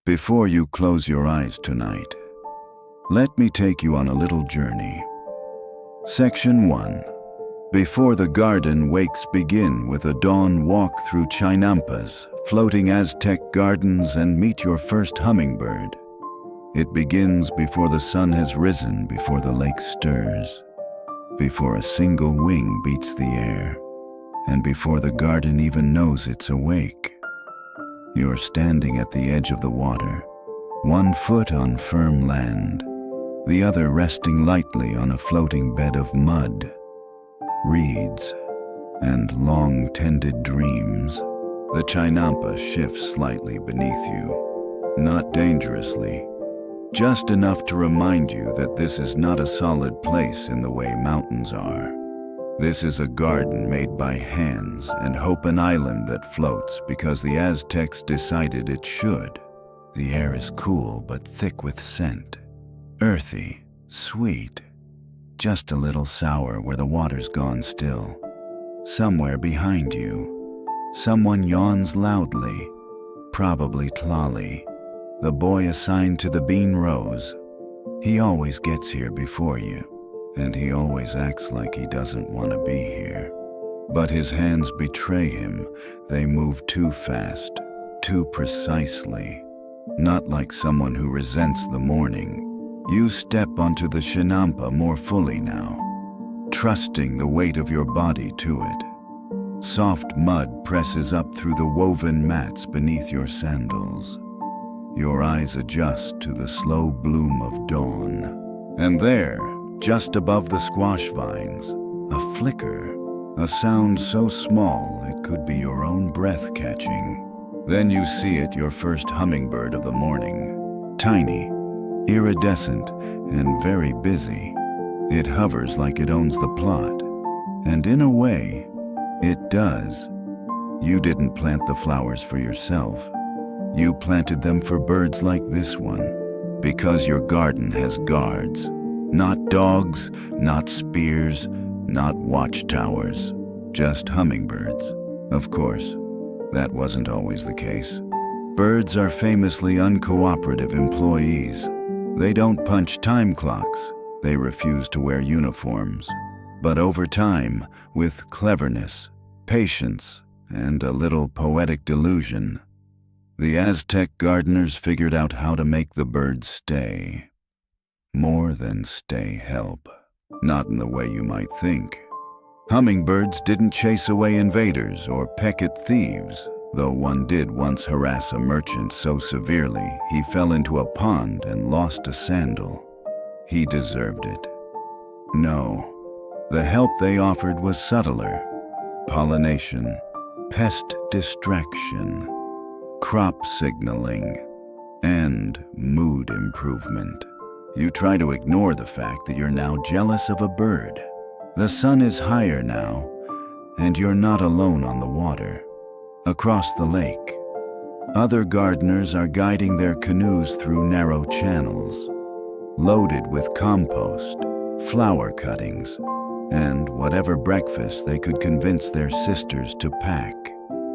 Before you close your eyes tonight, let me take you on a little journey. Section 1. Before the garden wakes begin with a dawn walk through chinampas, floating Aztec gardens, and meet your first hummingbird. It begins before the sun has risen, before the lake stirs, before a single wing beats the air, and before the garden even knows it's awake. You're standing at the edge of the water, one foot on firm land, the other resting lightly on a floating bed of mud, reeds, and long-tended dreams. The chinampa shifts slightly beneath you, not dangerously, just enough to remind you that this is not a solid place in the way mountains are. This is a garden made by hands and hope an island that floats because the Aztecs decided it should. The air is cool but thick with scent, earthy, sweet, just a little sour where the water's gone still. Somewhere behind you, someone yawns loudly, probably Tlali, the boy assigned to the bean rows. He always gets here before you, and he always acts like he doesn't want to be here. But his hands betray him. They move too fast, too precisely. Not like someone who resents the morning. You step onto the chinampa more fully now, trusting the weight of your body to it. Soft mud presses up through the woven mats beneath your sandals. Your eyes adjust to the slow bloom of dawn. And there, just above the squash vines, a flicker, a sound so small it could be your own breath catching. Then you see it, your first hummingbird of the morning. Tiny, iridescent, and very busy. It hovers like it owns the plot. And in a way, it does. You didn't plant the flowers for yourself. You planted them for birds like this one, because your garden has guards. Not dogs, not spears, not watchtowers, just hummingbirds. Of course, that wasn't always the case. Birds are famously uncooperative employees. They don't punch time clocks. They refuse to wear uniforms. But over time, with cleverness, patience, and a little poetic delusion, the Aztec gardeners figured out how to make the birds stay. More than stay help. Not in the way you might think. Hummingbirds didn't chase away invaders or peck at thieves, though one did once harass a merchant so severely he fell into a pond and lost a sandal. He deserved it. No, the help they offered was subtler. Pollination, pest distraction, crop signaling, and mood improvement. You try to ignore the fact that you're now jealous of a bird. The sun is higher now, and you're not alone on the water. Across the lake, other gardeners are guiding their canoes through narrow channels, loaded with compost, flower cuttings, and whatever breakfast they could convince their sisters to pack.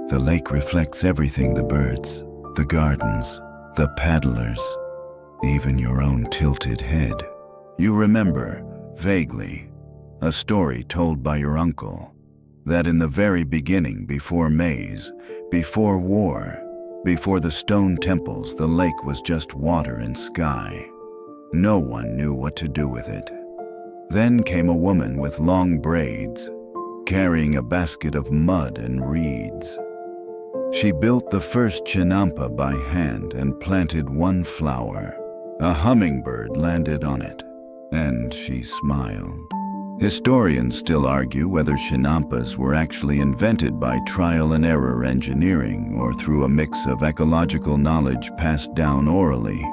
The lake reflects everything: the birds, the gardens, the paddlers, even your own tilted head. You remember, vaguely, a story told by your uncle, that in the very beginning, before maize, before war, before the stone temples, the lake was just water and sky. No one knew what to do with it. Then came a woman with long braids, carrying a basket of mud and reeds. She built the first chinampa by hand and planted one flower. A hummingbird landed on it, and she smiled. Historians still argue whether chinampas were actually invented by trial and error engineering or through a mix of ecological knowledge passed down orally.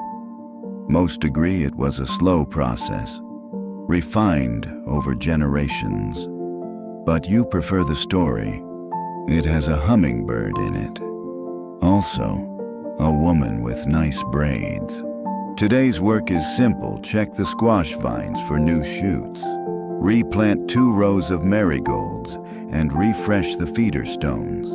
Most agree it was a slow process, refined over generations. But you prefer the story. It has a hummingbird in it. Also, a woman with nice braids. Today's work is simple. Check the squash vines for new shoots. Replant 2 rows of marigolds and refresh the feeder stones.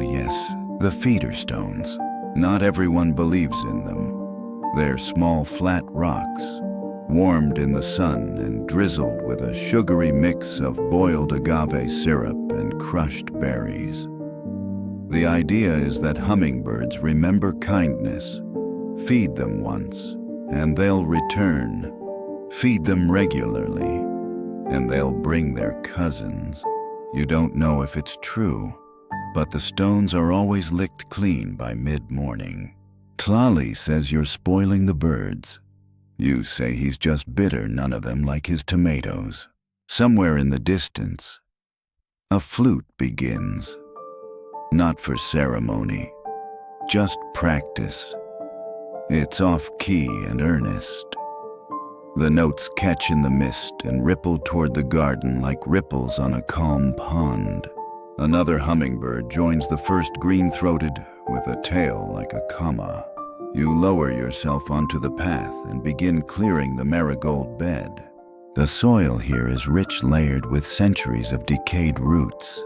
Yes, the feeder stones. Not everyone believes in them. They're small flat rocks, warmed in the sun and drizzled with a sugary mix of boiled agave syrup and crushed berries. The idea is that hummingbirds remember kindness. Feed them once, and they'll return. Feed them regularly, and they'll bring their cousins. You don't know if it's true, but the stones are always licked clean by mid-morning. Tlali says you're spoiling the birds. You say he's just bitter, none of them like his tomatoes. Somewhere in the distance, a flute begins. Not for ceremony, just practice. It's off-key and earnest. The notes catch in the mist and ripple toward the garden like ripples on a calm pond. Another hummingbird joins the first green-throated with a tail like a comma. You lower yourself onto the path and begin clearing the marigold bed. The soil here is rich, layered with centuries of decayed roots,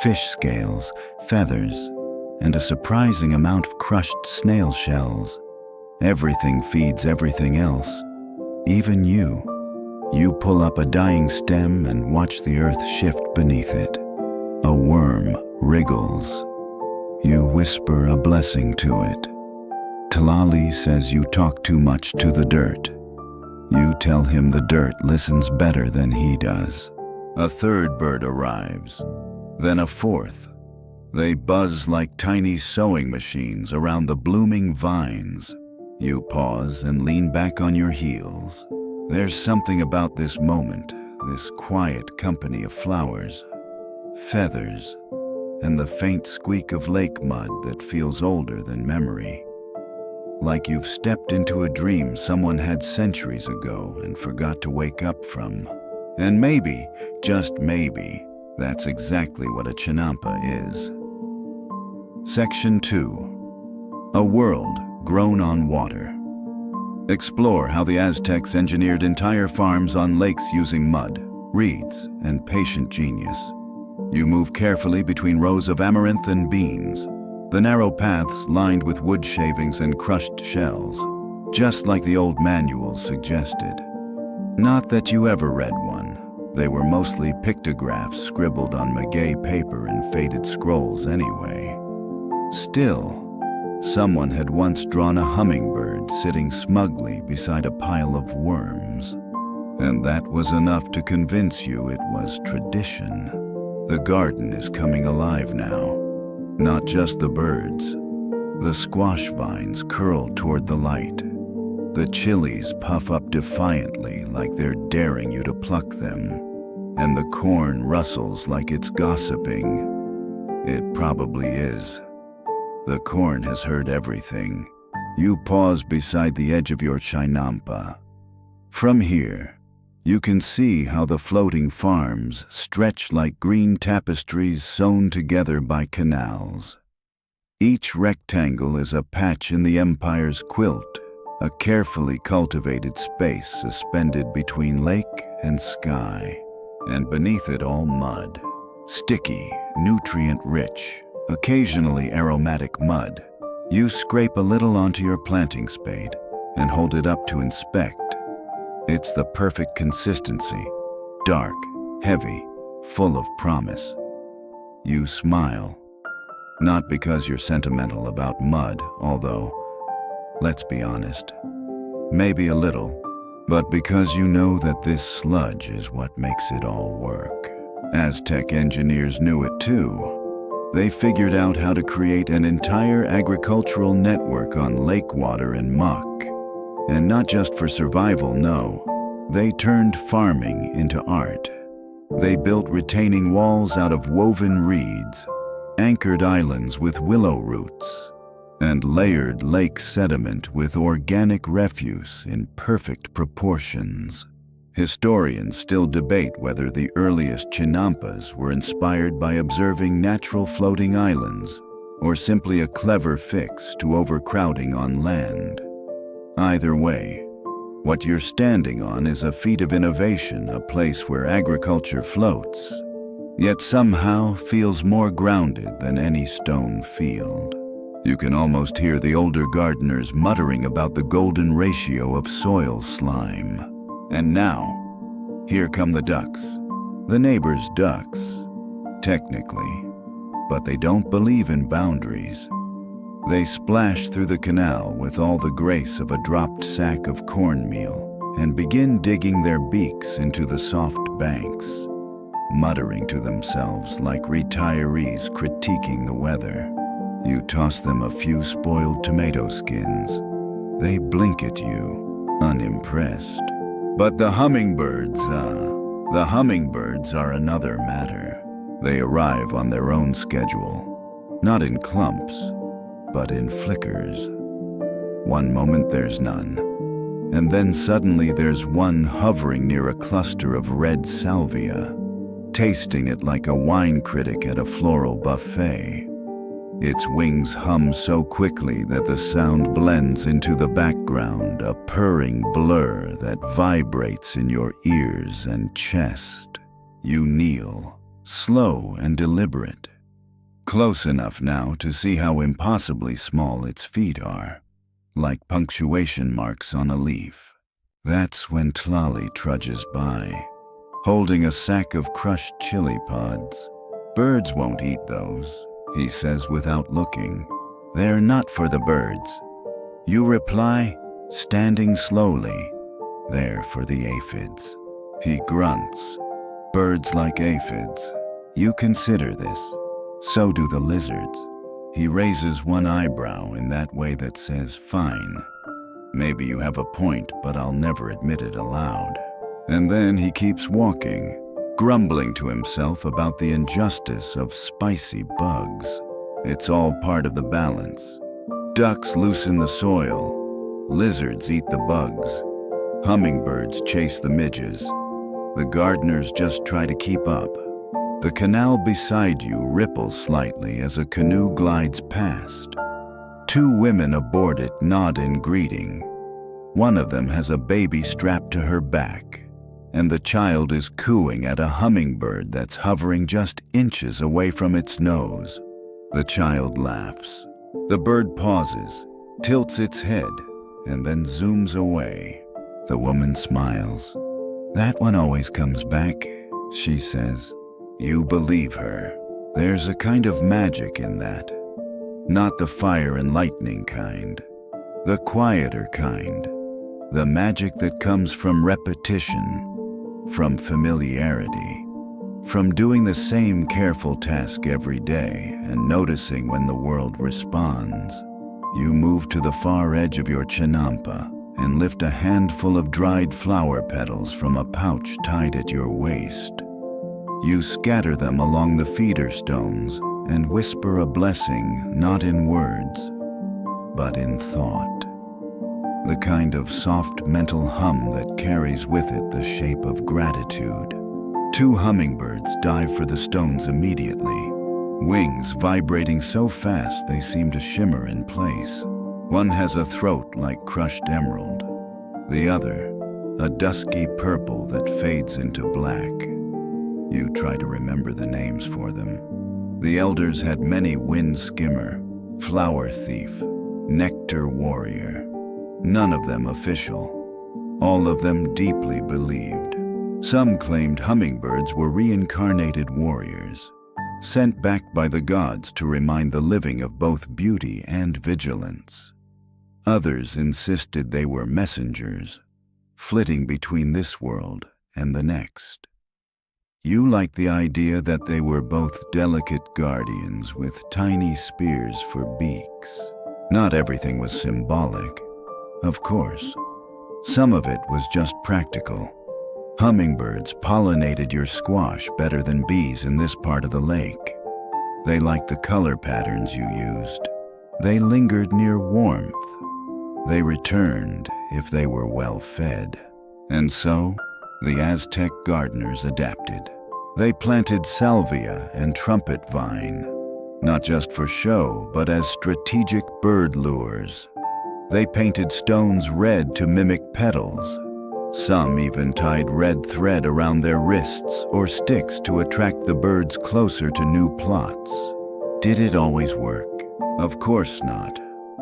fish scales, feathers, and a surprising amount of crushed snail shells. Everything feeds everything else, even you. You pull up a dying stem and watch the earth shift beneath it. A worm wriggles. You whisper a blessing to it. Tlali says you talk too much to the dirt. You tell him the dirt listens better than he does. A third bird arrives, then a fourth. They buzz like tiny sewing machines around the blooming vines. You pause and lean back on your heels. There's something about this moment, this quiet company of flowers, feathers, and the faint squeak of lake mud that feels older than memory. Like you've stepped into a dream someone had centuries ago and forgot to wake up from. And maybe, just maybe, that's exactly what a chinampa is. Section 2. A world grown on water. Explore how the Aztecs engineered entire farms on lakes using mud, reeds, and patient genius. You move carefully between rows of amaranth and beans, the narrow paths lined with wood shavings and crushed shells, just like the old manuals suggested. Not that you ever read one. They were mostly pictographs scribbled on maguey paper and faded scrolls anyway. Still, someone had once drawn a hummingbird sitting smugly beside a pile of worms, and that was enough to convince you it was tradition. The garden is coming alive now. Not just the birds. The squash vines curl toward the light. The chilies puff up defiantly like they're daring you to pluck them. And the corn rustles like it's gossiping. It probably is. The corn has heard everything. You pause beside the edge of your chinampa. From here, you can see how the floating farms stretch like green tapestries sewn together by canals. Each rectangle is a patch in the empire's quilt, a carefully cultivated space suspended between lake and sky. And beneath it all mud. Sticky, nutrient-rich, occasionally aromatic mud. You scrape a little onto your planting spade and hold it up to inspect. It's the perfect consistency, dark, heavy, full of promise. You smile, not because you're sentimental about mud, although, let's be honest, maybe a little, but because you know that this sludge is what makes it all work. Aztec engineers knew it too. They figured out how to create an entire agricultural network on lake water and muck. And not just for survival, no. They turned farming into art. They built retaining walls out of woven reeds, anchored islands with willow roots, and layered lake sediment with organic refuse in perfect proportions. Historians still debate whether the earliest chinampas were inspired by observing natural floating islands or simply a clever fix to overcrowding on land. Either way, what you're standing on is a feat of innovation, a place where agriculture floats, yet somehow feels more grounded than any stone field. You can almost hear the older gardeners muttering about the golden ratio of soil slime. And now, here come the ducks. The neighbors' ducks, technically, but they don't believe in boundaries. They splash through the canal with all the grace of a dropped sack of cornmeal and begin digging their beaks into the soft banks, muttering to themselves like retirees critiquing the weather. You toss them a few spoiled tomato skins. They blink at you, unimpressed. But the hummingbirds are another matter. They arrive on their own schedule, not in clumps, but in flickers. One moment there's none, and then suddenly there's one hovering near a cluster of red salvia, tasting it like a wine critic at a floral buffet. Its wings hum so quickly that the sound blends into the background, a purring blur that vibrates in your ears and chest. You kneel, slow and deliberate, close enough now to see how impossibly small its feet are, like punctuation marks on a leaf. That's when Tlali trudges by, holding a sack of crushed chili pods. Birds won't eat those, he says without looking. They're not for the birds. You reply, standing slowly. They're for the aphids. He grunts. Birds like aphids. You consider this. So do the lizards. He raises one eyebrow in that way that says, fine. Maybe you have a point, but I'll never admit it aloud. And then he keeps walking, grumbling to himself about the injustice of spicy bugs. It's all part of the balance. Ducks loosen the soil. Lizards eat the bugs. Hummingbirds chase the midges. The gardeners just try to keep up. The canal beside you ripples slightly as a canoe glides past. Two women aboard it nod in greeting. One of them has a baby strapped to her back, and the child is cooing at a hummingbird that's hovering just inches away from its nose. The child laughs. The bird pauses, tilts its head, and then zooms away. The woman smiles. That one always comes back, she says. You believe her. There's a kind of magic in that. Not the fire and lightning kind. The quieter kind. The magic that comes from repetition, from familiarity, from doing the same careful task every day and noticing when the world responds. You move to the far edge of your chinampa and lift a handful of dried flower petals from a pouch tied at your waist. You scatter them along the feeder stones and whisper a blessing not in words, but in thought. The kind of soft mental hum that carries with it the shape of gratitude. Two hummingbirds dive for the stones immediately, wings vibrating so fast they seem to shimmer in place. One has a throat like crushed emerald, the other a dusky purple that fades into black. You try to remember the names for them. The elders had many wind skimmer, flower thief, nectar warrior. None of them official, all of them deeply believed. Some claimed hummingbirds were reincarnated warriors, sent back by the gods to remind the living of both beauty and vigilance. Others insisted they were messengers, flitting between this world and the next. You like the idea that they were both delicate guardians with tiny spears for beaks. Not everything was symbolic. Of course, some of it was just practical. Hummingbirds pollinated your squash better than bees in this part of the lake. They liked the color patterns you used. They lingered near warmth. They returned if they were well fed. And so, the Aztec gardeners adapted. They planted salvia and trumpet vine, not just for show, but as strategic bird lures. They painted stones red to mimic petals. Some even tied red thread around their wrists or sticks to attract the birds closer to new plots. Did it always work? Of course not.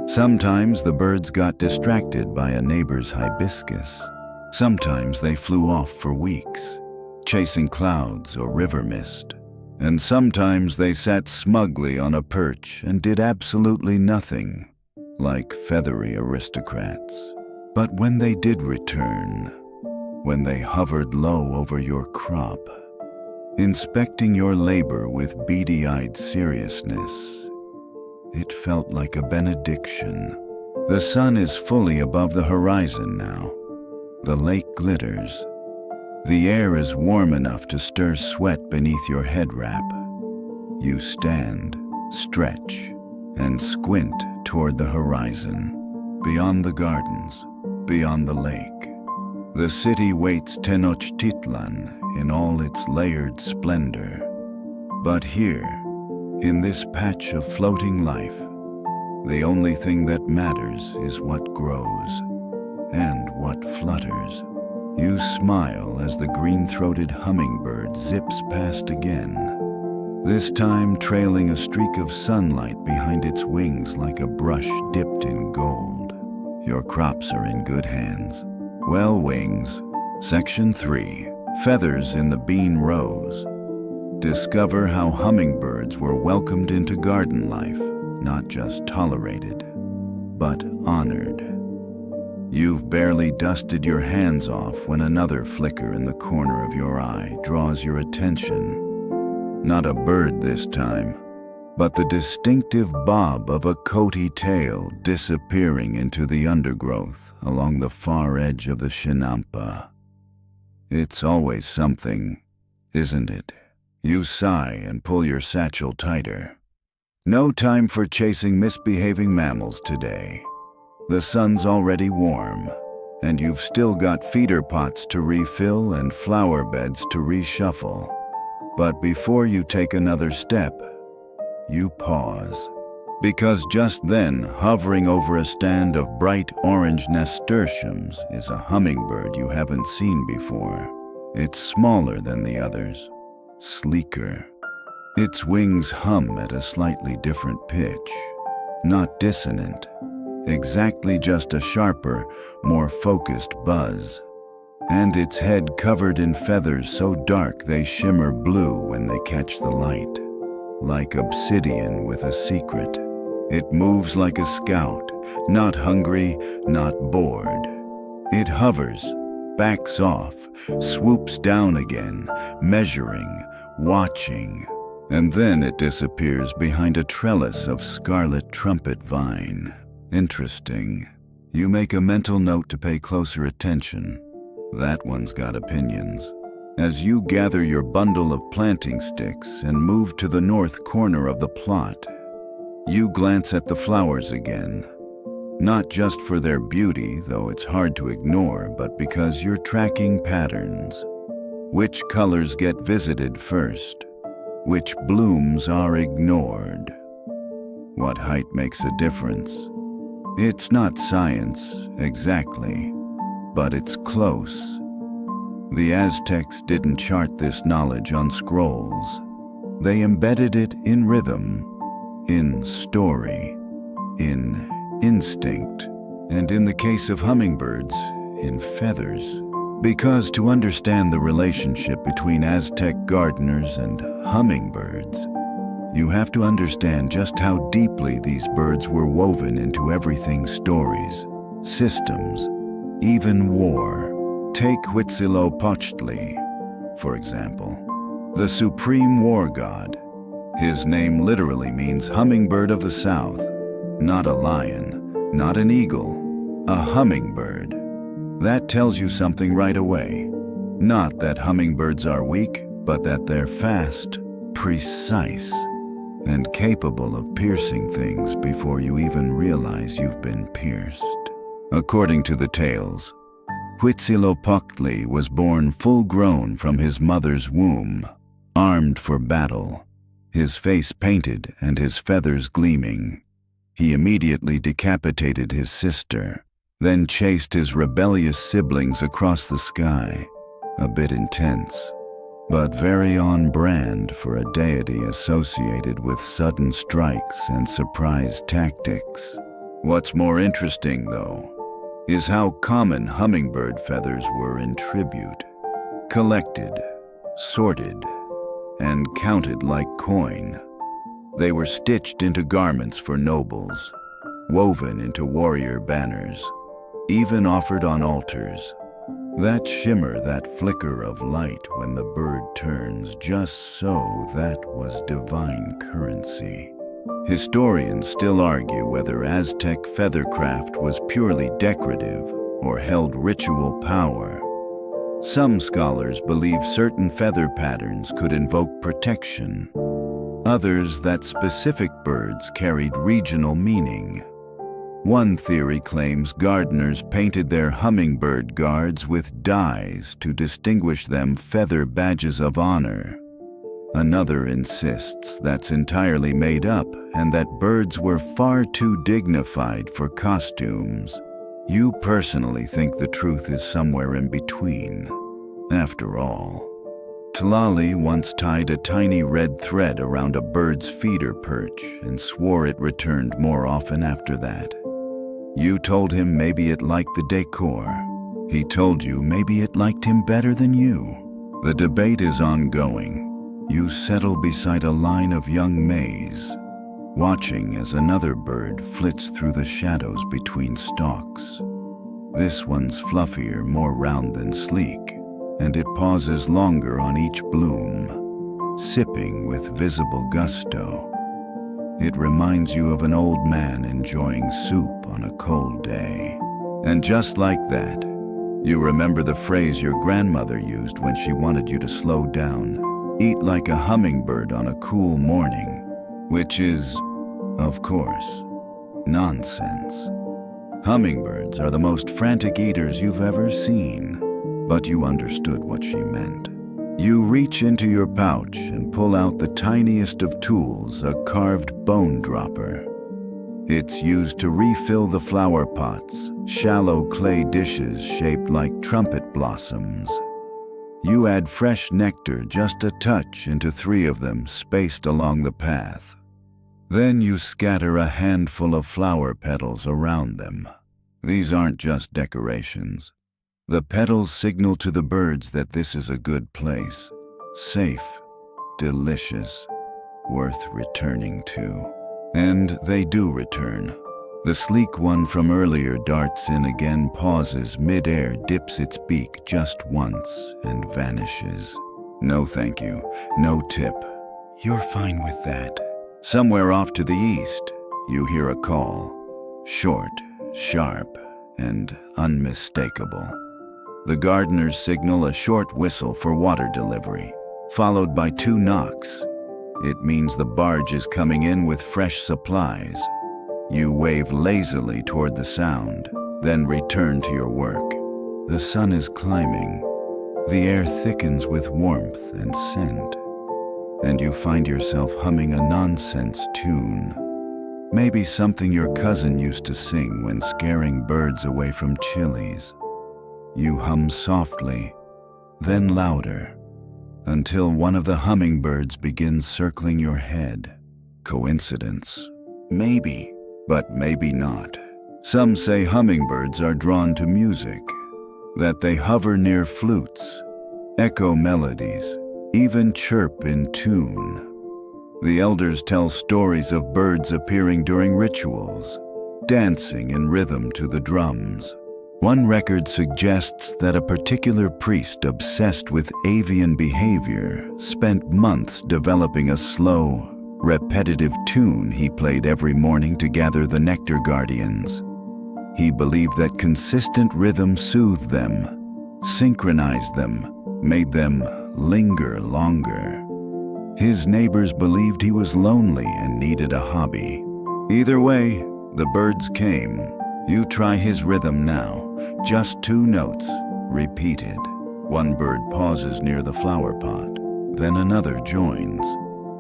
Sometimes the birds got distracted by a neighbor's hibiscus. Sometimes they flew off for weeks, chasing clouds or river mist. And sometimes they sat smugly on a perch and did absolutely nothing, like feathery aristocrats. But when they did return, when they hovered low over your crop, inspecting your labor with beady-eyed seriousness, it felt like a benediction. The sun is fully above the horizon now. The lake glitters. The air is warm enough to stir sweat beneath your head wrap. You stand, stretch, and squint toward the horizon, beyond the gardens, beyond the lake. The city waits Tenochtitlan in all its layered splendor. But here, in this patch of floating life, the only thing that matters is what grows and what flutters. You smile as the green-throated hummingbird zips past again, this time trailing a streak of sunlight behind its wings like a brush dipped in gold. Your crops are in good hands. Well, wings. Section 3. Feathers in the bean rows. Discover how hummingbirds were welcomed into garden life, not just tolerated, but honored. You've barely dusted your hands off when another flicker in the corner of your eye draws your attention. Not a bird this time, but the distinctive bob of a coaty tail disappearing into the undergrowth along the far edge of the Chinampa. It's always something, isn't it? You sigh and pull your satchel tighter. No time for chasing misbehaving mammals today. The sun's already warm, and you've still got feeder pots to refill and flower beds to reshuffle. But before you take another step, you pause. Because just then, hovering over a stand of bright orange nasturtiums is a hummingbird you haven't seen before. It's smaller than the others, sleeker. Its wings hum at a slightly different pitch, not dissonant, exactly just a sharper, more focused buzz. And its head covered in feathers so dark they shimmer blue when they catch the light, like obsidian with a secret. It moves like a scout, not hungry, not bored. It hovers, backs off, swoops down again, measuring, watching, and then it disappears behind a trellis of scarlet trumpet vine. Interesting. You make a mental note to pay closer attention. That one's got opinions. As you gather your bundle of planting sticks and move to the north corner of the plot, you glance at the flowers again. Not just for their beauty, though it's hard to ignore, but because you're tracking patterns. Which colors get visited first? Which blooms are ignored? What height makes a difference? It's not science, exactly, but it's close. The Aztecs didn't chart this knowledge on scrolls. They embedded it in rhythm, in story, in instinct, and in the case of hummingbirds, in feathers. Because to understand the relationship between Aztec gardeners and hummingbirds, you have to understand just how deeply these birds were woven into everything: stories, systems, even war. Take Huitzilopochtli, for example, the supreme war god. His name literally means hummingbird of the south. Not a lion, not an eagle, a hummingbird. That tells you something right away. Not that hummingbirds are weak, but that they're fast, precise, and capable of piercing things before you even realize you've been pierced. According to the tales, Huitzilopochtli was born full-grown from his mother's womb, armed for battle, his face painted and his feathers gleaming. He immediately decapitated his sister, then chased his rebellious siblings across the sky. A bit intense. but very on brand for a deity associated with sudden strikes and surprise tactics. What's more interesting, though, is how common hummingbird feathers were in tribute. Collected, sorted, and counted like coin. They were stitched into garments for nobles, woven into warrior banners, even offered on altars. That shimmer, that flicker of light when the bird turns, just so, that was divine currency. Historians still argue whether Aztec feathercraft was purely decorative or held ritual power. Some scholars believe certain feather patterns could invoke protection, others that specific birds carried regional meaning. One theory claims gardeners painted their hummingbird guards with dyes to distinguish them feather badges of honor. Another insists that's entirely made up and that birds were far too dignified for costumes. You personally think the truth is somewhere in between. After all, Tlali once tied a tiny red thread around a bird's feeder perch and swore it returned more often after that. You told him maybe it liked the decor. He told you maybe it liked him better than you. The debate is ongoing. You settle beside a line of young maize, watching as another bird flits through the shadows between stalks. This one's fluffier, more round than sleek, and it pauses longer on each bloom, sipping with visible gusto. It reminds you of an old man enjoying soup on a cold day. And just like that, you remember the phrase your grandmother used when she wanted you to slow down. Eat like a hummingbird on a cool morning, which is, of course, nonsense. Hummingbirds are the most frantic eaters you've ever seen, but you understood what she meant. You reach into your pouch and pull out the tiniest of tools, a carved bone dropper. It's used to refill the flower pots, shallow clay dishes shaped like trumpet blossoms. You add fresh nectar, just a touch, into 3 of them spaced along the path. Then you scatter a handful of flower petals around them. These aren't just decorations. The petals signal to the birds that this is a good place, safe, delicious, worth returning to. And they do return. The sleek one from earlier darts in again, pauses mid-air, dips its beak just once, and vanishes. No thank you, no tip. You're fine with that. Somewhere off to the east, you hear a call. Short, sharp, and unmistakable. The gardeners signal a short whistle for water delivery, followed by 2 knocks. It means the barge is coming in with fresh supplies. You wave lazily toward the sound, then return to your work. The sun is climbing. The air thickens with warmth and scent, and you find yourself humming a nonsense tune. Maybe something your cousin used to sing when scaring birds away from chilies. You hum softly, then louder, until one of the hummingbirds begins circling your head. Coincidence? Maybe, but maybe not. Some say hummingbirds are drawn to music, that they hover near flutes, echo melodies, even chirp in tune. The elders tell stories of birds appearing during rituals, dancing in rhythm to the drums. One record suggests that a particular priest obsessed with avian behavior spent months developing a slow, repetitive tune he played every morning to gather the nectar guardians. He believed that consistent rhythm soothed them, synchronized them, made them linger longer. His neighbors believed he was lonely and needed a hobby. Either way, the birds came. You try his rhythm now, just 2 notes, repeated. One bird pauses near the flower pot, then another joins.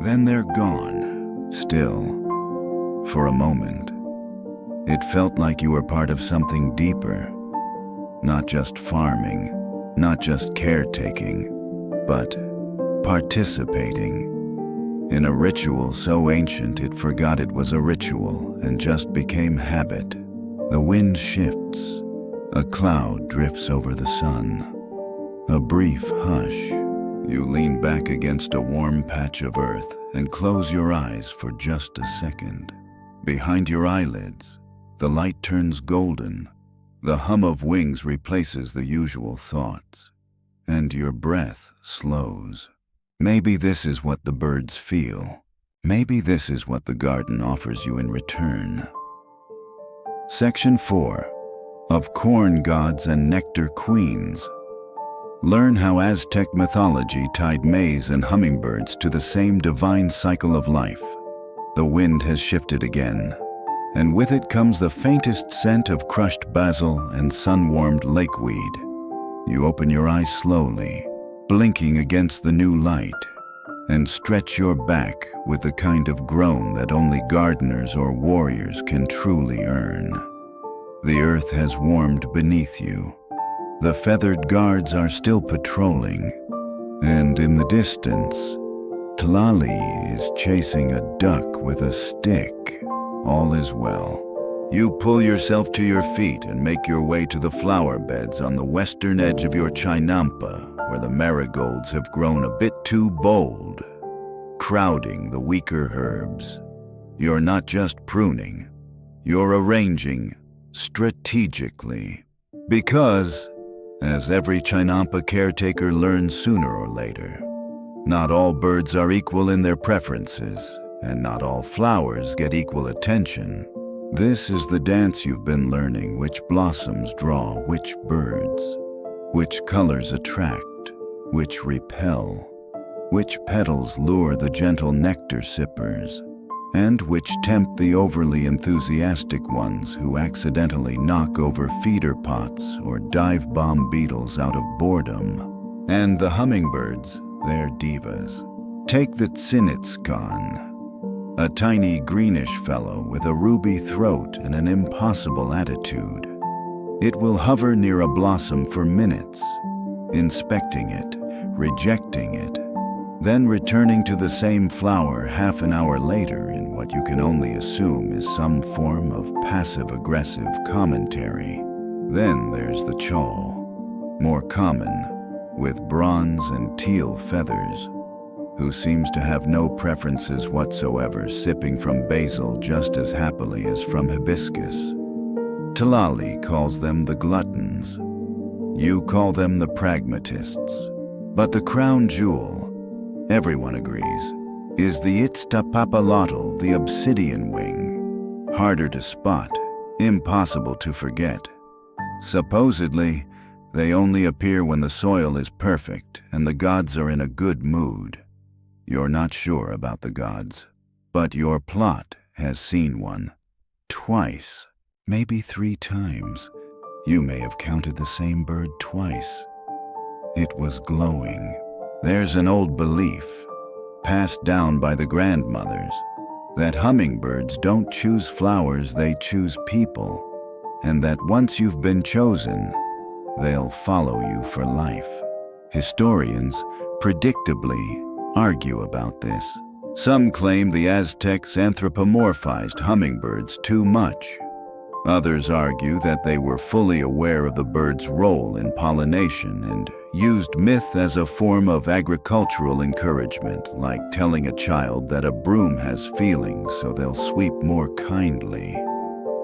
Then they're gone, still. For a moment, it felt like you were part of something deeper. Not just farming, not just caretaking, but participating in a ritual so ancient it forgot it was a ritual and just became habit. The wind shifts. A cloud drifts over the sun. A brief hush. You lean back against a warm patch of earth and close your eyes for just a second. Behind your eyelids, the light turns golden. The hum of wings replaces the usual thoughts, and your breath slows. Maybe this is what the birds feel. Maybe this is what the garden offers you in return. Section 4. Of Corn Gods and Nectar Queens. Learn how Aztec mythology tied maize and hummingbirds to the same divine cycle of life. The wind has shifted again, and with it comes the faintest scent of crushed basil and sun-warmed lakeweed. You open your eyes slowly, blinking against the new light, and stretch your back with the kind of groan that only gardeners or warriors can truly earn. The earth has warmed beneath you. The feathered guards are still patrolling, and in the distance, Tlali is chasing a duck with a stick. All is well. You pull yourself to your feet and make your way to the flower beds on the western edge of your chinampa, where the marigolds have grown a bit too bold, crowding the weaker herbs. You're not just pruning, you're arranging strategically. Because, as every chinampa caretaker learns sooner or later, not all birds are equal in their preferences, and not all flowers get equal attention. This is the dance you've been learning: which blossoms draw which birds, which colors attract, which repel, which petals lure the gentle nectar sippers, and which tempt the overly enthusiastic ones who accidentally knock over feeder pots or dive bomb beetles out of boredom. And the hummingbirds, they're divas. Take the tsinitskan, a tiny greenish fellow with a ruby throat and an impossible attitude. It will hover near a blossom for minutes, inspecting it, rejecting it, then returning to the same flower half an hour later in what you can only assume is some form of passive-aggressive commentary. Then there's the chawl, more common, with bronze and teal feathers, who seems to have no preferences whatsoever, sipping from basil just as happily as from hibiscus. Tlali calls them the gluttons. You call them the pragmatists. But the crown jewel, everyone agrees, is the Ixtapapalotl, the obsidian wing. Harder to spot, impossible to forget. Supposedly, they only appear when the soil is perfect and the gods are in a good mood. You're not sure about the gods, but your plot has seen one. Twice, maybe 3 times. You may have counted the same bird twice. It was glowing. There's an old belief, passed down by the grandmothers, that hummingbirds don't choose flowers, they choose people, and that once you've been chosen, they'll follow you for life. Historians, predictably, argue about this. Some claim the Aztecs anthropomorphized hummingbirds too much. Others argue that they were fully aware of the bird's role in pollination and used myth as a form of agricultural encouragement, like telling a child that a broom has feelings so they'll sweep more kindly.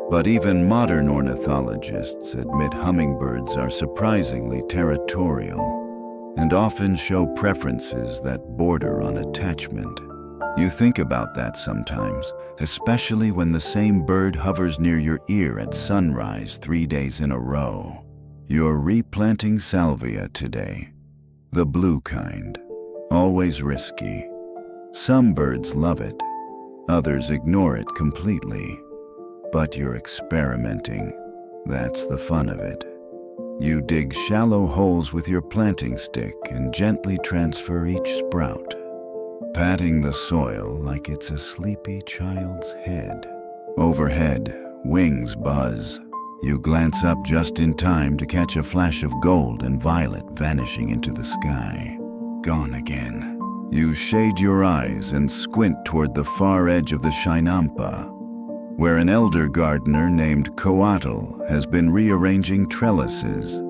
But even modern ornithologists admit hummingbirds are surprisingly territorial and often show preferences that border on attachment. You think about that sometimes, especially when the same bird hovers near your ear at sunrise 3 days in a row. You're replanting salvia today, the blue kind, always risky. Some birds love it, others ignore it completely. But you're experimenting. That's the fun of it. You dig shallow holes with your planting stick and gently transfer each sprout, patting the soil like it's a sleepy child's head. Overhead, wings buzz. You glance up just in time to catch a flash of gold and violet vanishing into the sky. Gone again. You shade your eyes and squint toward the far edge of the Chinampa, where an elder gardener named Coatl has been rearranging trellises.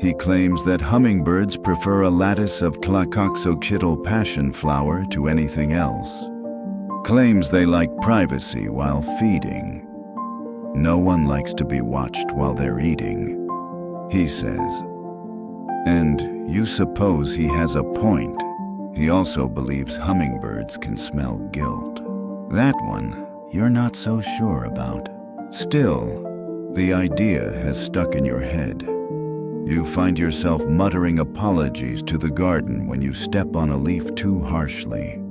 He claims that hummingbirds prefer a lattice of Tlacoxochitl passion flower to anything else. Claims they like privacy while feeding. No one likes to be watched while they're eating, he says. And you suppose he has a point. He also believes hummingbirds can smell guilt. That one you're not so sure about. Still, the idea has stuck in your head. You find yourself muttering apologies to the garden when you step on a leaf too harshly,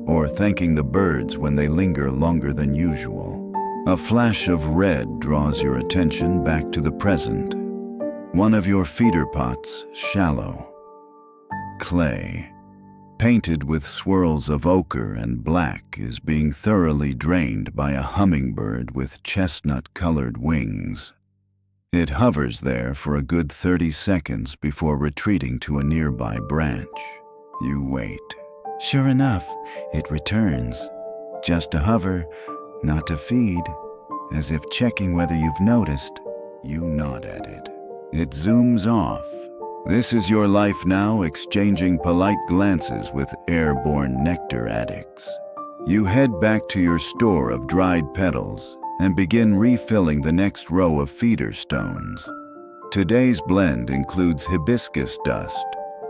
or thanking the birds when they linger longer than usual. A flash of red draws your attention back to the present. One of your feeder pots, shallow. Clay, painted with swirls of ochre and black, is being thoroughly drained by a hummingbird with chestnut-colored wings. It hovers there for a good 30 seconds before retreating to a nearby branch. You wait. Sure enough, it returns. Just to hover, not to feed. As if checking whether you've noticed, you nod at it. It zooms off. This is your life now, exchanging polite glances with airborne nectar addicts. You head back to your store of dried petals and begin refilling the next row of feeder stones. Today's blend includes hibiscus dust,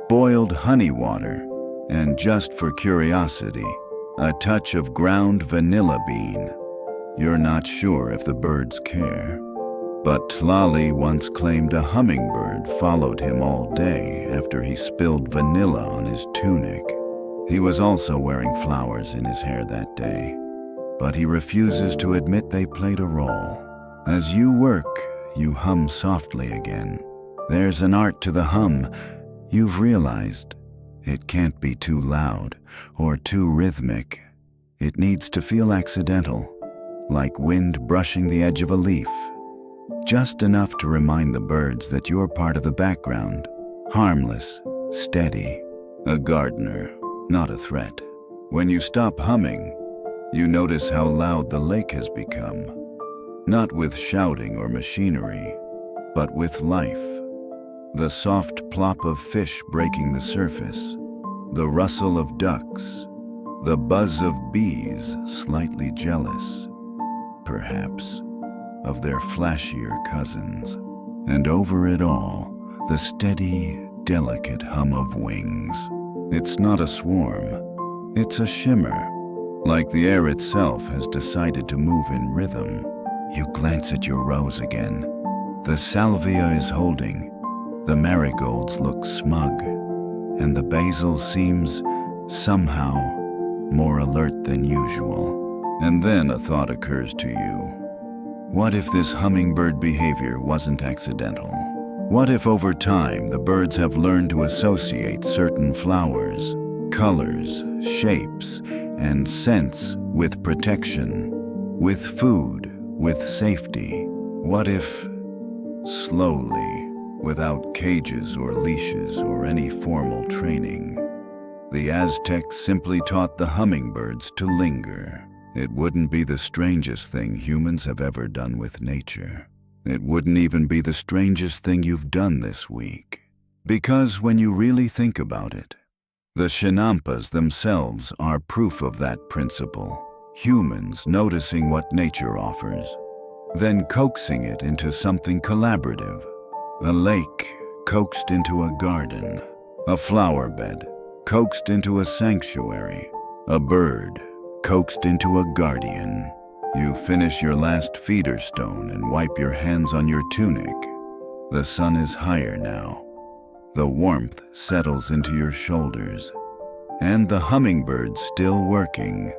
boiled honey water, and just for curiosity, a touch of ground vanilla bean. You're not sure if the birds care. But Tlali once claimed a hummingbird followed him all day after he spilled vanilla on his tunic. He was also wearing flowers in his hair that day, but he refuses to admit they played a role. As you work, you hum softly again. There's an art to the hum. You've realized it can't be too loud or too rhythmic. It needs to feel accidental, like wind brushing the edge of a leaf. Just enough to remind the birds that you're part of the background, harmless, steady, a gardener, not a threat. When you stop humming, you notice how loud the lake has become, not with shouting or machinery, but with life. The soft plop of fish breaking the surface, the rustle of ducks, the buzz of bees slightly jealous, perhaps, of their flashier cousins. And over it all, the steady, delicate hum of wings. It's not a swarm, it's a shimmer, like the air itself has decided to move in rhythm. You glance at your rose again. The salvia is holding, the marigolds look smug, and the basil seems, somehow, more alert than usual. And then a thought occurs to you. What if this hummingbird behavior wasn't accidental? What if over time the birds have learned to associate certain flowers, colors, shapes, and scents with protection, with food, with safety? What if, slowly, without cages or leashes or any formal training, the Aztecs simply taught the hummingbirds to linger? It wouldn't be the strangest thing humans have ever done with nature. It wouldn't even be the strangest thing you've done this week. Because when you really think about it, the Chinampas themselves are proof of that principle. Humans noticing what nature offers, then coaxing it into something collaborative. A lake coaxed into a garden, a flower bed coaxed into a sanctuary, a bird coaxed into a guardian. You finish your last feeder stone and wipe your hands on your tunic. The sun is higher now. The warmth settles into your shoulders, and the hummingbird's still working,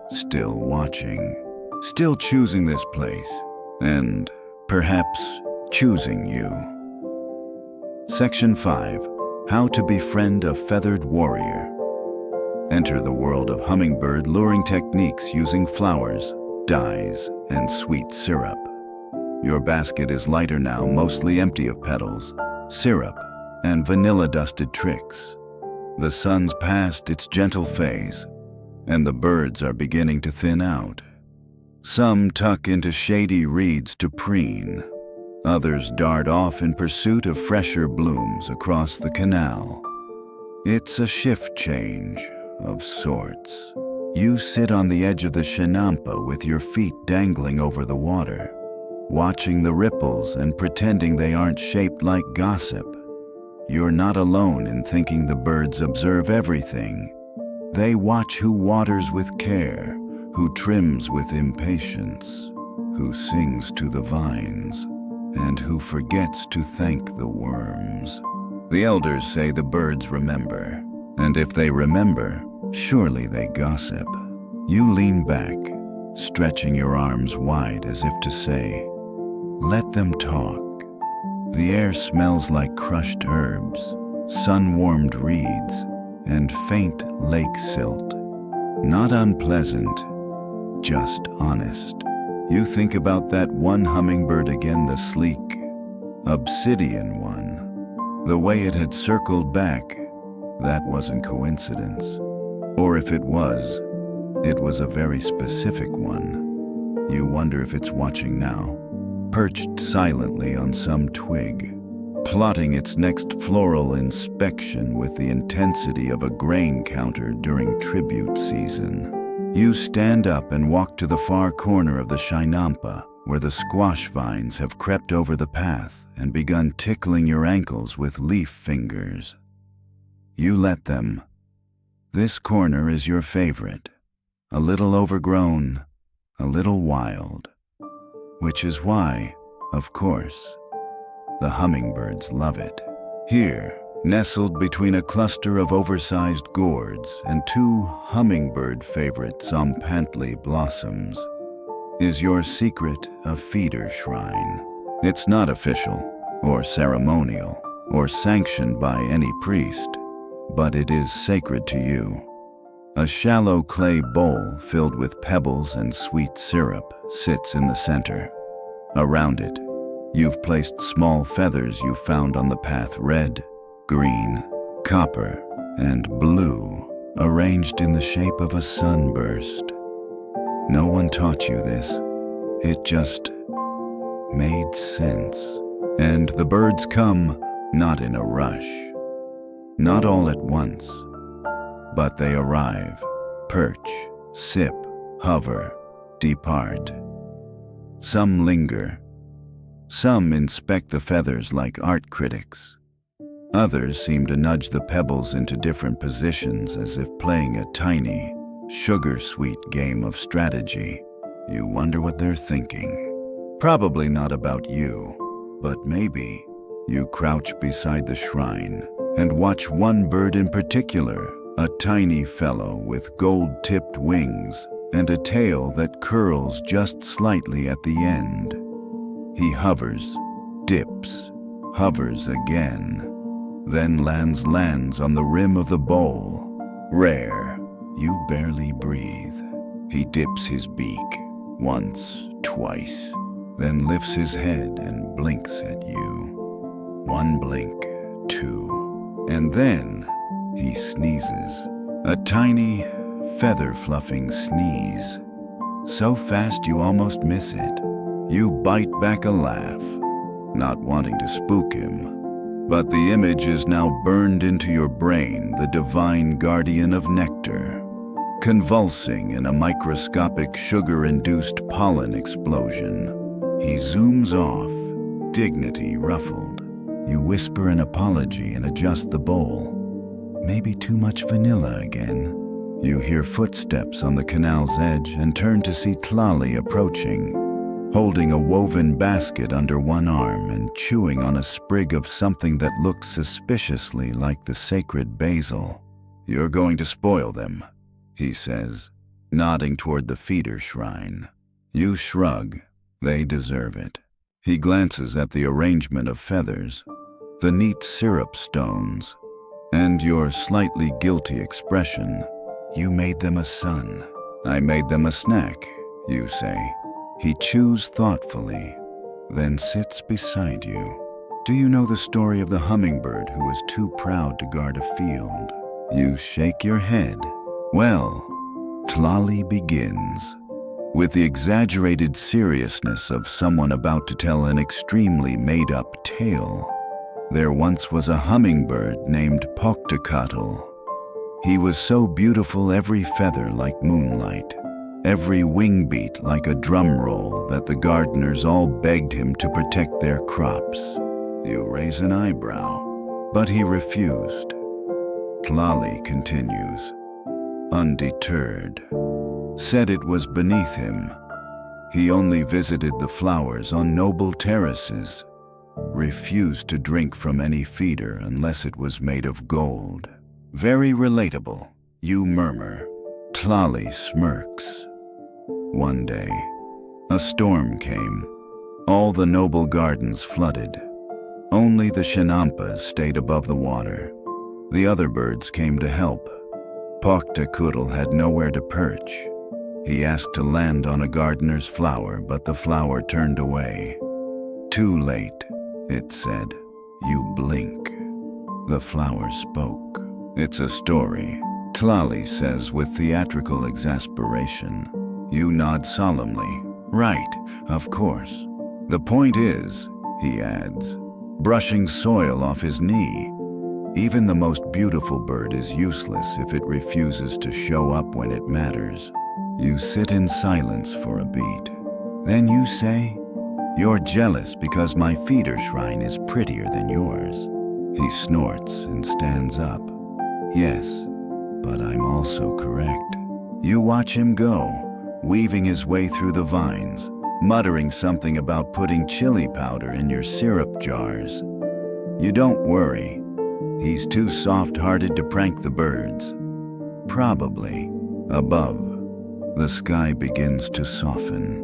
still watching, still choosing this place, and perhaps choosing you. Section 5. How to befriend a feathered warrior. Enter the world of hummingbird luring techniques using flowers, dyes, and sweet syrup. Your basket is lighter now, mostly empty of petals, syrup, and vanilla-dusted tricks. The sun's past its gentle phase, and the birds are beginning to thin out. Some tuck into shady reeds to preen. Others dart off in pursuit of fresher blooms across the canal. It's a shift change of sorts. You sit on the edge of the chinampa with your feet dangling over the water, watching the ripples and pretending they aren't shaped like gossip. You're not alone in thinking the birds observe everything. They watch who waters with care, who trims with impatience, who sings to the vines, and who forgets to thank the worms. The elders say the birds remember, and if they remember, surely they gossip. You lean back, stretching your arms wide as if to say, "Let them talk." The air smells like crushed herbs, sun-warmed reeds, and faint lake silt. Not unpleasant, just honest. You think about that one hummingbird again, the sleek, obsidian one. The way it had circled back, that wasn't coincidence. Or if it was a very specific one. You wonder if it's watching now, perched silently on some twig, plotting its next floral inspection with the intensity of a grain counter during tribute season. You stand up and walk to the far corner of the chinampa, where the squash vines have crept over the path and begun tickling your ankles with leaf fingers. You let them. This corner is your favorite, a little overgrown, a little wild. Which is why, of course, the hummingbirds love it. Here, nestled between a cluster of oversized gourds and two hummingbird favorite zompantli blossoms, is your secret a feeder shrine. It's not official, or ceremonial, or sanctioned by any priest, but it is sacred to you. A shallow clay bowl filled with pebbles and sweet syrup sits in the center. Around it, you've placed small feathers you found on the path, red, green, copper, and blue, arranged in the shape of a sunburst. No one taught you this. It just made sense. And the birds come not in a rush, not all at once, but they arrive, perch, sip, hover, depart. Some linger. Some inspect the feathers like art critics. Others seem to nudge the pebbles into different positions as if playing a tiny, sugar-sweet game of strategy. You wonder what they're thinking. Probably not about you, but maybe you crouch beside the shrine and watch one bird in particular, a tiny fellow with gold-tipped wings and a tail that curls just slightly at the end. He hovers, dips, hovers again, then lands on the rim of the bowl. Rare, you barely breathe. He dips his beak, once, twice, then lifts his head and blinks at you. One blink, two, and then he sneezes. A tiny, feather-fluffing sneeze. So fast you almost miss it. You bite back a laugh, not wanting to spook him. But the image is now burned into your brain, the divine guardian of nectar, convulsing in a microscopic sugar-induced pollen explosion. He zooms off, dignity ruffled. You whisper an apology and adjust the bowl. Maybe too much vanilla again. You hear footsteps on the canal's edge and turn to see Tlali approaching, holding a woven basket under one arm and chewing on a sprig of something that looks suspiciously like the sacred basil. "You're going to spoil them," he says, nodding toward the feeder shrine. You shrug. They deserve it. He glances at the arrangement of feathers, the neat syrup stones, and your slightly guilty expression. You made them a sun. I made them a snack, you say. He chews thoughtfully, then sits beside you. Do you know the story of the hummingbird who was too proud to guard a field? You shake your head. Well, Tlali begins with the exaggerated seriousness of someone about to tell an extremely made-up tale. There once was a hummingbird named Poctocatl. He was so beautiful, every feather like moonlight, every wing beat like a drum roll, that the gardeners all begged him to protect their crops. You raise an eyebrow, but he refused. Tlali continues, undeterred, said it was beneath him. He only visited the flowers on noble terraces, refused to drink from any feeder unless it was made of gold. Very relatable, you murmur. Tlali smirks. One day, a storm came. All the noble gardens flooded. Only the chinampas stayed above the water. The other birds came to help. Poctocatl had nowhere to perch. He asked to land on a gardener's flower, but the flower turned away. Too late, it said. You blink. The flower spoke. It's a story, Tlali says with theatrical exasperation. You nod solemnly. Right, of course. The point is, he adds, brushing soil off his knee. Even the most beautiful bird is useless if it refuses to show up when it matters. You sit in silence for a beat. Then you say, you're jealous because my feeder shrine is prettier than yours. He snorts and stands up. Yes, but I'm also correct. You watch him go, weaving his way through the vines, muttering something about putting chili powder in your syrup jars. You don't worry. He's too soft-hearted to prank the birds. Probably. Above, the sky begins to soften.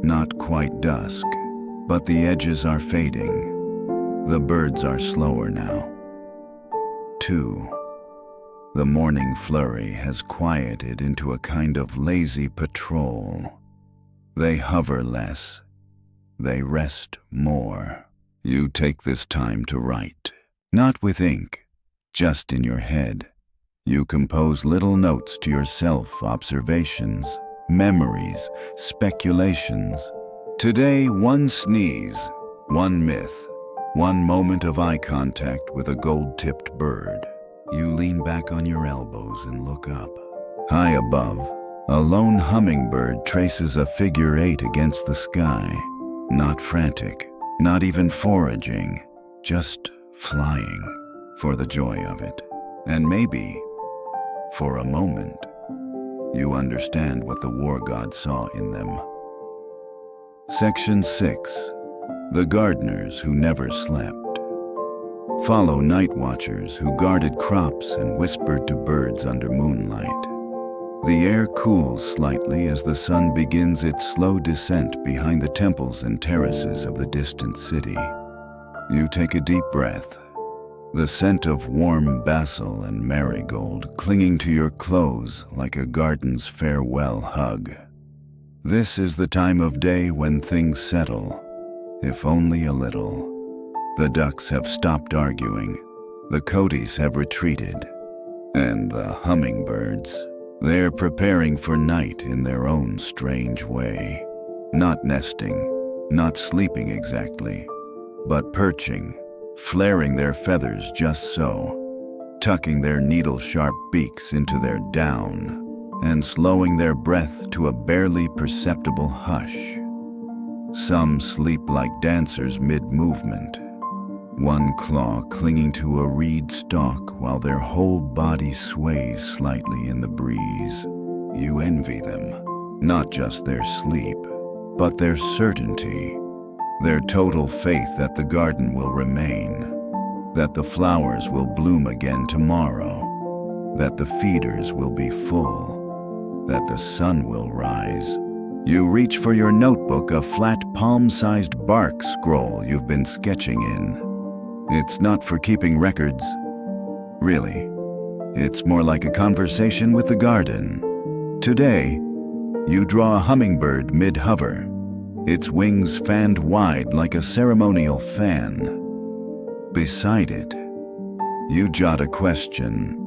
Not quite dusk, but the edges are fading. The birds are slower now. 2. The morning flurry has quieted into a kind of lazy patrol. They hover less. They rest more. You take this time to write. Not with ink, just in your head. You compose little notes to yourself, observations, memories, speculations. Today, one sneeze, one myth, one moment of eye contact with a gold-tipped bird. You lean back on your elbows and look up. High above, a lone hummingbird traces a figure 8 against the sky. Not frantic, not even foraging, just flying for the joy of it. And maybe, for a moment, you understand what the war god saw in them. Section 6. The gardeners who never slept. Follow night watchers who guarded crops and whispered to birds under moonlight. The air cools slightly as the sun begins its slow descent behind the temples and terraces of the distant city. You take a deep breath, the scent of warm basil and marigold clinging to your clothes like a garden's farewell hug. This is the time of day when things settle, if only a little. The ducks have stopped arguing, the coatis have retreated, and the hummingbirds, they're preparing for night in their own strange way. Not nesting, not sleeping exactly, but perching, flaring their feathers just so, tucking their needle-sharp beaks into their down, and slowing their breath to a barely perceptible hush. Some sleep like dancers mid-movement, one claw clinging to a reed stalk while their whole body sways slightly in the breeze. You envy them, not just their sleep, but their certainty, their total faith that the garden will remain, that the flowers will bloom again tomorrow, that the feeders will be full, that the sun will rise. You reach for your notebook, a flat palm-sized bark scroll you've been sketching in. It's not for keeping records. Really, it's more like a conversation with the garden. Today, you draw a hummingbird mid-hover, its wings fanned wide like a ceremonial fan. Beside it, you jot a question.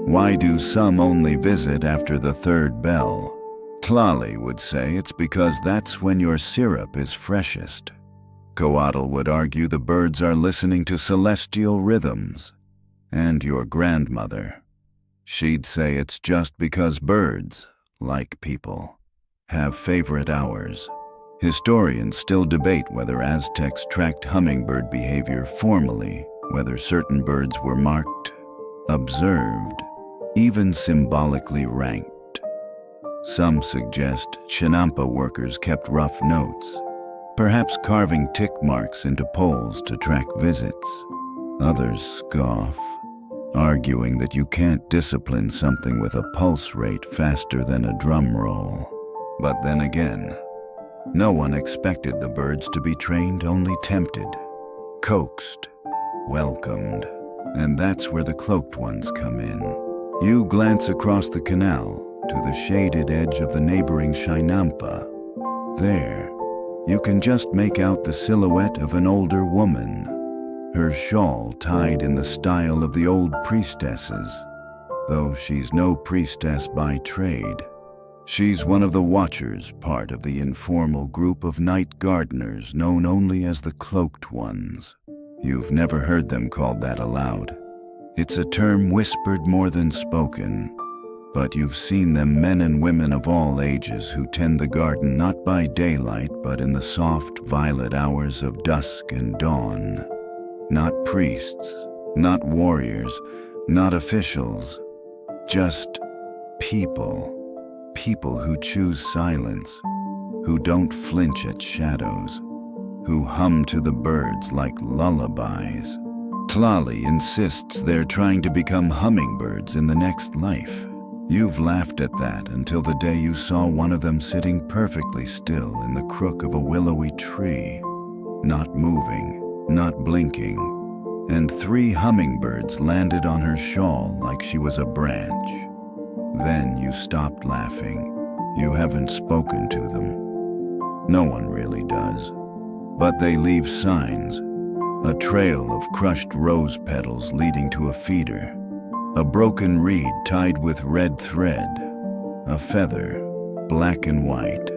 Why do some only visit after the third bell? Tlali would say it's because that's when your syrup is freshest. Coatl would argue the birds are listening to celestial rhythms. And your grandmother, she'd say it's just because birds, like people, have favorite hours. Historians still debate whether Aztecs tracked hummingbird behavior formally, whether certain birds were marked, observed, even symbolically ranked. Some suggest Chinampa workers kept rough notes, perhaps carving tick marks into poles to track visits. Others scoff, arguing that you can't discipline something with a pulse rate faster than a drum roll. But then again, no one expected the birds to be trained, only tempted, coaxed, welcomed. And that's where the cloaked ones come in. You glance across the canal to the shaded edge of the neighboring Chinampa. There, you can just make out the silhouette of an older woman, her shawl tied in the style of the old priestesses, though she's no priestess by trade. She's one of the watchers, part of the informal group of night gardeners known only as the Cloaked Ones. You've never heard them called that aloud. It's a term whispered more than spoken, but you've seen them, men and women of all ages who tend the garden not by daylight but in the soft violet hours of dusk and dawn. Not priests, not warriors, not officials, just people. People who choose silence, who don't flinch at shadows, who hum to the birds like lullabies. Tlali insists they're trying to become hummingbirds in the next life. You've laughed at that until the day you saw one of them sitting perfectly still in the crook of a willowy tree, not moving, not blinking, and 3 hummingbirds landed on her shawl like she was a branch. Then you stopped laughing. You haven't spoken to them. No one really does. But they leave signs. A trail of crushed rose petals leading to a feeder. A broken reed tied with red thread. A feather, black and white,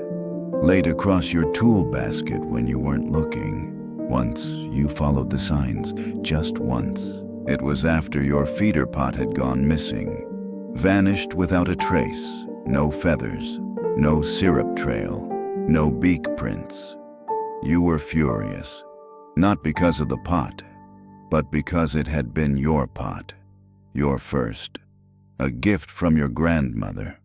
laid across your tool basket when you weren't looking. Once you followed the signs, just once. It was after your feeder pot had gone missing. Vanished without a trace, no feathers, no syrup trail, no beak prints. You were furious, not because of the pot, but because it had been your pot, your first, a gift from your grandmother,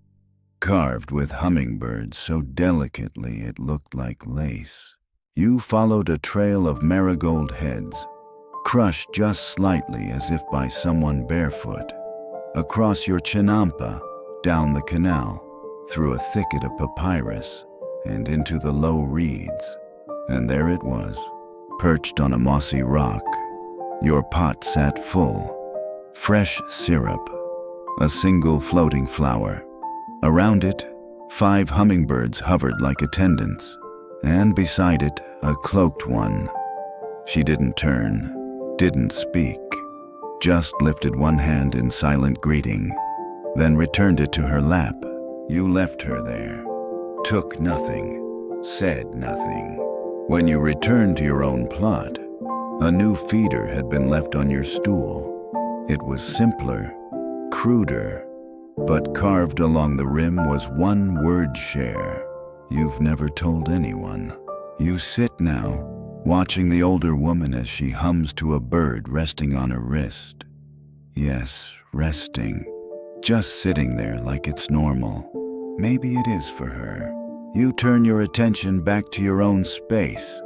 carved with hummingbirds so delicately it looked like lace. You followed a trail of marigold heads, crushed just slightly as if by someone barefoot. Across your Chinampa, down the canal, through a thicket of papyrus, and into the low reeds. And there it was, perched on a mossy rock. Your pot sat full. Fresh syrup, a single floating flower. Around it, 5 hummingbirds hovered like attendants, and beside it, a cloaked one. She didn't turn, didn't speak. Just lifted one hand in silent greeting, then returned it to her lap. You left her there, took nothing, said nothing. When you returned to your own plot, a new feeder had been left on your stool. It was simpler, cruder, but carved along the rim was one word share. You've never told anyone. You sit now, watching the older woman as she hums to a bird resting on her wrist. Yes, resting. Just sitting there like it's normal. Maybe it is for her. You turn your attention back to your own space.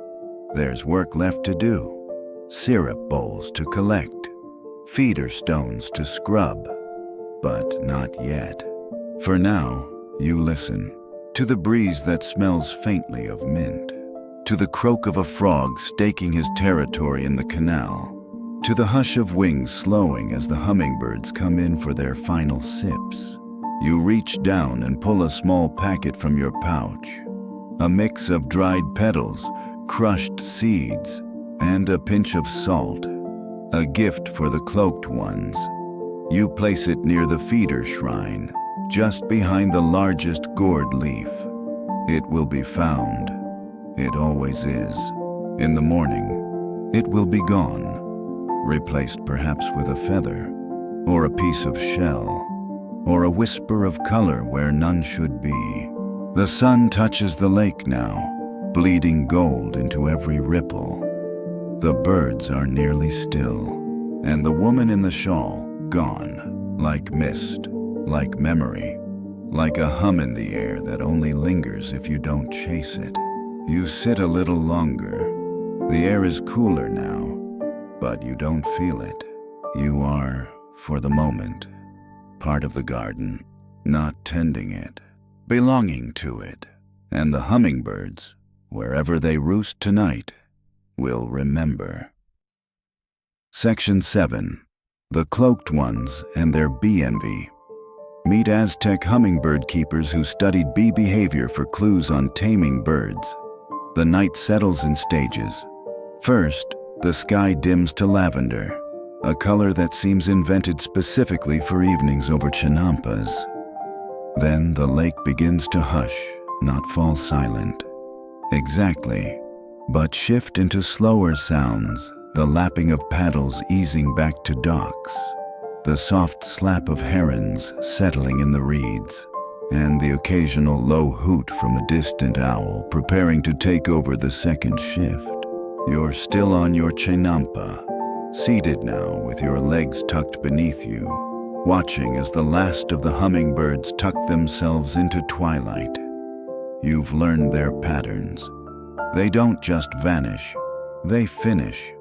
There's work left to do. Syrup bowls to collect. Feeder stones to scrub. But not yet. For now, you listen. To the breeze that smells faintly of mint. To the croak of a frog staking his territory in the canal, to the hush of wings slowing as the hummingbirds come in for their final sips. You reach down and pull a small packet from your pouch, a mix of dried petals, crushed seeds, and a pinch of salt, a gift for the cloaked ones. You place it near the feeder shrine, just behind the largest gourd leaf. It will be found. It always is. In the morning, it will be gone, replaced perhaps with a feather, or a piece of shell, or a whisper of color where none should be. The sun touches the lake now, bleeding gold into every ripple. The birds are nearly still, and the woman in the shawl gone, like mist, like memory, like a hum in the air that only lingers if you don't chase it. You sit a little longer. The air is cooler now, but you don't feel it. You are, for the moment, part of the garden, not tending it, belonging to it. And the hummingbirds, wherever they roost tonight, will remember. Section 7. The Cloaked Ones and Their Bee Envy. Meet Aztec hummingbird keepers who studied bee behavior for clues on taming birds. The night settles in stages. First, the sky dims to lavender, a color that seems invented specifically for evenings over chinampas. Then the lake begins to hush, not fall silent. Exactly, but shift into slower sounds, the lapping of paddles easing back to docks, the soft slap of herons settling in the reeds, and the occasional low hoot from a distant owl preparing to take over the second shift. You're still on your chinampa, seated now with your legs tucked beneath you, watching as the last of the hummingbirds tuck themselves into twilight. You've learned their patterns. They don't just vanish, they finish.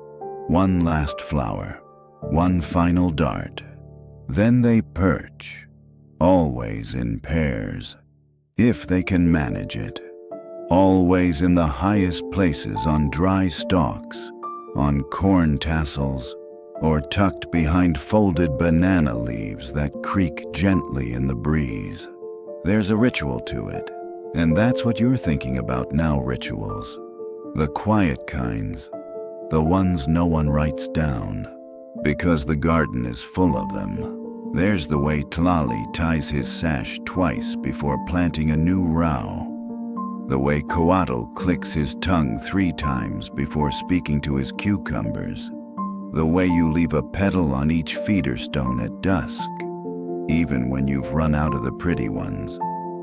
One last flower, one final dart. Then they perch, always in pairs, if they can manage it. Always in the highest places on dry stalks, on corn tassels, or tucked behind folded banana leaves that creak gently in the breeze. There's a ritual to it, and that's what you're thinking about now, rituals. The quiet kinds, the ones no one writes down, because the garden is full of them. There's the way Tlali ties his sash twice before planting a new row. The way Coatl clicks his tongue 3 times before speaking to his cucumbers. The way you leave a petal on each feeder stone at dusk, even when you've run out of the pretty ones.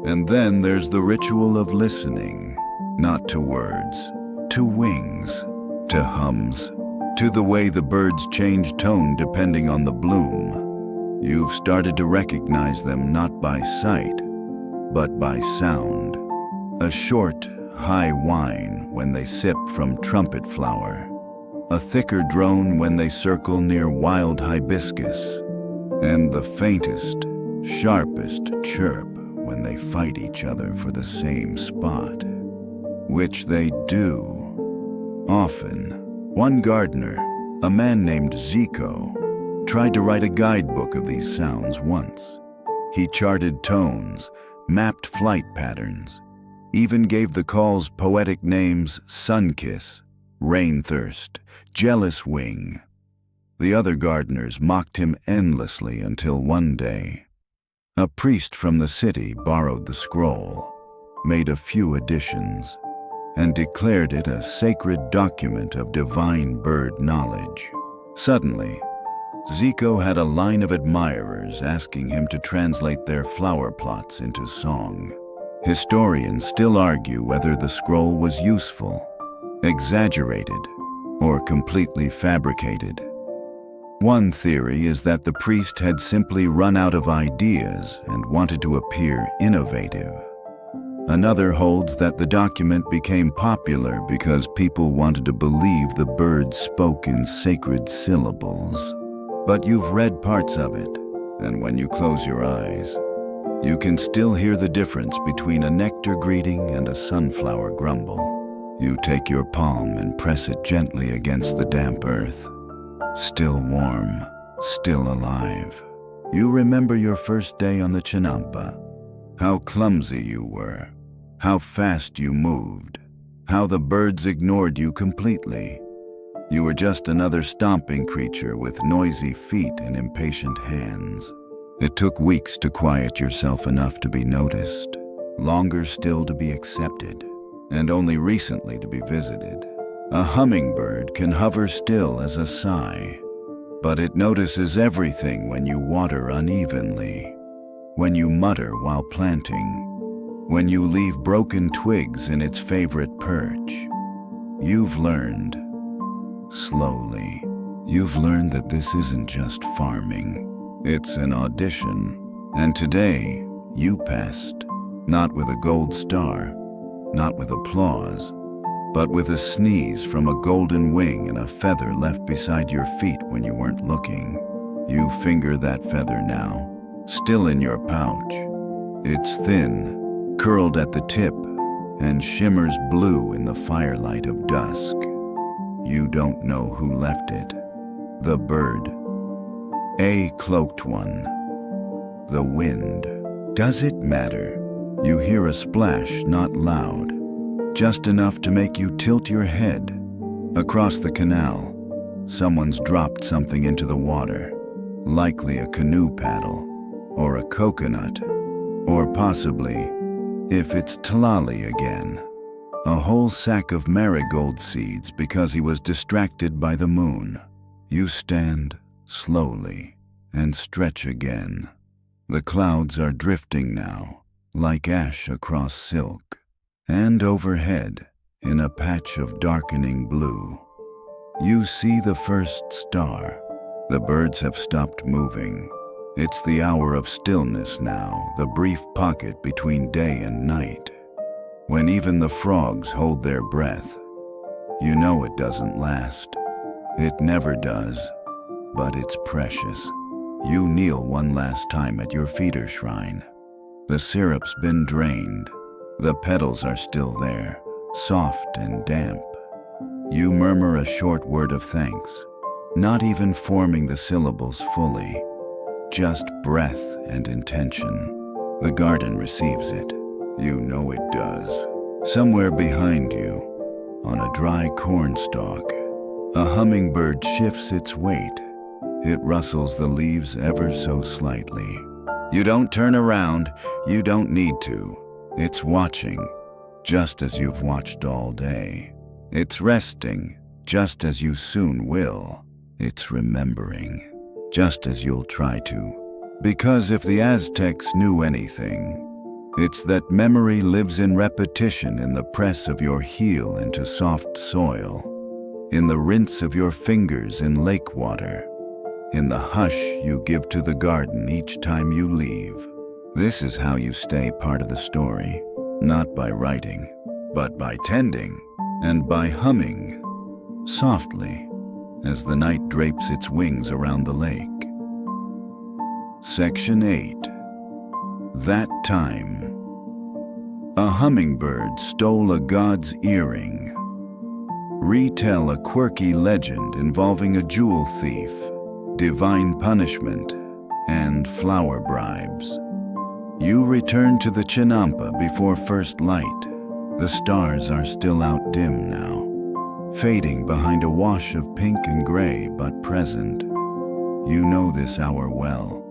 And then there's the ritual of listening, not to words, to wings, to hums, to the way the birds change tone depending on the bloom. You've started to recognize them not by sight, but by sound. A short, high whine when they sip from trumpet flower, a thicker drone when they circle near wild hibiscus, and the faintest, sharpest chirp when they fight each other for the same spot, which they do, often. One gardener, a man named Zico, tried to write a guidebook of these sounds once. He charted tones, mapped flight patterns, even gave the calls poetic names Sunkiss, Rainthirst, Jealous Wing. The other gardeners mocked him endlessly until one day, a priest from the city borrowed the scroll, made a few additions, and declared it a sacred document of divine bird knowledge. Suddenly, Zico had a line of admirers asking him to translate their flower plots into song. Historians still argue whether the scroll was useful, exaggerated, or completely fabricated. One theory is that the priest had simply run out of ideas and wanted to appear innovative. Another holds that the document became popular because people wanted to believe the birds spoke in sacred syllables. But you've read parts of it, and when you close your eyes, you can still hear the difference between a nectar greeting and a sunflower grumble. You take your palm and press it gently against the damp earth. Still warm, still alive. You remember your first day on the chinampa, how clumsy you were, how fast you moved, how the birds ignored you completely. You were just another stomping creature with noisy feet and impatient hands. It took weeks to quiet yourself enough to be noticed, longer still to be accepted, and only recently to be visited. A hummingbird can hover still as a sigh, but it notices everything when you water unevenly, when you mutter while planting, when you leave broken twigs in its favorite perch. You've learned, slowly, you've learned that this isn't just farming. It's an audition, and today you passed, not with a gold star, not with applause, but with a sneeze from a golden wing and a feather left beside your feet when you weren't looking. You finger that feather now, still in your pouch. It's thin, curled at the tip, and shimmers blue in the firelight of dusk. You don't know who left it. The bird. A cloaked one. The wind. Does it matter? You hear a splash, not loud, just enough to make you tilt your head. Across the canal, someone's dropped something into the water, likely a canoe paddle, or a coconut, or possibly, if it's Tlali again, a whole sack of marigold seeds because he was distracted by the moon. You stand slowly and stretch again. The clouds are drifting now, like ash across silk, and overhead, in a patch of darkening blue, you see the first star. The birds have stopped moving. It's the hour of stillness now, the brief pocket between day and night, when even the frogs hold their breath. You know it doesn't last. It never does, but it's precious. You kneel one last time at your feeder shrine. The syrup's been drained. The petals are still there, soft and damp. You murmur a short word of thanks, not even forming the syllables fully, just breath and intention. The garden receives it. You know it does. Somewhere behind you, on a dry cornstalk, a hummingbird shifts its weight. It rustles the leaves ever so slightly. You don't turn around, you don't need to. It's watching, just as you've watched all day. It's resting, just as you soon will. It's remembering, just as you'll try to. Because if the Aztecs knew anything, it's that memory lives in repetition, in the press of your heel into soft soil, in the rinse of your fingers in lake water, in the hush you give to the garden each time you leave. This is how you stay part of the story, not by writing, but by tending and by humming, softly, as the night drapes its wings around the lake. Section 8. That time. A hummingbird stole a god's earring. Retell a quirky legend involving a jewel thief, divine punishment, and flower bribes. You return to the Chinampa before first light. The stars are still out dim now, fading behind a wash of pink and gray, but present. You know this hour well.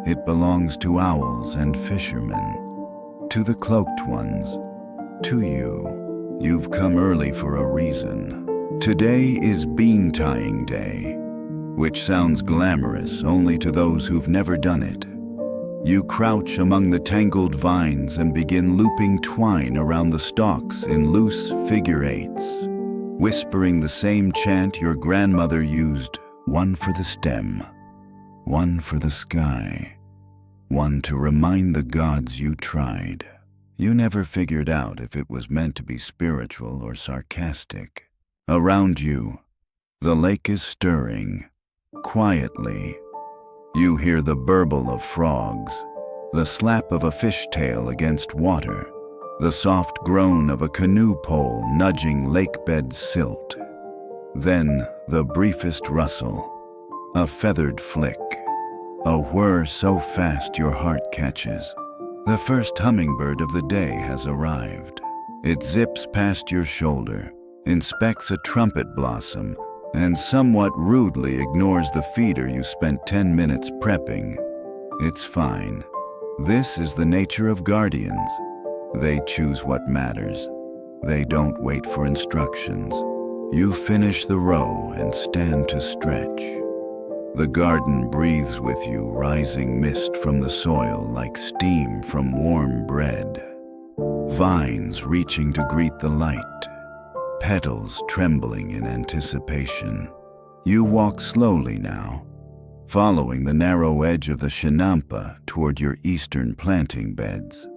It belongs to owls and fishermen, to the cloaked ones, to you. You've come early for a reason. Today is bean tying day, which sounds glamorous only to those who've never done it. You crouch among the tangled vines and begin looping twine around the stalks in loose figure eights, whispering the same chant your grandmother used, one for the stem, one for the sky, one to remind the gods you tried. You never figured out if it was meant to be spiritual or sarcastic. Around you, the lake is stirring, quietly. You hear the burble of frogs, the slap of a fishtail against water, the soft groan of a canoe pole nudging lakebed silt. Then the briefest rustle, a feathered flick, a whir so fast your heart catches. The first hummingbird of the day has arrived. It zips past your shoulder, inspects a trumpet blossom, and somewhat rudely ignores the feeder you spent 10 minutes prepping. It's fine. This is the nature of guardians. They choose what matters. They don't wait for instructions. You finish the row and stand to stretch. The garden breathes with you, rising mist from the soil like steam from warm bread. Vines reaching to greet the light, petals trembling in anticipation. You walk slowly now, following the narrow edge of the chinampa toward your eastern planting beds.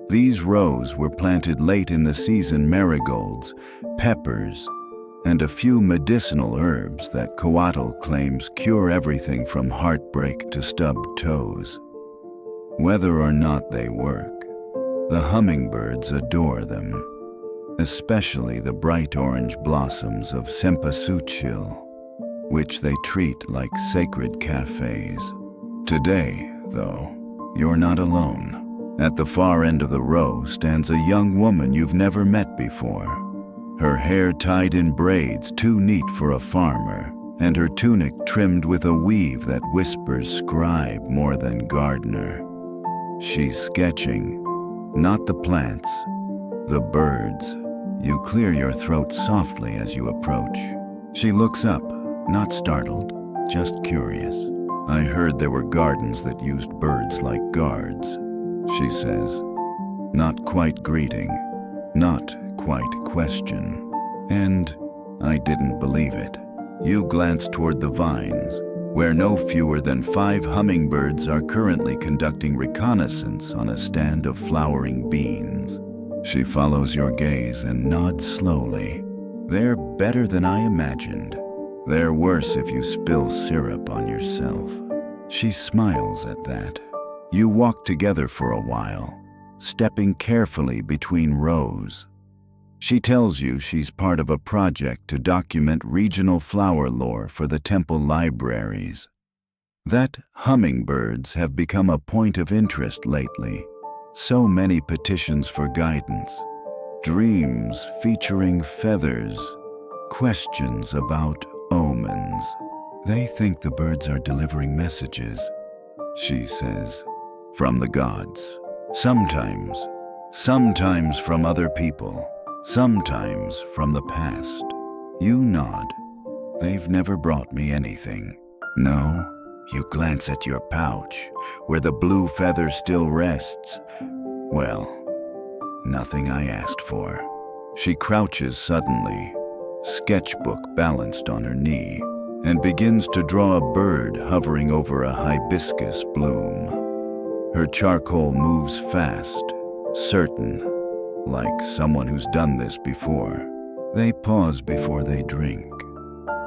These rows were planted late in the season: marigolds, peppers, and a few medicinal herbs that Coatl claims cure everything from heartbreak to stubbed toes. Whether or not they work, the hummingbirds adore them, especially the bright orange blossoms of cempasúchil, which they treat like sacred cafes. Today, though, you're not alone. At the far end of the row stands a young woman you've never met before. Her hair tied in braids too neat for a farmer, and her tunic trimmed with a weave that whispers scribe more than gardener. She's sketching, not the plants, the birds. You clear your throat softly as you approach. She looks up, not startled, just curious. "I heard there were gardens that used birds like guards," she says. Not quite greeting, not quite question. And I didn't believe it. You glance toward the vines, where no fewer than 5 hummingbirds are currently conducting reconnaissance on a stand of flowering beans. She follows your gaze and nods slowly. "They're better than I imagined. They're worse if you spill syrup on yourself." She smiles at that. You walk together for a while, stepping carefully between rows. She tells you she's part of a project to document regional flower lore for the temple libraries. That hummingbirds have become a point of interest lately. So many petitions for guidance, dreams featuring feathers, questions about omens. They think the birds are delivering messages, she says, from the gods. Sometimes from other people. Sometimes from the past. You nod. "They've never brought me anything." "No?" You glance at your pouch, where the blue feather still rests. "Well, nothing I asked for." She crouches suddenly, sketchbook balanced on her knee, and begins to draw a bird hovering over a hibiscus bloom. Her charcoal moves fast, certain, like someone who's done this before. They pause before they drink.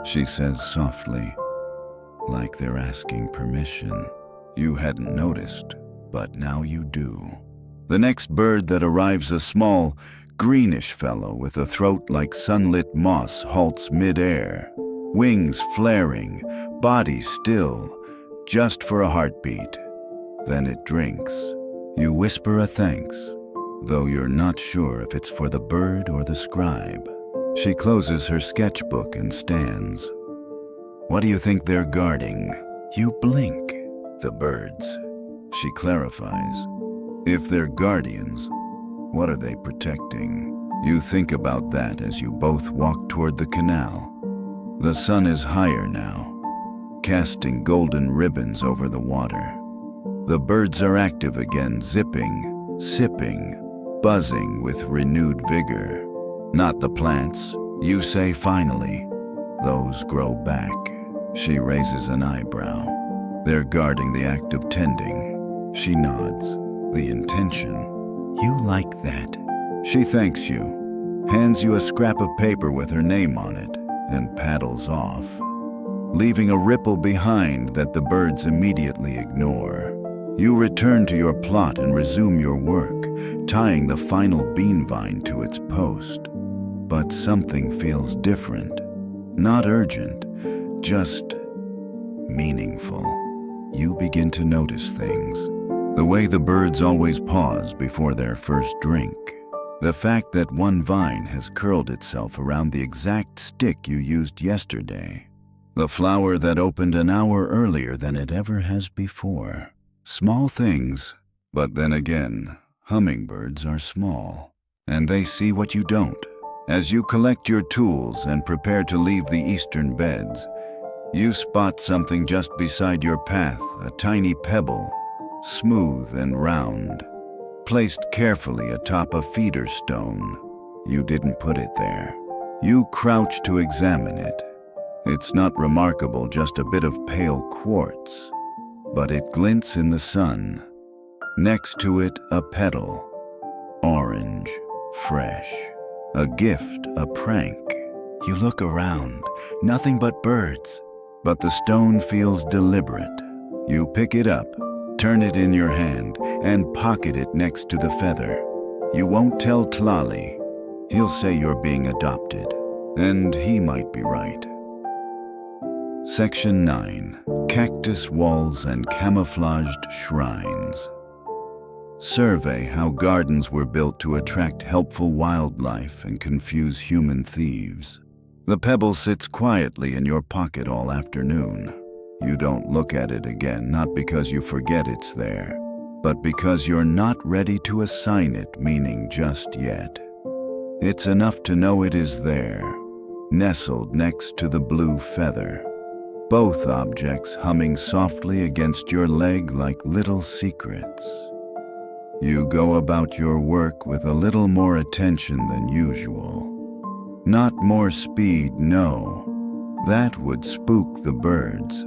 She says softly, like they're asking permission. You hadn't noticed, but now you do. The next bird that arrives, a small, greenish fellow with a throat like sunlit moss, halts mid-air, wings flaring, body still, just for a heartbeat. Then it drinks. You whisper a thanks, though you're not sure if it's for the bird or the scribe. She closes her sketchbook and stands. "What do you think they're guarding?" You blink. "The birds," she clarifies. "If they're guardians, what are they protecting?" You think about that as you both walk toward the canal. The sun is higher now, casting golden ribbons over the water. The birds are active again, zipping, sipping, buzzing with renewed vigor. "Not the plants," you say finally. "Those grow back." She raises an eyebrow. "They're guarding the act of tending." She nods. "The intention." You like that. She thanks you, hands you a scrap of paper with her name on it, and paddles off, leaving a ripple behind that the birds immediately ignore. You return to your plot and resume your work, tying the final bean vine to its post. But something feels different. Not urgent, just meaningful. You begin to notice things. The way the birds always pause before their first drink. The fact that one vine has curled itself around the exact stick you used yesterday. The flower that opened an hour earlier than it ever has before. Small things, but then again, hummingbirds are small, and they see what you don't. As you collect your tools and prepare to leave the eastern beds, you spot something just beside your path, a tiny pebble, smooth and round, placed carefully atop a feeder stone. You didn't put it there. You crouch to examine it. It's not remarkable, just a bit of pale quartz, but it glints in the sun. Next to it, a petal, orange, fresh. A gift, a prank. You look around, nothing but birds, but the stone feels deliberate. You pick it up, turn it in your hand, and pocket it next to the feather. You won't tell Tlali. He'll say you're being adopted, and he might be right. Section 9. Cactus walls and camouflaged shrines. Survey how gardens were built to attract helpful wildlife and confuse human thieves. The pebble sits quietly in your pocket all afternoon. You don't look at it again, not because you forget it's there, but because you're not ready to assign it meaning just yet. It's enough to know it is there, nestled next to the blue feather. Both objects humming softly against your leg like little secrets. You go about your work with a little more attention than usual. Not more speed, no. That would spook the birds.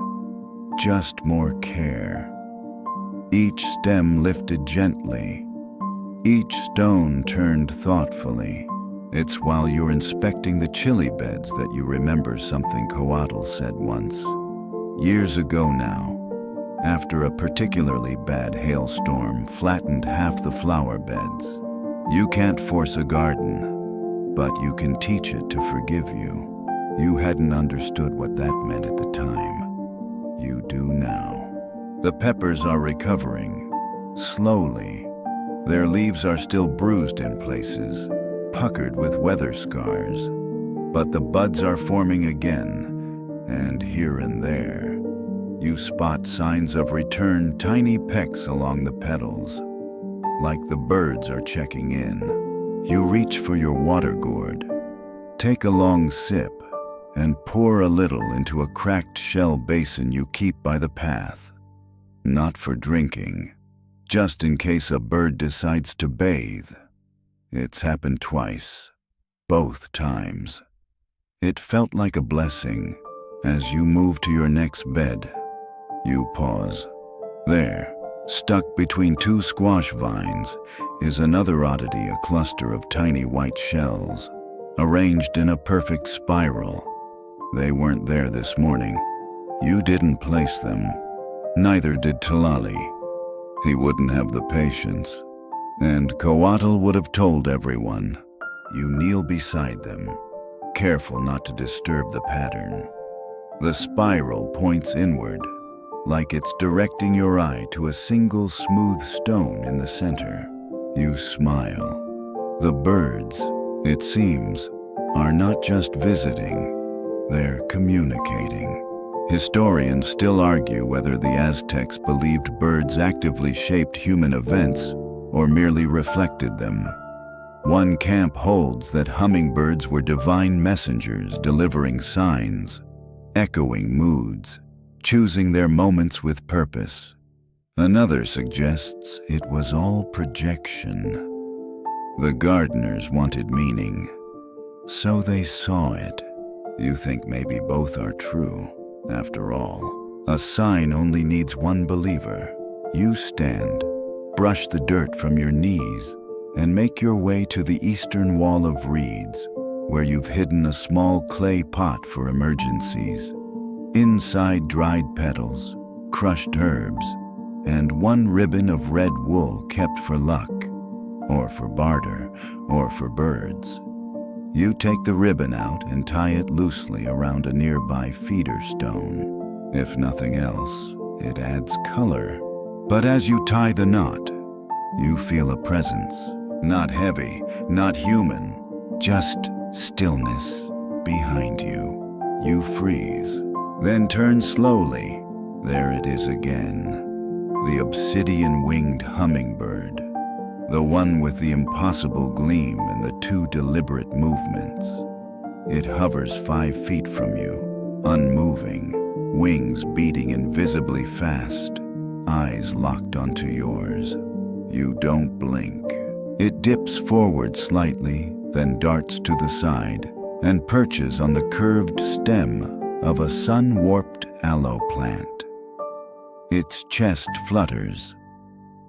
Just more care. Each stem lifted gently. Each stone turned thoughtfully. It's while you're inspecting the chili beds that you remember something Coatl said once. Years ago now, after a particularly bad hailstorm flattened half the flower beds. You can't force a garden, but you can teach it to forgive you. You hadn't understood what that meant at the time. You do now. The peppers are recovering, slowly. Their leaves are still bruised in places, puckered with weather scars. But the buds are forming again, and here and there, you spot signs of return, tiny pecks along the petals, like the birds are checking in. You reach for your water gourd, take a long sip, and pour a little into a cracked shell basin you keep by the path. Not for drinking, just in case a bird decides to bathe. It's happened twice, both times. It felt like a blessing. As you move to your next bed, you pause. There, stuck between two squash vines, is another oddity, a cluster of tiny white shells, arranged in a perfect spiral. They weren't there this morning. You didn't place them. Neither did Tlali. He wouldn't have the patience. And Coatl would have told everyone. You kneel beside them, careful not to disturb the pattern. The spiral points inward, like it's directing your eye to a single smooth stone in the center. You smile. The birds, it seems, are not just visiting, they're communicating. Historians still argue whether the Aztecs believed birds actively shaped human events or merely reflected them. One camp holds that hummingbirds were divine messengers delivering signs, echoing moods, choosing their moments with purpose. Another suggests it was all projection. The gardeners wanted meaning, so they saw it. You think maybe both are true. After all, a sign only needs one believer. You stand, brush the dirt from your knees, and make your way to the eastern wall of reeds, where you've hidden a small clay pot for emergencies. Inside, dried petals, crushed herbs, and one ribbon of red wool kept for luck, or for barter, or for birds. You take the ribbon out and tie it loosely around a nearby feeder stone. If nothing else, it adds color. But as you tie the knot, you feel a presence, Not heavy, not human, just stillness behind you. You freeze, then turn slowly. There it is again. The obsidian-winged hummingbird. The one with the impossible gleam and the two deliberate movements. It hovers 5 feet from you, unmoving, wings beating invisibly fast, eyes locked onto yours. You don't blink. It dips forward slightly, then darts to the side, and perches on the curved stem of a sun-warped aloe plant. Its chest flutters,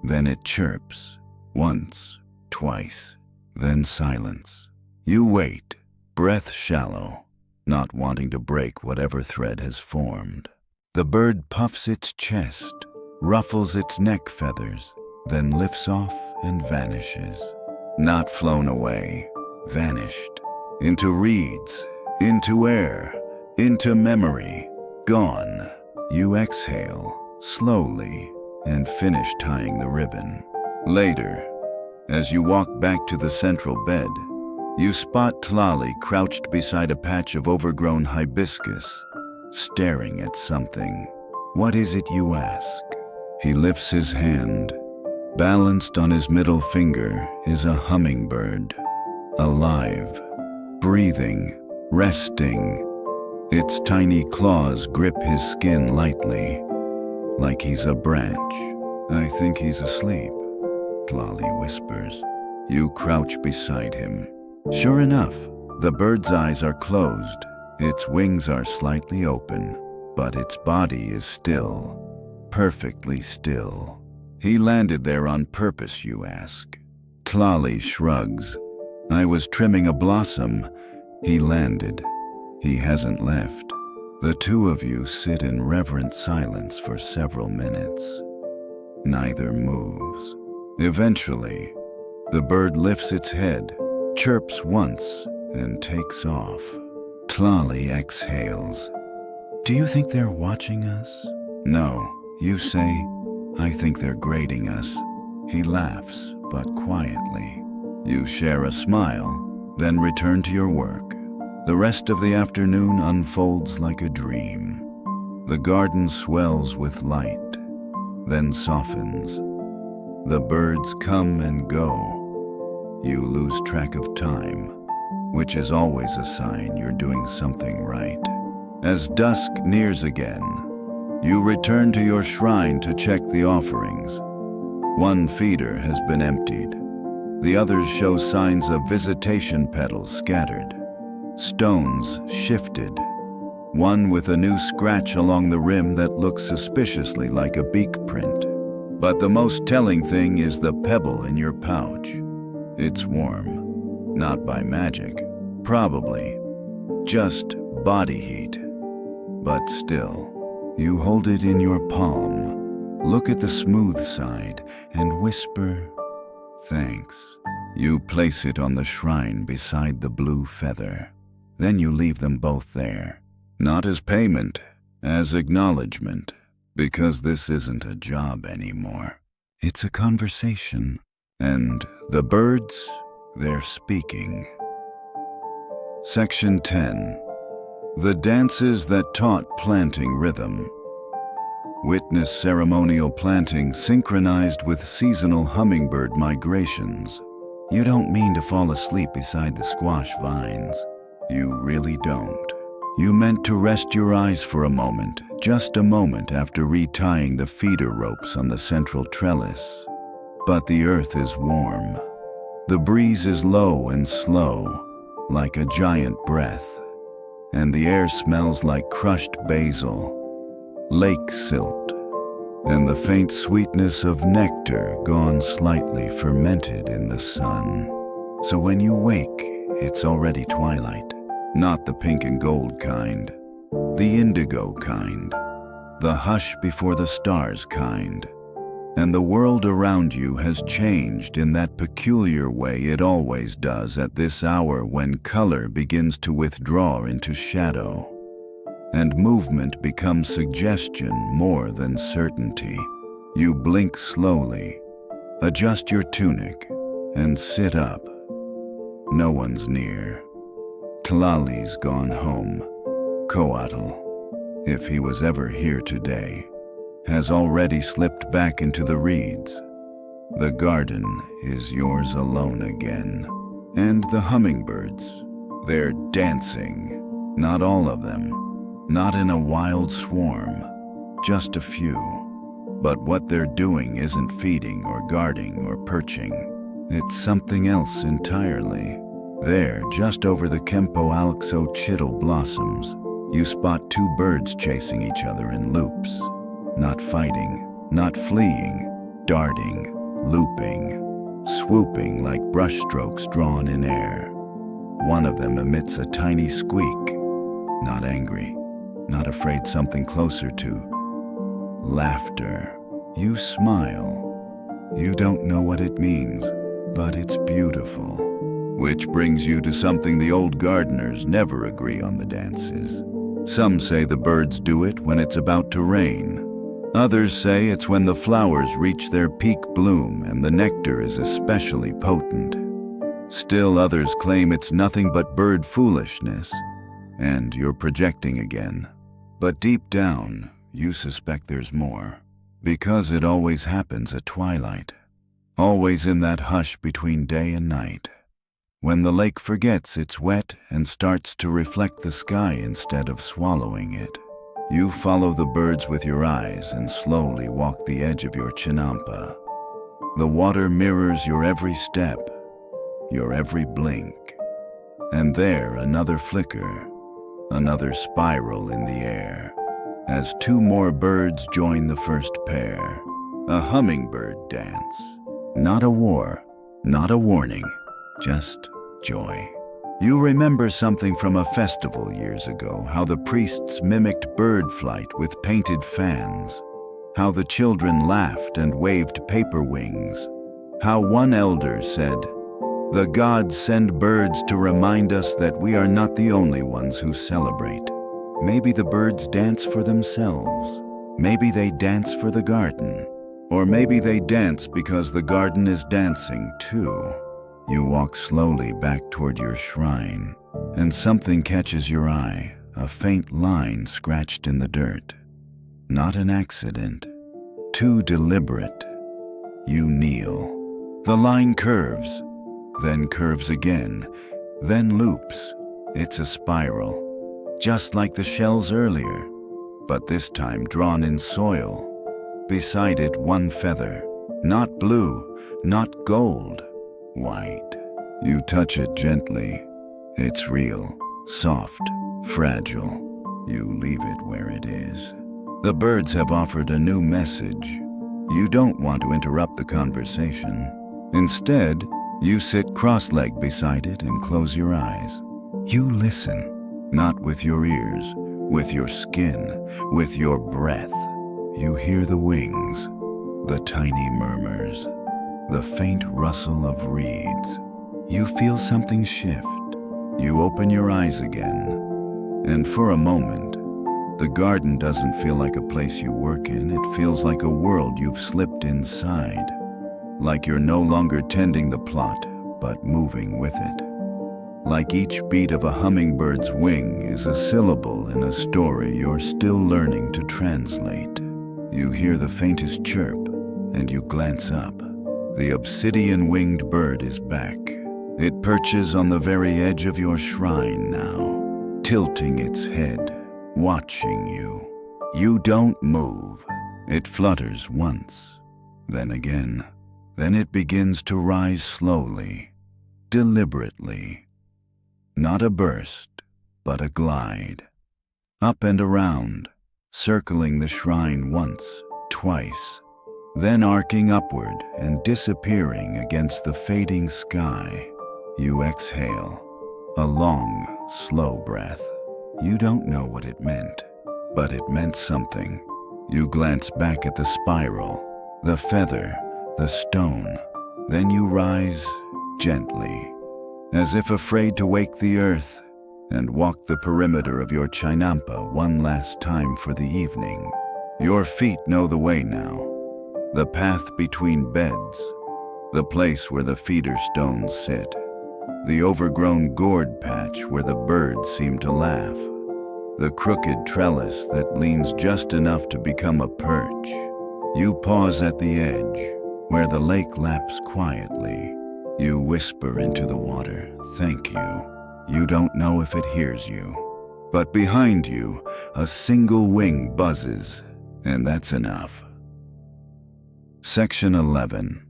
then it chirps, once, twice, then silence. You wait, breath shallow, not wanting to break whatever thread has formed. The bird puffs its chest, ruffles its neck feathers, then lifts off and vanishes. Not flown away, vanished. Into reeds, into air, into memory, gone. You exhale, slowly, and finish tying the ribbon. Later, as you walk back to the central bed, you spot Tlali crouched beside a patch of overgrown hibiscus, staring at something. What is it, you ask? He lifts his hand. Balanced on his middle finger is a hummingbird, alive, breathing, resting. Its tiny claws grip his skin lightly, like he's a branch. I think he's asleep, Tlali whispers. You crouch beside him. Sure enough, the bird's eyes are closed, its wings are slightly open, but its body is still, perfectly still. He landed there on purpose, you ask. Tlali shrugs. I was trimming a blossom. He landed. He hasn't left. The two of you sit in reverent silence for several minutes. Neither moves. Eventually, the bird lifts its head, chirps once, and takes off. Tlali exhales. Do you think they're watching us? No, you say. I think they're grading us. He laughs, but quietly. You share a smile, then return to your work. The rest of the afternoon unfolds like a dream. The garden swells with light, then softens. The birds come and go. You lose track of time, which is always a sign you're doing something right. As dusk nears again, you return to your shrine to check the offerings. One feeder has been emptied. The others show signs of visitation petals scattered. Stones shifted. One with a new scratch along the rim that looks suspiciously like a beak print. But the most telling thing is the pebble in your pouch. It's warm. Not by magic. Probably. Just body heat. But still. You hold it in your palm, look at the smooth side, and whisper, thanks. You place it on the shrine beside the blue feather. Then you leave them both there. Not as payment, as acknowledgement, because this isn't a job anymore. It's a conversation. And the birds, they're speaking. Section 10. The dances that taught planting rhythm. Witness ceremonial planting synchronized with seasonal hummingbird migrations. You don't mean to fall asleep beside the squash vines. You really don't. You meant to rest your eyes for a moment, just a moment after retying the feeder ropes on the central trellis. But the earth is warm. The breeze is low and slow, like a giant breath. And the air smells like crushed basil, lake silt, and the faint sweetness of nectar gone slightly fermented in the sun. So when you wake, it's already twilight, not the pink and gold kind, the indigo kind, the hush before the stars kind. And the world around you has changed in that peculiar way it always does at this hour when color begins to withdraw into shadow, and movement becomes suggestion more than certainty. You blink slowly, adjust your tunic, and sit up. No one's near. Tlali's gone home. Coatl, if he was ever here today, has already slipped back into the reeds. The garden is yours alone again. And the hummingbirds, they're dancing. Not all of them, not in a wild swarm, just a few. But what they're doing isn't feeding or guarding or perching. It's something else entirely. There, just over the Kempo-alxo-chittle blossoms, you spot two birds chasing each other in loops. Not fighting, not fleeing, darting, looping, swooping like brushstrokes drawn in air. One of them emits a tiny squeak, not angry, not afraid something closer to laughter. You smile. You don't know what it means, but it's beautiful. Which brings you to something the old gardeners never agree on the dances. Some say the birds do it when it's about to rain. Others say it's when the flowers reach their peak bloom and the nectar is especially potent. Still others claim it's nothing but bird foolishness, and you're projecting again. But deep down, you suspect there's more, because it always happens at twilight, always in that hush between day and night, when the lake forgets it's wet and starts to reflect the sky instead of swallowing it. You follow the birds with your eyes and slowly walk the edge of your chinampa. The water mirrors your every step, your every blink. And there, another flicker, another spiral in the air, as two more birds join the first pair. A hummingbird dance. Not a war, not a warning, just joy. You remember something from a festival years ago, how the priests mimicked bird flight with painted fans, how the children laughed and waved paper wings, how one elder said, "The gods send birds to remind us that we are not the only ones who celebrate." Maybe the birds dance for themselves. Maybe they dance for the garden. Or maybe they dance because the garden is dancing too. You walk slowly back toward your shrine, and something catches your eye, a faint line scratched in the dirt. Not an accident. Too deliberate. You kneel. The line curves, then curves again, then loops. It's a spiral, just like the shells earlier, but this time drawn in soil. Beside it, one feather, not blue, not gold, white. You touch it gently. It's real, soft, fragile. You leave it where it is. The birds have offered a new message. You don't want to interrupt the conversation. Instead, you sit cross-legged beside it and close your eyes. You listen, not with your ears, with your skin, with your breath. You hear the wings, the tiny murmurs, the faint rustle of reeds. You feel something shift. You open your eyes again, and for a moment, the garden doesn't feel like a place you work in. It feels like a world you've slipped inside, like you're no longer tending the plot, but moving with it. Like each beat of a hummingbird's wing is a syllable in a story you're still learning to translate. You hear the faintest chirp, and you glance up. The obsidian-winged bird is back. It perches on the very edge of your shrine now, tilting its head, watching you. You don't move. It flutters once, then again. Then it begins to rise slowly, deliberately. Not a burst, but a glide. Up and around, circling the shrine once, twice, then arcing upward and disappearing against the fading sky. You exhale, a long, slow breath. You don't know what it meant, but it meant something. You glance back at the spiral, the feather, the stone. Then you rise gently, as if afraid to wake the earth, and walk the perimeter of your chinampa one last time for the evening. Your feet know the way now, the path between beds, the place where the feeder stones sit, the overgrown gourd patch where the birds seem to laugh, the crooked trellis that leans just enough to become a perch. You pause at the edge, where the lake laps quietly. You whisper into the water, "Thank you." You don't know if it hears you. But behind you, a single wing buzzes, and that's enough. Section 11.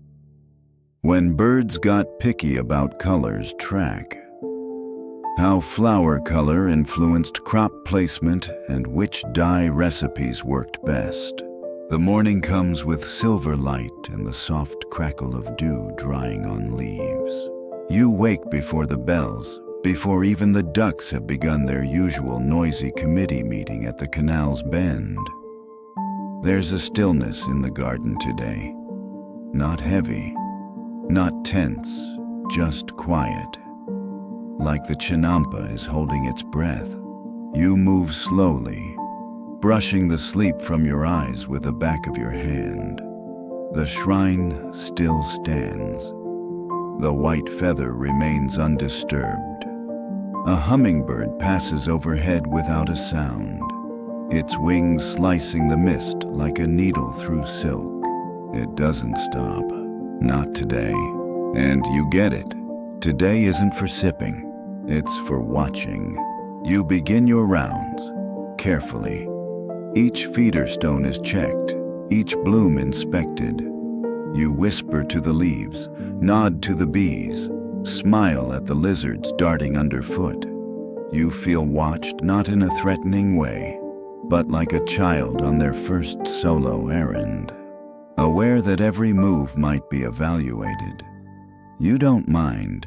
When birds got picky about colors track. How flower color influenced crop placement and which dye recipes worked best. The morning comes with silver light and the soft crackle of dew drying on leaves. You wake before the bells, before even the ducks have begun their usual noisy committee meeting at the canal's bend. There's a stillness in the garden today. Not heavy, not tense, just quiet. Like the chinampa is holding its breath. You move slowly, brushing the sleep from your eyes with the back of your hand. The shrine still stands. The white feather remains undisturbed. A hummingbird passes overhead without a sound, its wings slicing the mist like a needle through silk. It doesn't stop. Not today. And you get it. Today isn't for sipping. It's for watching. You begin your rounds, carefully. Each feeder stone is checked, each bloom inspected. You whisper to the leaves, nod to the bees, smile at the lizards darting underfoot. You feel watched not in a threatening way, but like a child on their first solo errand. Aware that every move might be evaluated. You don't mind.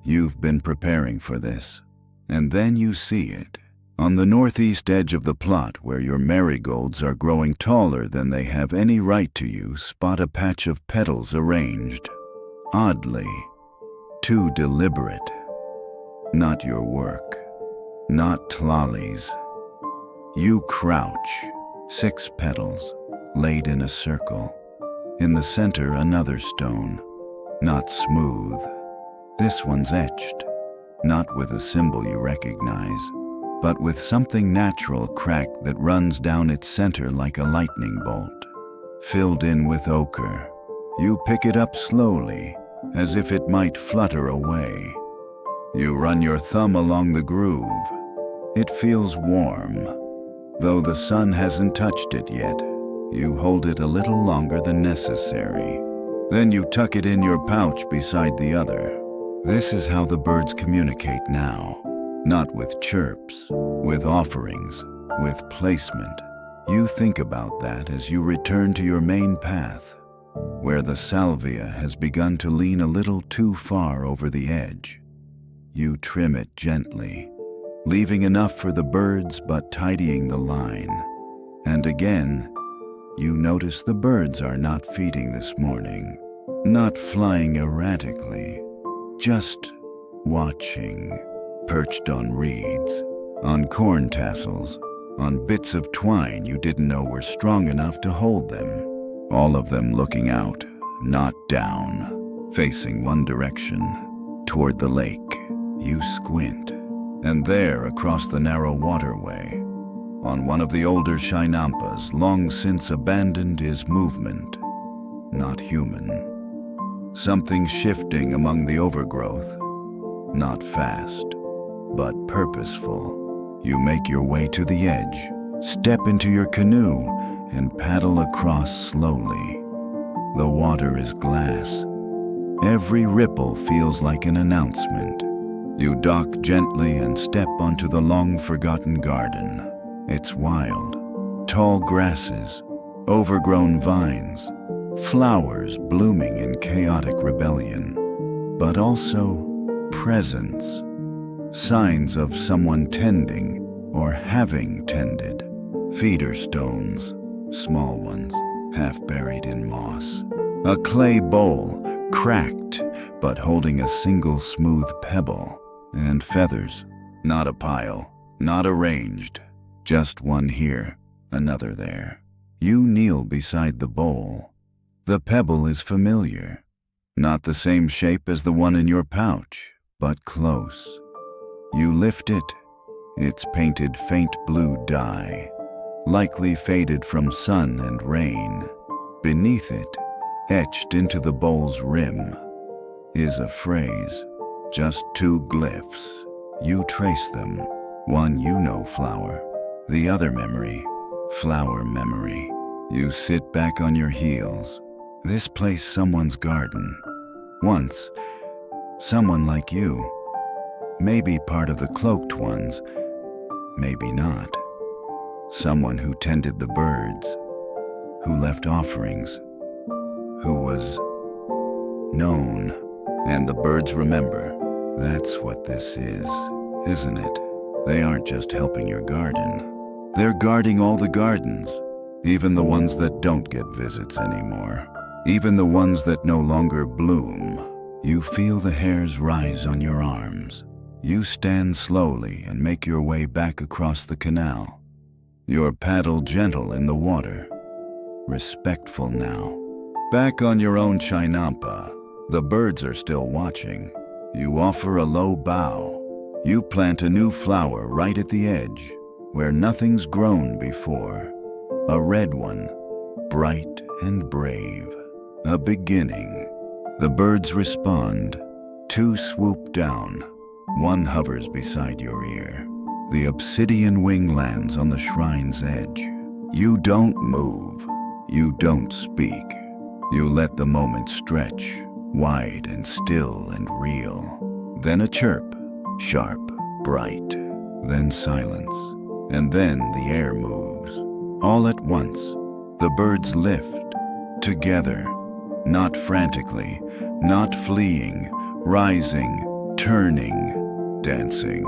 You've been preparing for this. And then you see it. On the northeast edge of the plot where your marigolds are growing taller than they have any right to, you spot a patch of petals arranged. Oddly. Too deliberate. Not your work. Not Tlali's. You crouch. 6 petals, laid in a circle. In the center, another stone. Not smooth. This one's etched. Not with a symbol you recognize, but with something natural cracked that runs down its center like a lightning bolt. Filled in with ochre. You pick it up slowly, as if it might flutter away. You run your thumb along the groove. It feels warm, though the sun hasn't touched it yet. You hold it a little longer than necessary. Then you tuck it in your pouch beside the other. This is how the birds communicate now. Not with chirps, with offerings, with placement. You think about that as you return to your main path, where the salvia has begun to lean a little too far over the edge. You trim it gently, leaving enough for the birds but tidying the line. And again, you notice the birds are not feeding this morning, not flying erratically, just watching, perched on reeds, on corn tassels, on bits of twine you didn't know were strong enough to hold them. All of them looking out, not down, facing one direction, toward the lake. You squint, and there, across the narrow waterway, on one of the older chinampas, long since abandoned, is movement, not human. Something shifting among the overgrowth, not fast, but purposeful. You make your way to the edge, step into your canoe, and paddle across slowly. The water is glass. Every ripple feels like an announcement. You dock gently and step onto the long-forgotten garden. It's wild. Tall grasses, overgrown vines, flowers blooming in chaotic rebellion, but also presence, signs of someone tending or having tended. Feeder stones, small ones, half buried in moss. A clay bowl, cracked, but holding a single smooth pebble. And feathers, not a pile, not arranged, just one here, another there. You kneel beside the bowl. The pebble is familiar, Not the same shape as the one in your pouch, but close. You lift it. It's painted faint blue dye, likely faded from sun and rain. Beneath it, etched into the bowl's rim, is a phrase, just two glyphs. You trace them. One flower, the other memory, flower memory. You sit back on your heels. This place someone's garden. Once, someone like you. Maybe part of the cloaked ones, maybe not. Someone who tended the birds, who left offerings, who was known. And the birds remember. That's what this is, isn't it? They aren't just helping your garden. They're guarding all the gardens, even the ones that don't get visits anymore. Even the ones that no longer bloom. You feel the hairs rise on your arms. You stand slowly and make your way back across the canal. Your paddle gentle in the water. Respectful now. Back on your own chinampa, the birds are still watching. You offer a low bow. You plant a new flower right at the edge, where nothing's grown before. A red one, bright and brave. A beginning. The birds respond. Two swoop down. One hovers beside your ear. The obsidian wing lands on the shrine's edge. You don't move. You don't speak. You let the moment stretch, wide and still and real. Then a chirp, sharp, bright. Then silence. And then the air moves. All at once, the birds lift. Together. Not frantically, not fleeing, rising, turning, dancing,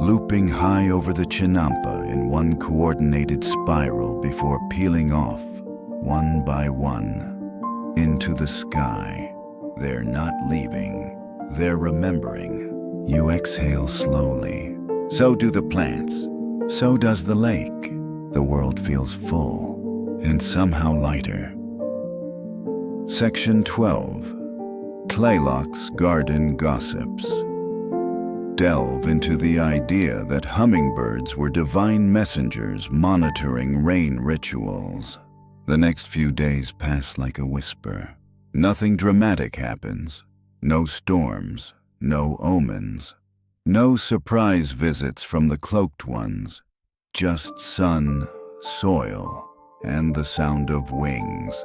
looping high over the chinampa in one coordinated spiral before peeling off, one by one, into the sky. They're not leaving, they're remembering. You exhale slowly. So do the plants, so does the lake. The world feels full and somehow lighter. Section 12. Tlaylock's Garden Gossips. Delve into the idea that hummingbirds were divine messengers monitoring rain rituals. The next few days pass like a whisper. Nothing dramatic happens. No storms, no omens. No surprise visits from the cloaked ones. Just sun, soil, and the sound of wings.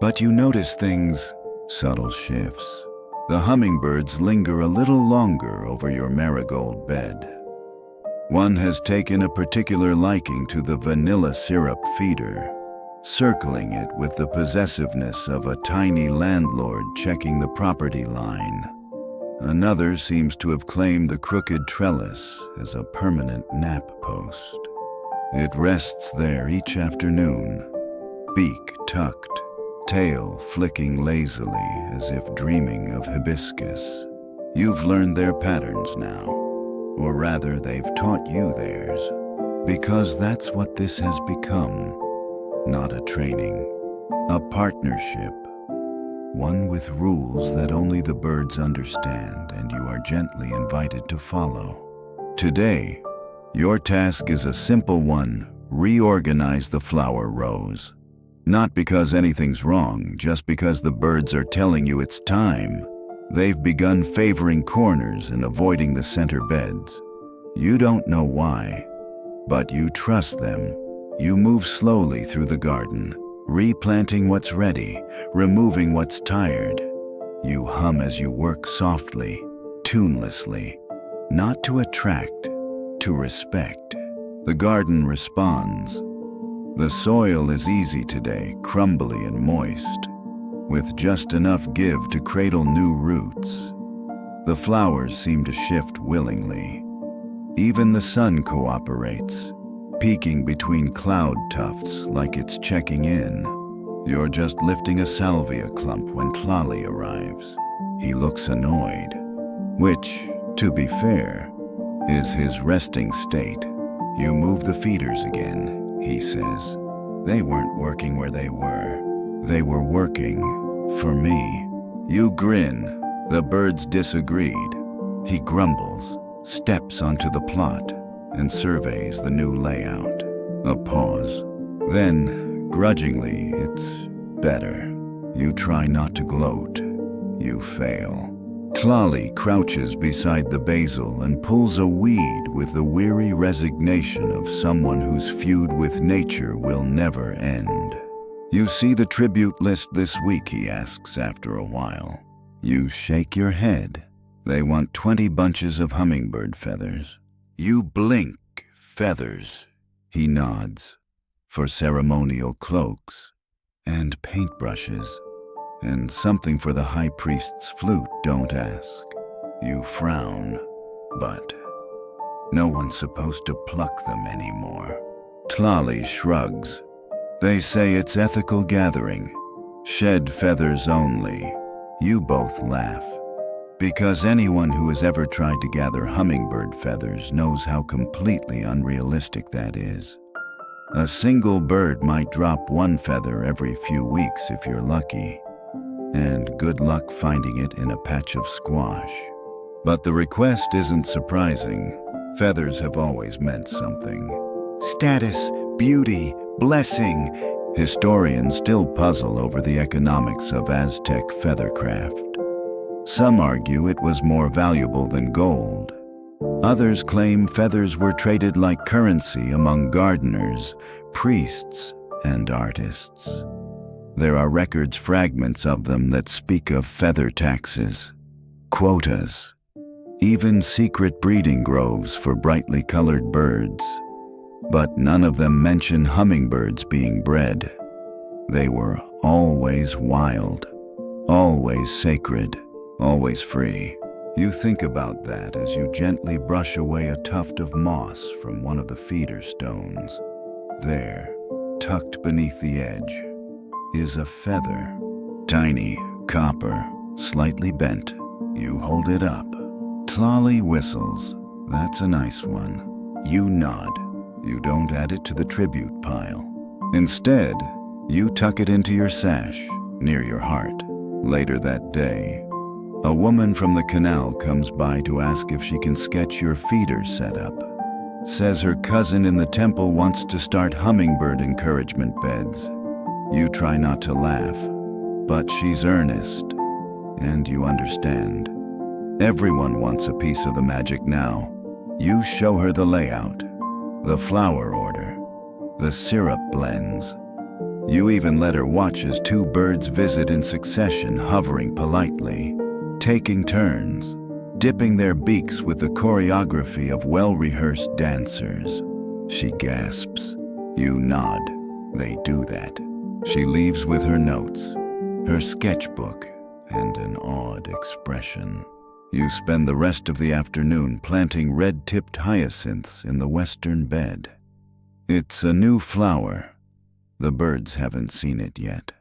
But you notice things, subtle shifts. The hummingbirds linger a little longer over your marigold bed. One has taken a particular liking to the vanilla syrup feeder, circling it with the possessiveness of a tiny landlord checking the property line. Another seems to have claimed the crooked trellis as a permanent nap post. It rests there each afternoon, beak tucked, tail flicking lazily as if dreaming of hibiscus. You've learned their patterns now, or rather they've taught you theirs, because that's what this has become. Not a training, a partnership, one with rules that only the birds understand and you are gently invited to follow. Today, your task is a simple one: reorganize the flower rows. Not because anything's wrong, just because the birds are telling you it's time. They've begun favoring corners and avoiding the center beds. You don't know why, but you trust them. You move slowly through the garden, replanting what's ready, removing what's tired. You hum as you work softly, tunelessly, not to attract, to respect. The garden responds. The soil is easy today, crumbly and moist, with just enough give to cradle new roots. The flowers seem to shift willingly. Even the sun cooperates, peeking between cloud tufts like it's checking in. You're just lifting a salvia clump when Tlali arrives. He looks annoyed, which, to be fair, is his resting state. You move the feeders again, he says. They weren't working where they were. They were working for me. You grin. The birds disagreed. He grumbles, steps onto the plot, and surveys the new layout. A pause. Then, grudgingly, it's better. You try not to gloat. You fail. Tlali crouches beside the basil and pulls a weed with the weary resignation of someone whose feud with nature will never end. You see the tribute list this week, he asks after a while. You shake your head. They want 20 bunches of hummingbird feathers. You blink. Feathers. He nods. For ceremonial cloaks. And paintbrushes. And something for the high priest's flute, don't ask. You frown. But no one's supposed to pluck them anymore. Tlali shrugs. They say it's ethical gathering. Shed feathers only. You both laugh. Because anyone who has ever tried to gather hummingbird feathers knows how completely unrealistic that is. A single bird might drop one feather every few weeks if you're lucky. And good luck finding it in a patch of squash. But the request isn't surprising. Feathers have always meant something. Status, beauty, blessing. Historians still puzzle over the economics of Aztec feathercraft. Some argue it was more valuable than gold. Others claim feathers were traded like currency among gardeners, priests, and artists. There are records fragments of them that speak of feather taxes, quotas, even secret breeding groves for brightly colored birds. But none of them mention hummingbirds being bred. They were always wild, always sacred, always free. You think about that as you gently brush away a tuft of moss from one of the feeder stones. There, tucked beneath the edge, is a feather. Tiny, copper, slightly bent. You hold it up. Tlali whistles. That's a nice one. You nod. You don't add it to the tribute pile. Instead, you tuck it into your sash, near your heart. Later that day, a woman from the canal comes by to ask if she can sketch your feeder setup. Says her cousin in the temple wants to start hummingbird encouragement beds. You try not to laugh, but she's earnest, and you understand. Everyone wants a piece of the magic now. You show her the layout, the flower order, the syrup blends. You even let her watch as two birds visit in succession, hovering politely, taking turns, dipping their beaks with the choreography of well-rehearsed dancers. She gasps. You nod. They do that. She leaves with her notes, her sketchbook, and an awed expression. You spend the rest of the afternoon planting red-tipped hyacinths in the western bed. It's a new flower. The birds haven't seen it yet.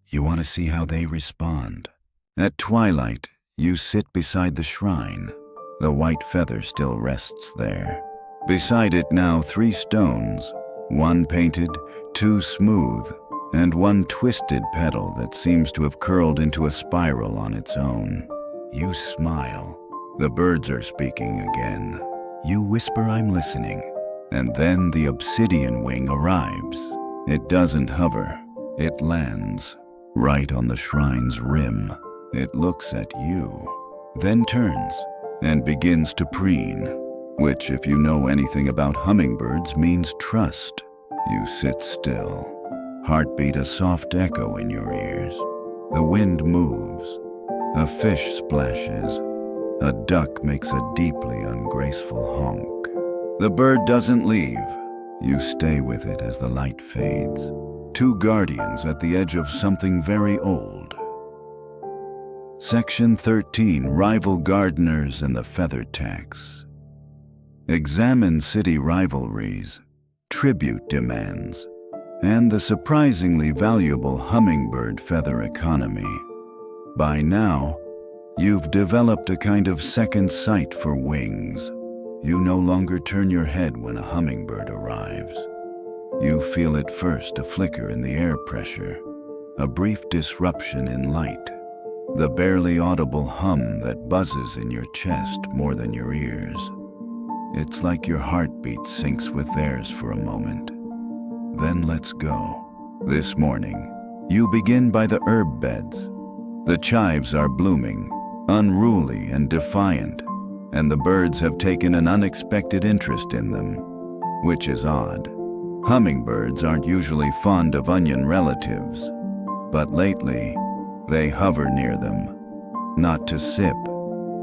You want to see how they respond. At twilight, you sit beside the shrine. The white feather still rests there. Beside it now 3 stones, one painted, 2 smooth, and one twisted petal that seems to have curled into a spiral on its own. You smile. The birds are speaking again. You whisper, I'm listening. And then the obsidian wing arrives. It doesn't hover. It lands right on the shrine's rim. It looks at you, then turns and begins to preen, which, if you know anything about hummingbirds, means trust. You sit still. Heartbeat a soft echo in your ears. The wind moves. A fish splashes. A duck makes a deeply ungraceful honk. The bird doesn't leave. You stay with it as the light fades. 2 guardians at the edge of something very old. Section 13, Rival Gardeners and the Feather Tax. Examine city rivalries, tribute demands, and the surprisingly valuable hummingbird feather economy. By now, you've developed a kind of second sight for wings. You no longer turn your head when a hummingbird arrives. You feel at first a flicker in the air pressure, a brief disruption in light. the barely audible hum that buzzes in your chest more than your ears. It's like your heartbeat syncs with theirs for a moment. Then let's go. This morning, you begin by the herb beds. The chives are blooming, unruly and defiant, and the birds have taken an unexpected interest in them, which is odd. Hummingbirds aren't usually fond of onion relatives, but lately, they hover near them. Not to sip,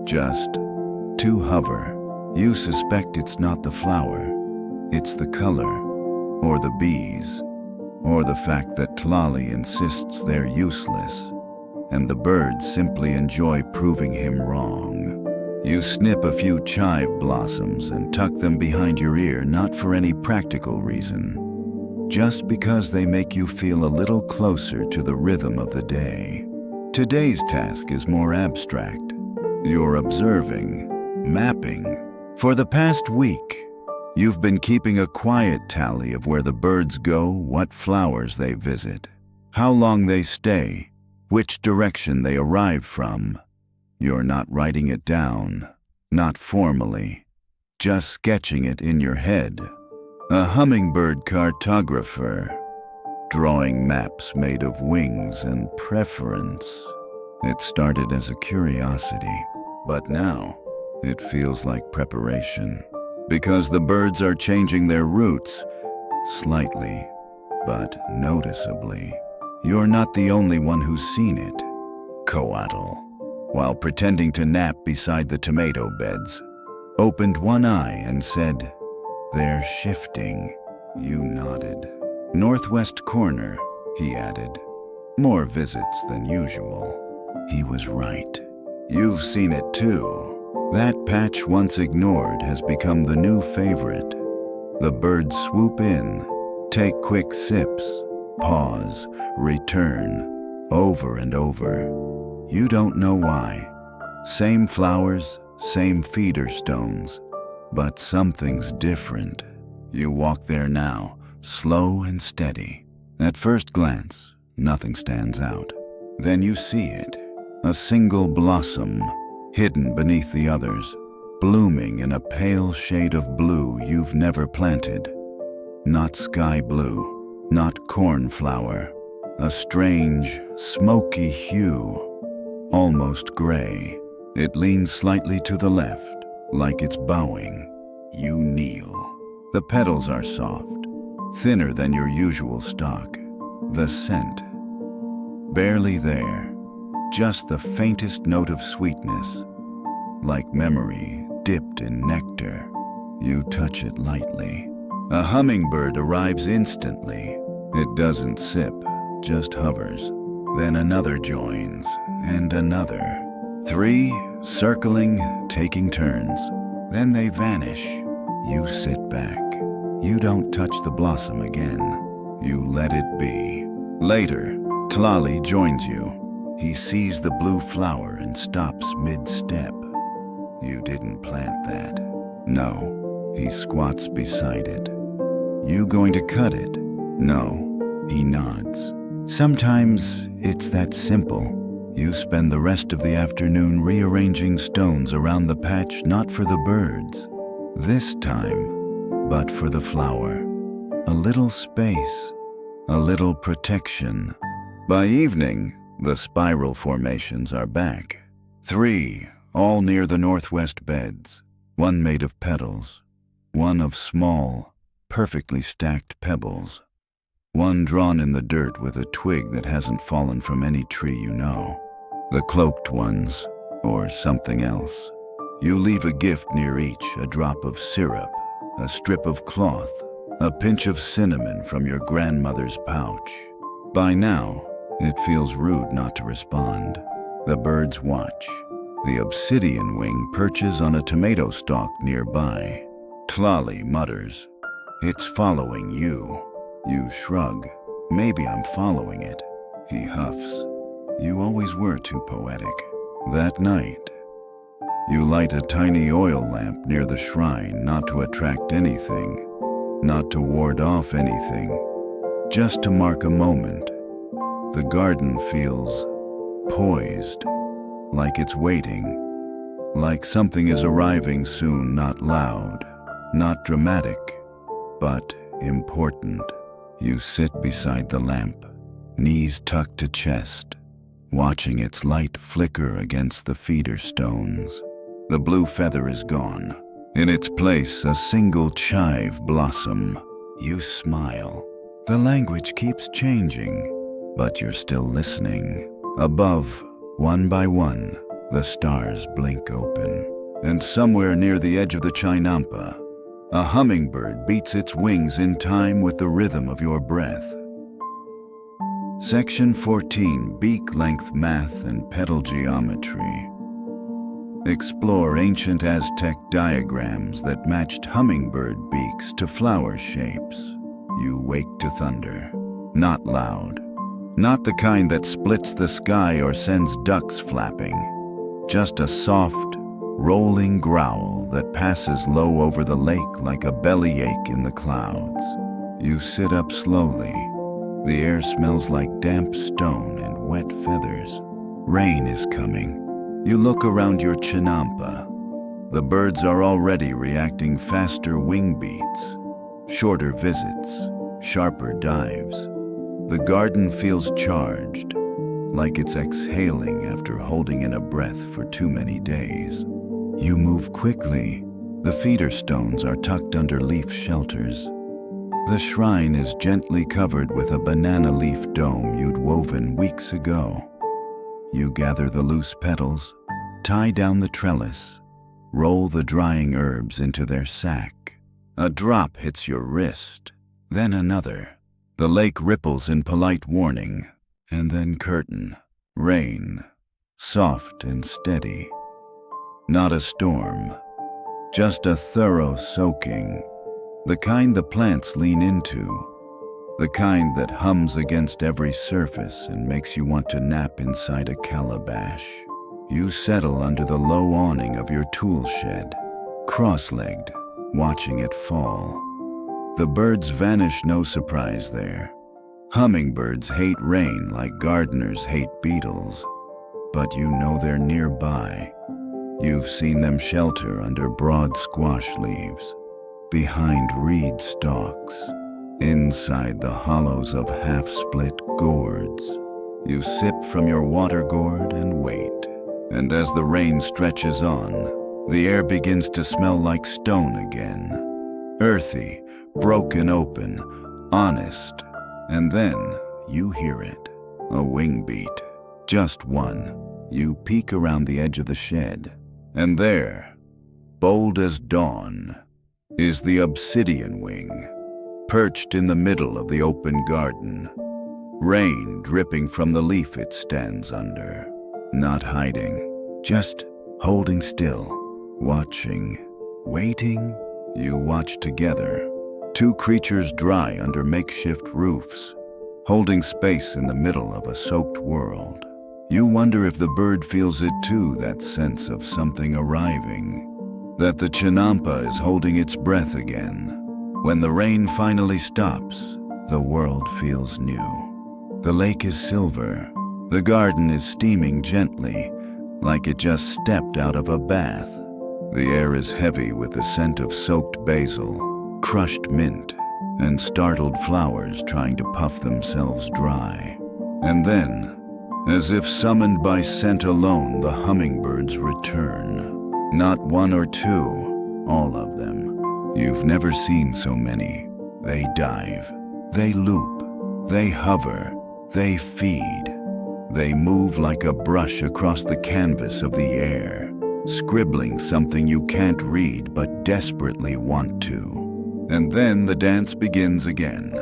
just to hover. You suspect it's not the flower, it's the color, or the bees, or the fact that Tlali insists they're useless, and the birds simply enjoy proving him wrong. You snip a few chive blossoms and tuck them behind your ear, not for any practical reason, just because they make you feel a little closer to the rhythm of the day. Today's task is more abstract. You're observing, mapping. For the past week, you've been keeping a quiet tally of where the birds go, what flowers they visit, how long they stay, which direction they arrive from. You're not writing it down, not formally, just sketching it in your head. A hummingbird cartographer, drawing maps made of wings and preference. It started as a curiosity, but now it feels like preparation, because the birds are changing their routes, slightly, but noticeably. You're not the only one who's seen it. Coatl, while pretending to nap beside the tomato beds, opened one eye and said, "They're shifting." You nodded. "Northwest corner," he added. "More visits than usual." He was right. You've seen it too. That patch once ignored has become the new favorite. The birds swoop in, take quick sips, pause, return, over and over. You don't know why. Same flowers, same feeder stones, but something's different. You walk there now, slow and steady. At first glance, nothing stands out. Then you see it, a single blossom, hidden beneath the others, blooming in a pale shade of blue you've never planted. Not sky blue, not cornflower, a strange, smoky hue, almost gray. It leans slightly to the left, like it's bowing. You kneel. The petals are soft, thinner than your usual stalk. The scent, barely there, just the faintest note of sweetness, like memory dipped in nectar. You touch it lightly. A hummingbird arrives instantly. It doesn't sip, just hovers. Then another joins, and another. 3, circling, taking turns. Then they vanish. You sit back. You don't touch the blossom again. You let it be. Later, Tlali joins you. He sees the blue flower and stops mid-step. You didn't plant that. No. He squats beside it. You going to cut it? No. He nods. Sometimes it's that simple. You spend the rest of the afternoon rearranging stones around the patch, not for the birds this time, but for the flower. A little space, a little protection. By evening, the spiral formations are back. 3, all near the northwest beds. One made of petals, one of small, perfectly stacked pebbles, one drawn in the dirt with a twig that hasn't fallen from any tree you know. The cloaked ones, or something else. You leave a gift near each, a drop of syrup, a strip of cloth, a pinch of cinnamon from your grandmother's pouch. By now, it feels rude not to respond. The birds watch. The obsidian wing perches on a tomato stalk nearby. Tlali mutters, "It's following you." You shrug. "Maybe I'm following it." He huffs. "You always were too poetic." That night, you light a tiny oil lamp near the shrine, not to attract anything, not to ward off anything, just to mark a moment. The garden feels poised, like it's waiting, like something is arriving soon, not loud, not dramatic, but important. You sit beside the lamp, knees tucked to chest, watching its light flicker against the feeder stones. The blue feather is gone. In its place, a single chive blossom. You smile. The language keeps changing, but you're still listening. Above, one by one, the stars blink open. And somewhere near the edge of the chinampa, a hummingbird beats its wings in time with the rhythm of your breath. Section 14, Beak Length Math and Petal Geometry. Explore ancient Aztec diagrams that matched hummingbird beaks to flower shapes. You wake to thunder. Not loud. Not the kind that splits the sky or sends ducks flapping. Just a soft, rolling growl that passes low over the lake like a bellyache in the clouds. You sit up slowly. The air smells like damp stone and wet feathers. Rain is coming. You look around your chinampa. The birds are already reacting faster wing beats, shorter visits, sharper dives. The garden feels charged, like it's exhaling after holding in a breath for too many days. You move quickly. The feeder stones are tucked under leaf shelters. The shrine is gently covered with a banana leaf dome you'd woven weeks ago. You gather the loose petals, tie down the trellis, roll the drying herbs into their sack. A drop hits your wrist, then another. The lake ripples in polite warning, and then curtain, rain, soft and steady. Not a storm, just a thorough soaking, the kind the plants lean into, the kind that hums against every surface and makes you want to nap inside a calabash. You settle under the low awning of your tool shed, cross-legged, watching it fall. The birds vanish, no surprise there. Hummingbirds hate rain like gardeners hate beetles, but you know they're nearby. You've seen them shelter under broad squash leaves, behind reed stalks, inside the hollows of half-split gourds. You sip from your water gourd and wait. And as the rain stretches on, the air begins to smell like stone again. Earthy, broken open, honest. And then you hear it. A wing beat. Just one. You peek around the edge of the shed. And there, bold as dawn, is the obsidian wing, perched in the middle of the open garden. Rain dripping from the leaf it stands under. Not hiding, just holding still, watching, waiting. You watch together. Two creatures dry under makeshift roofs, holding space in the middle of a soaked world. You wonder if the bird feels it too, that sense of something arriving, that the chinampa is holding its breath again. When the rain finally stops, the world feels new. The lake is silver. The garden is steaming gently, like it just stepped out of a bath. The air is heavy with the scent of soaked basil, crushed mint, and startled flowers trying to puff themselves dry. And then, as if summoned by scent alone, the hummingbirds return. Not one or two, all of them. You've never seen so many. They dive, they loop, they hover, they feed. They move like a brush across the canvas of the air, scribbling something you can't read but desperately want to. And then the dance begins again.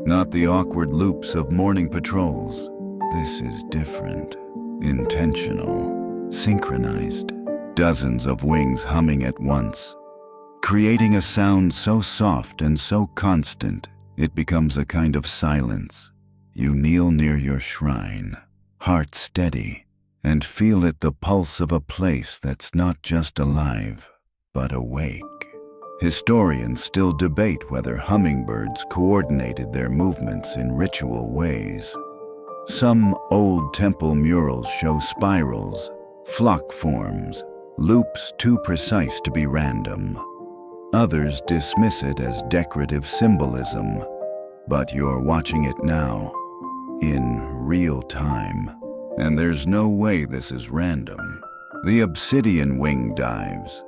Not the awkward loops of morning patrols. This is different, intentional, synchronized. Dozens of wings humming at once, creating a sound so soft and so constant, it becomes a kind of silence. You kneel near your shrine, heart steady, and feel it the pulse of a place that's not just alive, but awake. Historians still debate whether hummingbirds coordinated their movements in ritual ways. Some old temple murals show spirals, flock forms, loops too precise to be random. Others dismiss it as decorative symbolism, but you're watching it now, in real time. And there's no way this is random. The obsidian wing dives,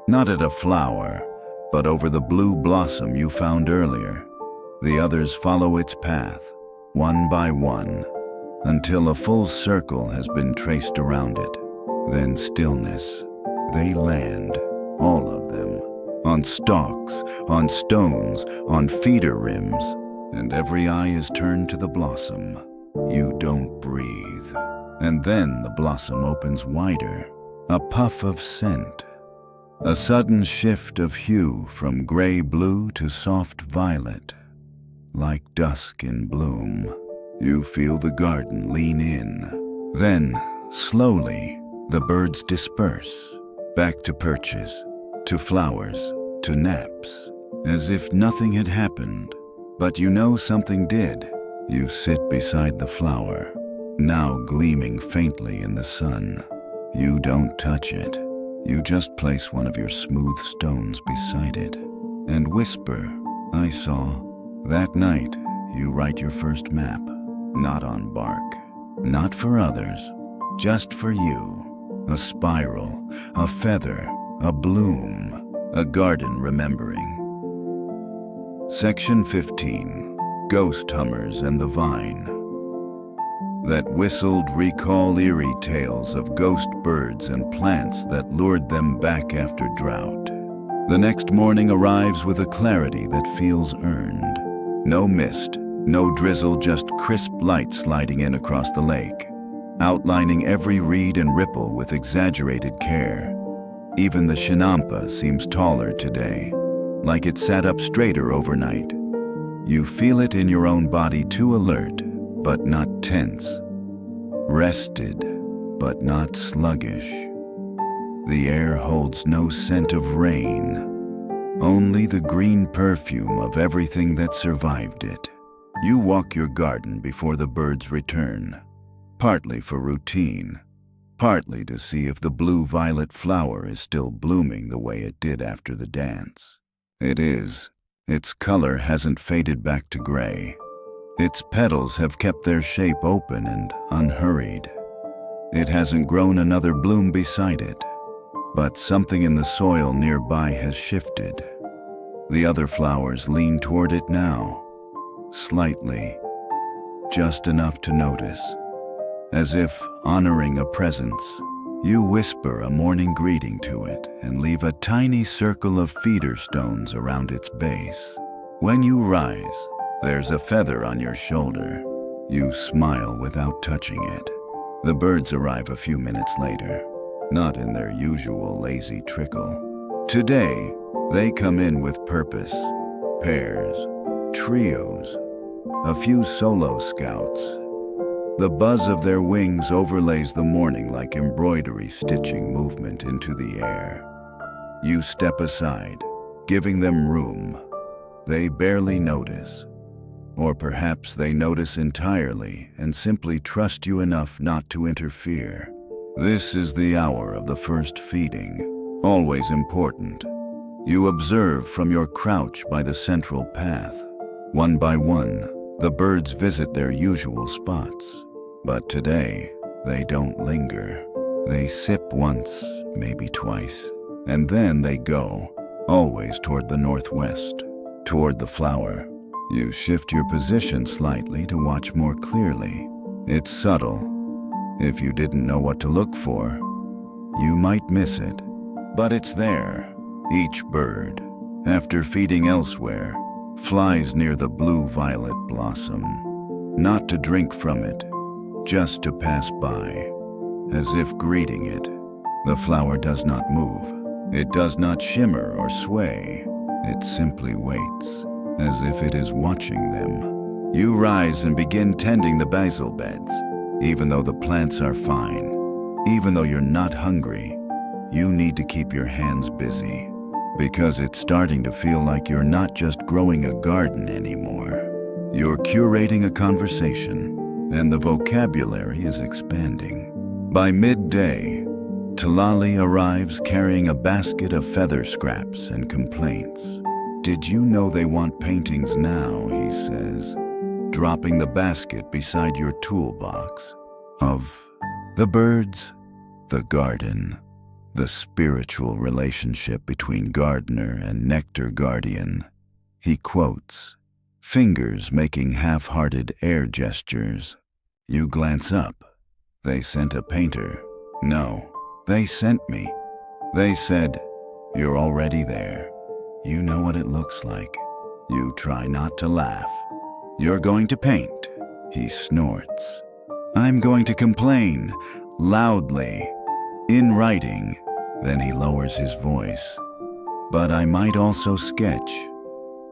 not at a flower, but over the blue blossom you found earlier. The others follow its path, one by one, until a full circle has been traced around it. Then stillness. They land, all of them, on stalks, on stones, on feeder rims, and every eye is turned to the blossom. You don't breathe. And then the blossom opens wider, a puff of scent. A sudden shift of hue from gray-blue to soft violet, like dusk in bloom. You feel the garden lean in. Then, slowly, the birds disperse, back to perches, to flowers, to naps, as if nothing had happened. But you know something did. You sit beside the flower, now gleaming faintly in the sun. You don't touch it. You just place one of your smooth stones beside it and whisper, "I saw." That night, you write your first map, not on bark, not for others, just for you. A spiral, a feather, a bloom, a garden remembering. Section 15, Ghost Hummers and the Vine. That whistled recall eerie tales of ghost birds and plants that lured them back after drought. The next morning arrives with a clarity that feels earned. No mist, no drizzle, just crisp light sliding in across the lake, outlining every reed and ripple with exaggerated care. Even the chinampa seems taller today, like it sat up straighter overnight. You feel it in your own body, too alert, but not tense. Rested, but not sluggish. The air holds no scent of rain, only the green perfume of everything that survived it. You walk your garden before the birds return, partly for routine, partly to see if the blue-violet flower is still blooming the way it did after the dance. It is. Its color hasn't faded back to gray. Its petals have kept their shape open and unhurried. It hasn't grown another bloom beside it, but something in the soil nearby has shifted. The other flowers lean toward it now, slightly, just enough to notice. As if honoring a presence, you whisper a morning greeting to it and leave a tiny circle of feeder stones around its base. When you rise, there's a feather on your shoulder. You smile without touching it. The birds arrive a few minutes later, not in their usual lazy trickle. Today, they come in with purpose. Pairs, trios, a few solo scouts. The buzz of their wings overlays the morning like embroidery stitching movement into the air. You step aside, giving them room. They barely notice. Or perhaps they notice entirely and simply trust you enough not to interfere. This is the hour of the first feeding, always important. You observe from your crouch by the central path. One by one, the birds visit their usual spots. But today, they don't linger. They sip once, maybe twice, and then they go, always toward the northwest, toward the flower. You shift your position slightly to watch more clearly. It's subtle. If you didn't know what to look for, you might miss it. But it's there. Each bird, after feeding elsewhere, flies near the blue-violet blossom, not to drink from it, just to pass by, as if greeting it. The flower does not move. It does not shimmer or sway. It simply waits, as if it is watching them. You rise and begin tending the basil beds. Even though the plants are fine, even though you're not hungry, you need to keep your hands busy, because it's starting to feel like you're not just growing a garden anymore. You're curating a conversation, and the vocabulary is expanding. By midday, Talali arrives carrying a basket of feather scraps and complaints. "Did you know they want paintings now?" he says, dropping the basket beside your toolbox. Of the birds, the garden, the spiritual relationship between gardener and nectar guardian. He quotes, fingers making half-hearted air gestures. You glance up. They sent a painter. No, they sent me. They said, "You're already there. You know what it looks like." You try not to laugh. "You're going to paint," he snorts. "I'm going to complain, loudly, in writing." Then he lowers his voice. "But I might also sketch,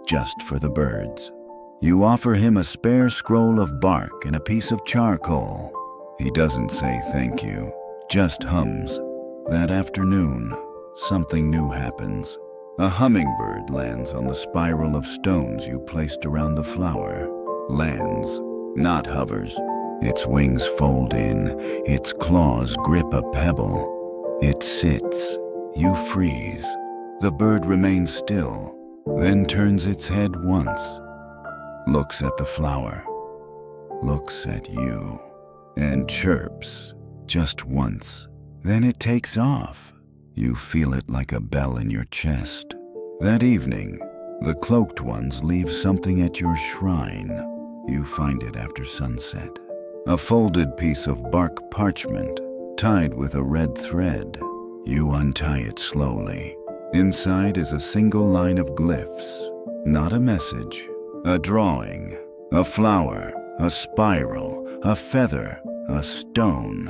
just for the birds." You offer him a spare scroll of bark and a piece of charcoal. He doesn't say thank you, just hums. That afternoon, something new happens. A hummingbird lands on the spiral of stones you placed around the flower. Lands, not hovers. Its wings fold in, its claws grip a pebble. It sits. You freeze. The bird remains still, then turns its head once. Looks at the flower, looks at you, and chirps just once. Then it takes off. You feel it like a bell in your chest. That evening, the cloaked ones leave something at your shrine. You find it after sunset. A folded piece of bark parchment, tied with a red thread. You untie it slowly. Inside is a single line of glyphs, not a message. A drawing, a flower, a spiral, a feather, a stone,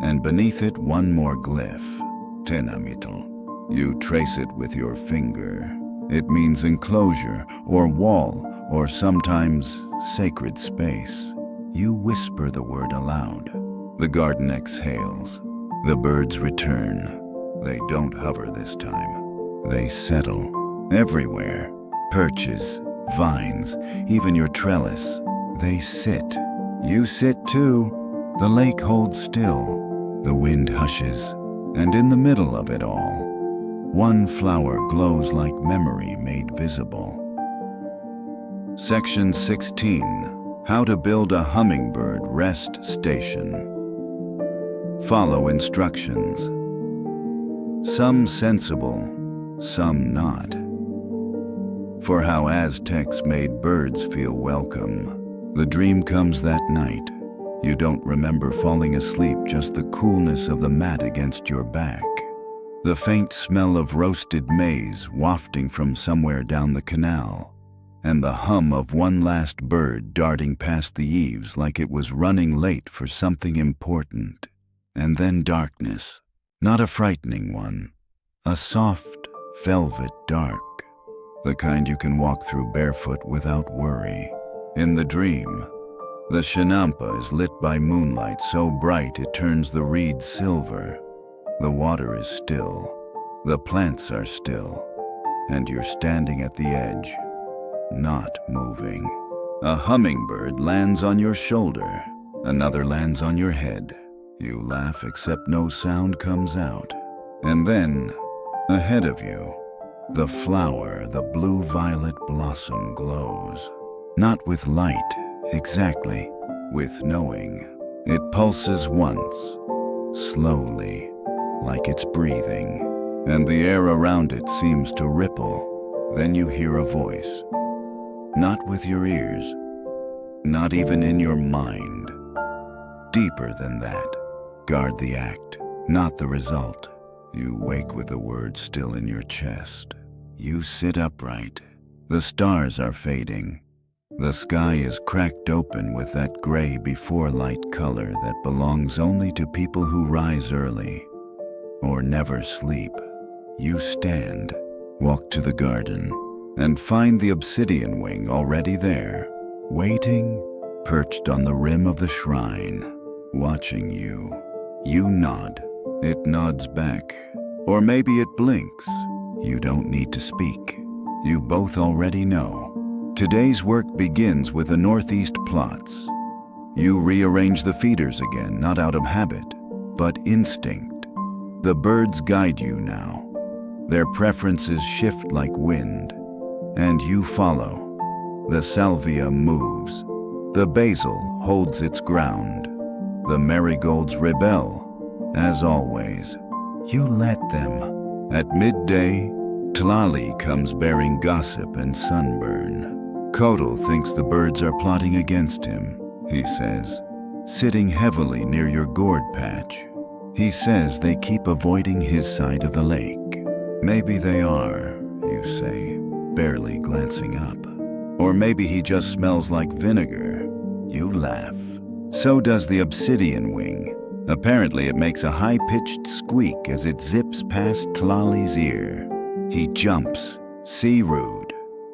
and beneath it one more glyph, tenamital. You trace it with your finger. It means enclosure, or wall, or sometimes sacred space. You whisper the word aloud. The garden exhales. The birds return. They don't hover this time. They settle everywhere. Perches, vines, even your trellis. They sit. You sit too. The lake holds still. The wind hushes. And in the middle of it all, one flower glows like memory made visible. Section 16. How to build a hummingbird rest station. Follow instructions. Some sensible, some not. For how Aztecs made birds feel welcome. The dream comes that night. You don't remember falling asleep, just the coolness of the mat against your back. The faint smell of roasted maize wafting from somewhere down the canal. And the hum of one last bird darting past the eaves like it was running late for something important. And then darkness. Not a frightening one. A soft, velvet dark. The kind you can walk through barefoot without worry. In the dream, the Chinampa is lit by moonlight so bright it turns the reeds silver. The water is still, the plants are still, and you're standing at the edge, not moving. A hummingbird lands on your shoulder, another lands on your head. You laugh except no sound comes out. And then, ahead of you, the flower, the blue-violet blossom glows. Not with light, exactly, with knowing. It pulses once, slowly, like it's breathing, and the air around it seems to ripple. Then you hear a voice. Not with your ears, not even in your mind. Deeper than that. Guard the act, not the result. You wake with the word still in your chest. You sit upright. The stars are fading. The sky is cracked open with that gray before light color that belongs only to people who rise early or never sleep. You stand, walk to the garden, and find the obsidian wing already there, waiting, perched on the rim of the shrine, watching you. You nod. It nods back. Or maybe it blinks. You don't need to speak. You both already know. Today's work begins with the northeast plots. You rearrange the feeders again, not out of habit, but instinct. The birds guide you now. Their preferences shift like wind, and you follow. The salvia moves. The basil holds its ground. The marigolds rebel, as always. You let them. At midday, Tlali comes bearing gossip and sunburn. Kotal thinks the birds are plotting against him, he says, sitting heavily near your gourd patch. He says they keep avoiding his side of the lake. Maybe they are, you say, barely glancing up. Or maybe he just smells like vinegar. You laugh. So does the obsidian wing. Apparently it makes a high-pitched squeak as it zips past Tlali's ear. He jumps. See rude.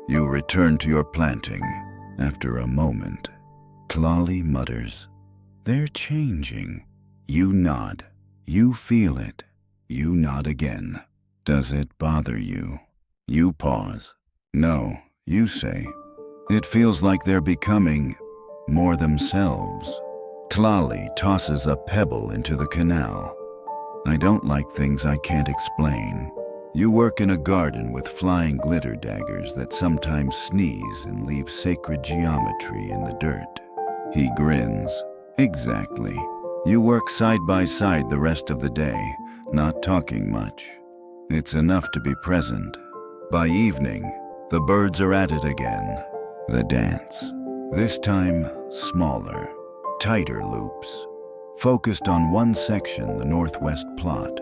You return to your planting. After a moment, Tlali mutters, "They're changing." You nod. You feel it. You nod again. Does it bother you? You pause. No, you say. It feels like they're becoming more themselves. Tlali tosses a pebble into the canal. I don't like things I can't explain. You work in a garden with flying glitter daggers that sometimes sneeze and leave sacred geometry in the dirt. He grins. Exactly. You work side by side the rest of the day, not talking much. It's enough to be present. By evening, the birds are at it again. The dance. This time, smaller, tighter loops. Focused on one section, the northwest plot.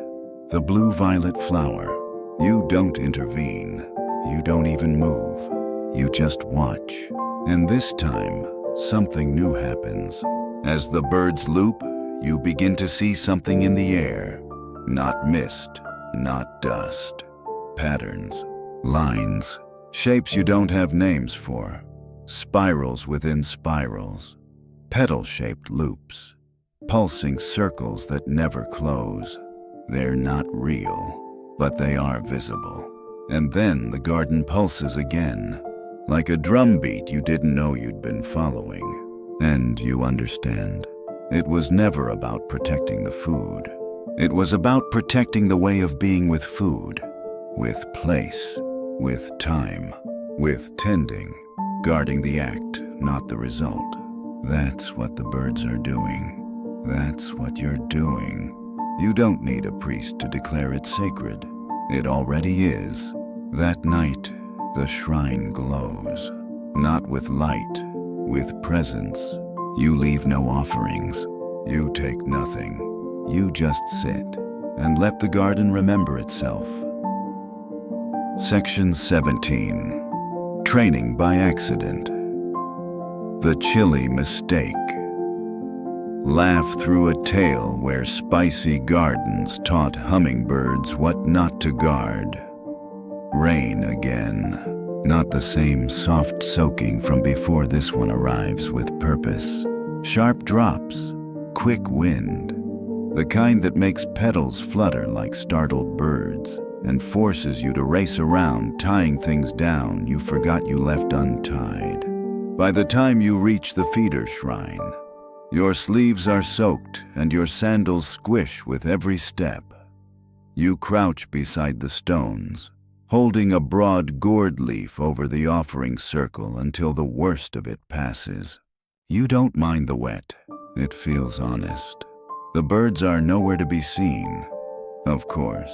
The blue-violet flower. You don't intervene. You don't even move. You just watch. And this time, something new happens. As the birds loop, you begin to see something in the air. Not mist, not dust. Patterns, lines, shapes you don't have names for. Spirals within spirals. Petal-shaped loops. Pulsing circles that never close. They're not real, but they are visible. And then the garden pulses again, like a drumbeat you didn't know you'd been following. And you understand. It was never about protecting the food. It was about protecting the way of being with food, with place, with time, with tending, guarding the act, not the result. That's what the birds are doing. That's what you're doing. You don't need a priest to declare it sacred. It already is. That night, the shrine glows. Not with light, with presence. You leave no offerings. You take nothing. You just sit and let the garden remember itself. Section 17. Training by Accident. The Chilly Mistake. Laugh through a tale where spicy gardens taught hummingbirds what not to guard. Rain again. Not the same soft soaking from before this one arrives with purpose. Sharp drops, quick wind. The kind that makes petals flutter like startled birds and forces you to race around tying things down you forgot you left untied. By the time you reach the feeder shrine, your sleeves are soaked and your sandals squish with every step. You crouch beside the stones, holding a broad gourd leaf over the offering circle until the worst of it passes. You don't mind the wet. It feels honest. The birds are nowhere to be seen, of course.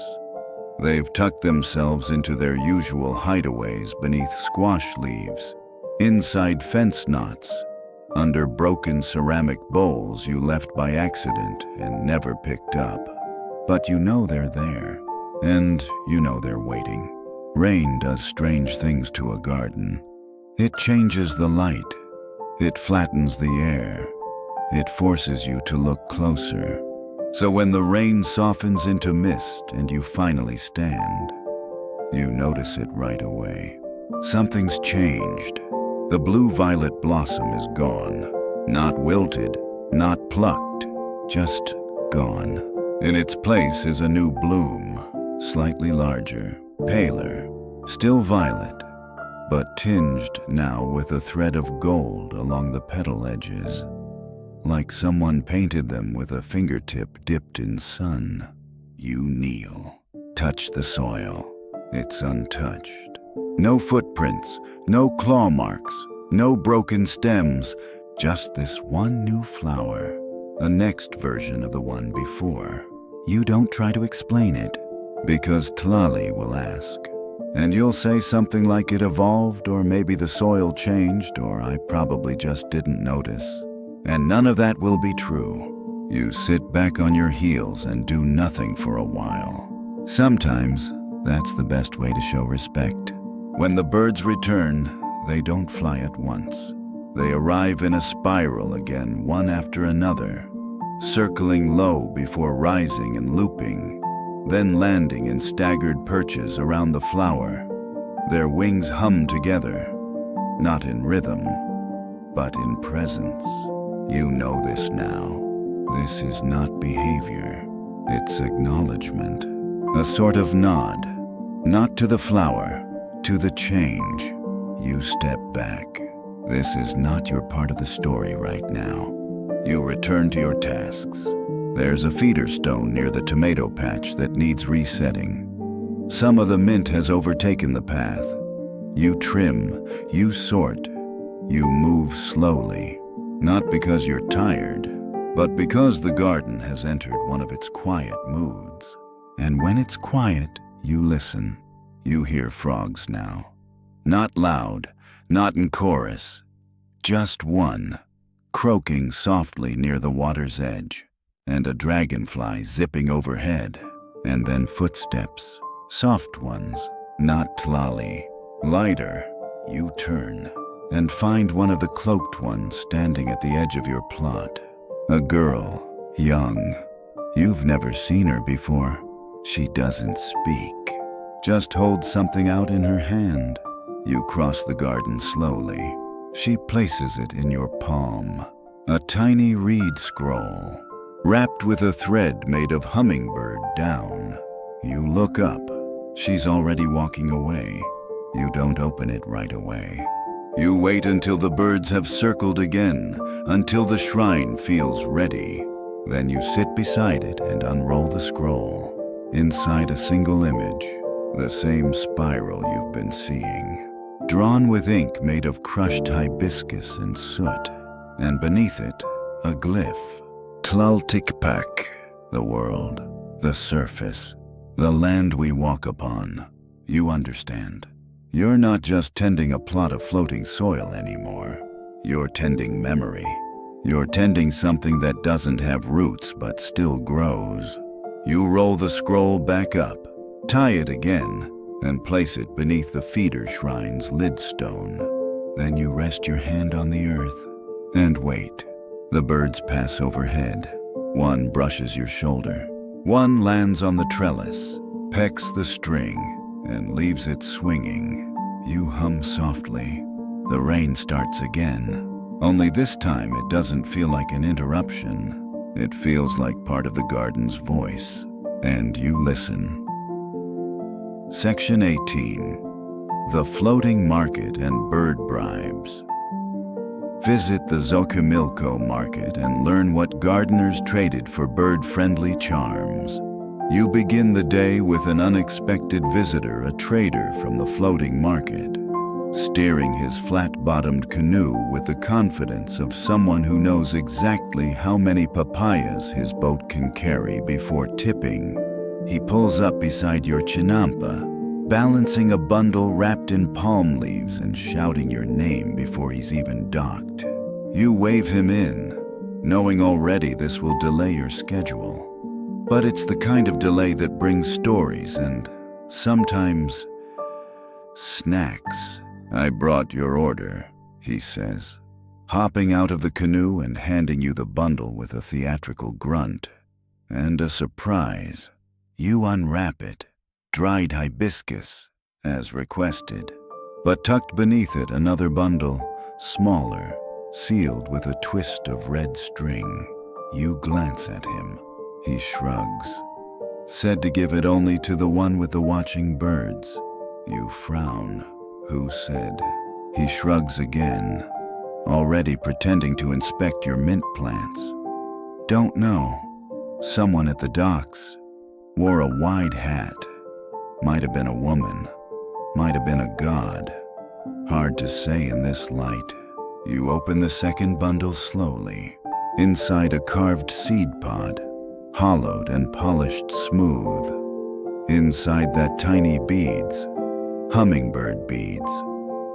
They've tucked themselves into their usual hideaways beneath squash leaves, inside fence knots, under broken ceramic bowls you left by accident and never picked up. But you know they're there, and you know they're waiting. Rain does strange things to a garden. It changes the light. It flattens the air. It forces you to look closer. So when the rain softens into mist and you finally stand, you notice it right away. Something's changed. The blue-violet blossom is gone. Not wilted, not plucked, just gone. In its place is a new bloom, slightly larger, paler, still violet, but tinged now with a thread of gold along the petal edges. like someone painted them with a fingertip dipped in sun. You kneel, touch the soil. It's untouched. No footprints, no claw marks, no broken stems, just this one new flower, a next version of the one before. You don't try to explain it, because Tlali will ask. And you'll say something like it evolved, or maybe the soil changed, or I probably just didn't notice. And none of that will be true. You sit back on your heels and do nothing for a while. Sometimes, that's the best way to show respect. When the birds return, they don't fly at once. They arrive in a spiral again, one after another, circling low before rising and looping, then landing in staggered perches around the flower. Their wings hum together, not in rhythm, but in presence. You know this now. This is not behavior. It's acknowledgement. A sort of nod, not to the flower, to the change. You step back. This is not your part of the story right now. You return to your tasks. There's a feeder stone near the tomato patch that needs resetting. Some of the mint has overtaken the path. You trim, you sort, you move slowly, not because you're tired, but because the garden has entered one of its quiet moods. And when it's quiet, you listen. You hear frogs now. Not loud, not in chorus, just one, croaking softly near the water's edge, and a dragonfly zipping overhead, and then footsteps, soft ones, not Tlali. Lighter, you turn, and find one of the cloaked ones standing at the edge of your plot. A girl, young. You've never seen her before. She doesn't speak, just holds something out in her hand. You cross the garden slowly. She places it in your palm. A tiny reed scroll, wrapped with a thread made of hummingbird down. You look up. She's already walking away. You don't open it right away. You wait until the birds have circled again, until the shrine feels ready. Then you sit beside it and unroll the scroll. Inside a single image, the same spiral you've been seeing, drawn with ink made of crushed hibiscus and soot, and beneath it, a glyph. Tlaltikpak, the world, the surface, the land we walk upon. You understand. You're not just tending a plot of floating soil anymore. You're tending memory. You're tending something that doesn't have roots but still grows. You roll the scroll back up, tie it again, and place it beneath the feeder shrine's lid stone. Then you rest your hand on the earth and wait. The birds pass overhead. One brushes your shoulder. One lands on the trellis, pecks the string, and leaves it swinging. You hum softly. The rain starts again. Only this time it doesn't feel like an interruption. It feels like part of the garden's voice. And you listen. Section 18. The Floating Market and Bird Bribes. Visit the Xochimilco market and learn what gardeners traded for bird-friendly charms. You begin the day with an unexpected visitor, a trader from the floating market, steering his flat-bottomed canoe with the confidence of someone who knows exactly how many papayas his boat can carry before tipping. He pulls up beside your chinampa, balancing a bundle wrapped in palm leaves and shouting your name before he's even docked. You wave him in, knowing already this will delay your schedule. But it's the kind of delay that brings stories and, sometimes, snacks. I brought your order, he says, hopping out of the canoe and handing you the bundle with a theatrical grunt. And a surprise. You unwrap it. Dried hibiscus, as requested. But tucked beneath it another bundle, smaller, sealed with a twist of red string. You glance at him. He shrugs. Said to give it only to the one with the watching birds. You frown. Who said? He shrugs again. already pretending to inspect your mint plants. Don't know. Someone at the docks wore a wide hat. Might have been a woman. Might have been a god. Hard to say in this light. You open the second bundle slowly. Inside a carved seed pod, hollowed and polished smooth. Inside that tiny beads, hummingbird beads,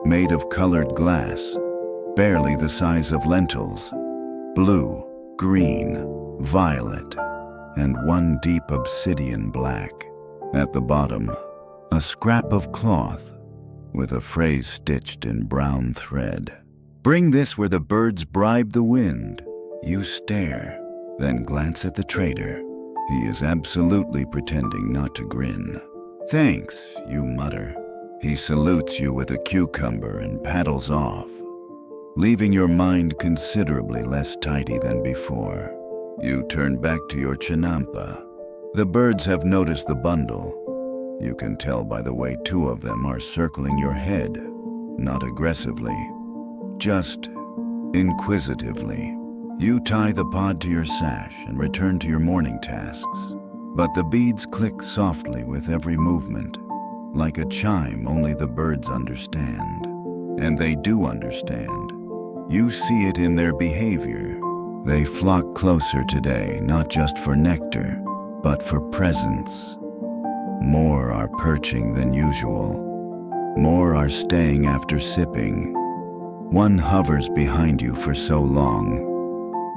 made of colored glass, barely the size of lentils, blue, green, violet, and one deep obsidian black. At the bottom, a scrap of cloth with a phrase stitched in brown thread. Bring this where the birds bribe the wind. You stare, then glance at the trader. He is absolutely pretending not to grin. Thanks, you mutter. He salutes you with a cucumber and paddles off, leaving your mind considerably less tidy than before. You turn back to your chinampa. The birds have noticed the bundle. You can tell by the way two of them are circling your head, not aggressively, just inquisitively. You tie the pod to your sash and return to your morning tasks. But the beads click softly with every movement, like a chime only the birds understand. And they do understand. You see it in their behavior. They flock closer today, not just for nectar, but for presence. More are perching than usual. More are staying after sipping. One hovers behind you for so long.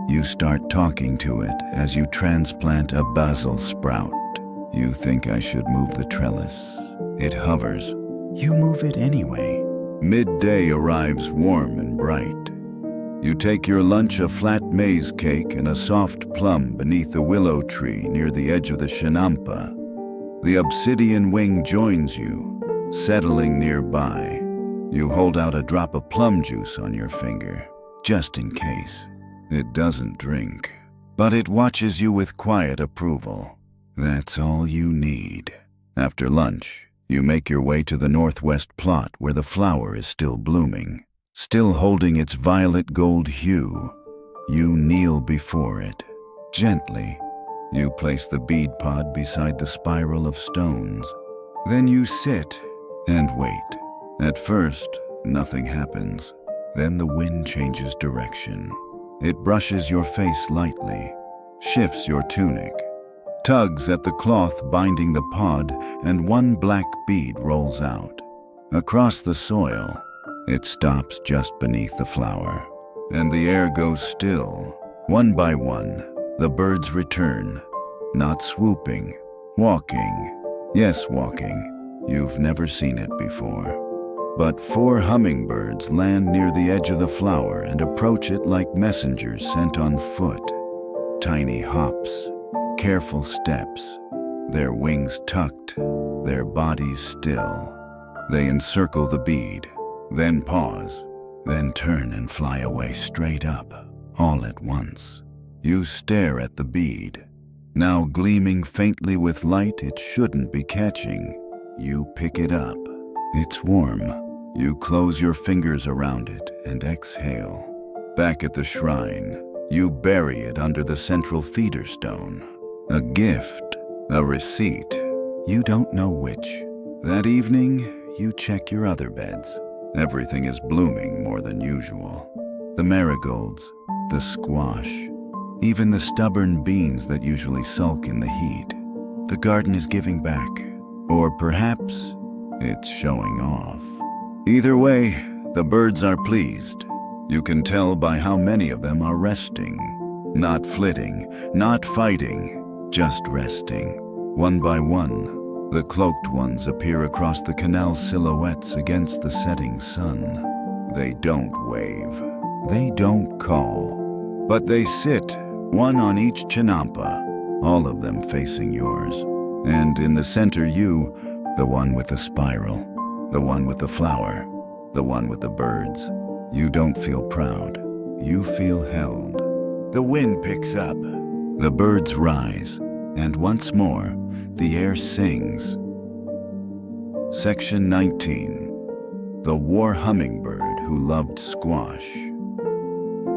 You start talking to it as you transplant a basil sprout. You think I should move the trellis. It hovers. You move it anyway. Midday arrives warm and bright. You take your lunch, a flat maize cake and a soft plum beneath the willow tree near the edge of the chinampa. The obsidian wing joins you, settling nearby. You hold out a drop of plum juice on your finger, just in case. It doesn't drink, but it watches you with quiet approval. That's all you need. After lunch, you make your way to the northwest plot where the flower is still blooming, still holding its violet gold hue. You kneel before it. Gently, you place the bead pod beside the spiral of stones. Then you sit and wait. At first, nothing happens. Then the wind changes direction. It brushes your face lightly, shifts your tunic, tugs at the cloth binding the pod, and one black bead rolls out. Across the soil, it stops just beneath the flower, and the air goes still. One by one, the birds return, not swooping, walking. Yes, walking. You've never seen it before. But 4 hummingbirds land near the edge of the flower and approach it like messengers sent on foot. Tiny hops, careful steps, their wings tucked, their bodies still. They encircle the bead, then pause, then turn and fly away straight up, all at once. You stare at the bead, now gleaming faintly with light it shouldn't be catching. You pick it up. It's warm. You close your fingers around it and exhale. Back at the shrine, you bury it under the central feeder stone. A gift, a receipt, you don't know which. That evening, you check your other beds. Everything is blooming more than usual. The marigolds, the squash, even the stubborn beans that usually sulk in the heat. The garden is giving back, or perhaps it's showing off. Either way, the birds are pleased. You can tell by how many of them are resting. Not flitting, not fighting, just resting. One by one, the cloaked ones appear across the canal silhouettes against the setting sun. They don't wave. They don't call. But they sit, one on each chinampa, all of them facing yours. And in the center you, the one with the spiral, the one with the flower, the one with the birds. You don't feel proud. You feel held. The wind picks up. The birds rise. And once more, the air sings. Section 19. The war hummingbird who loved squash.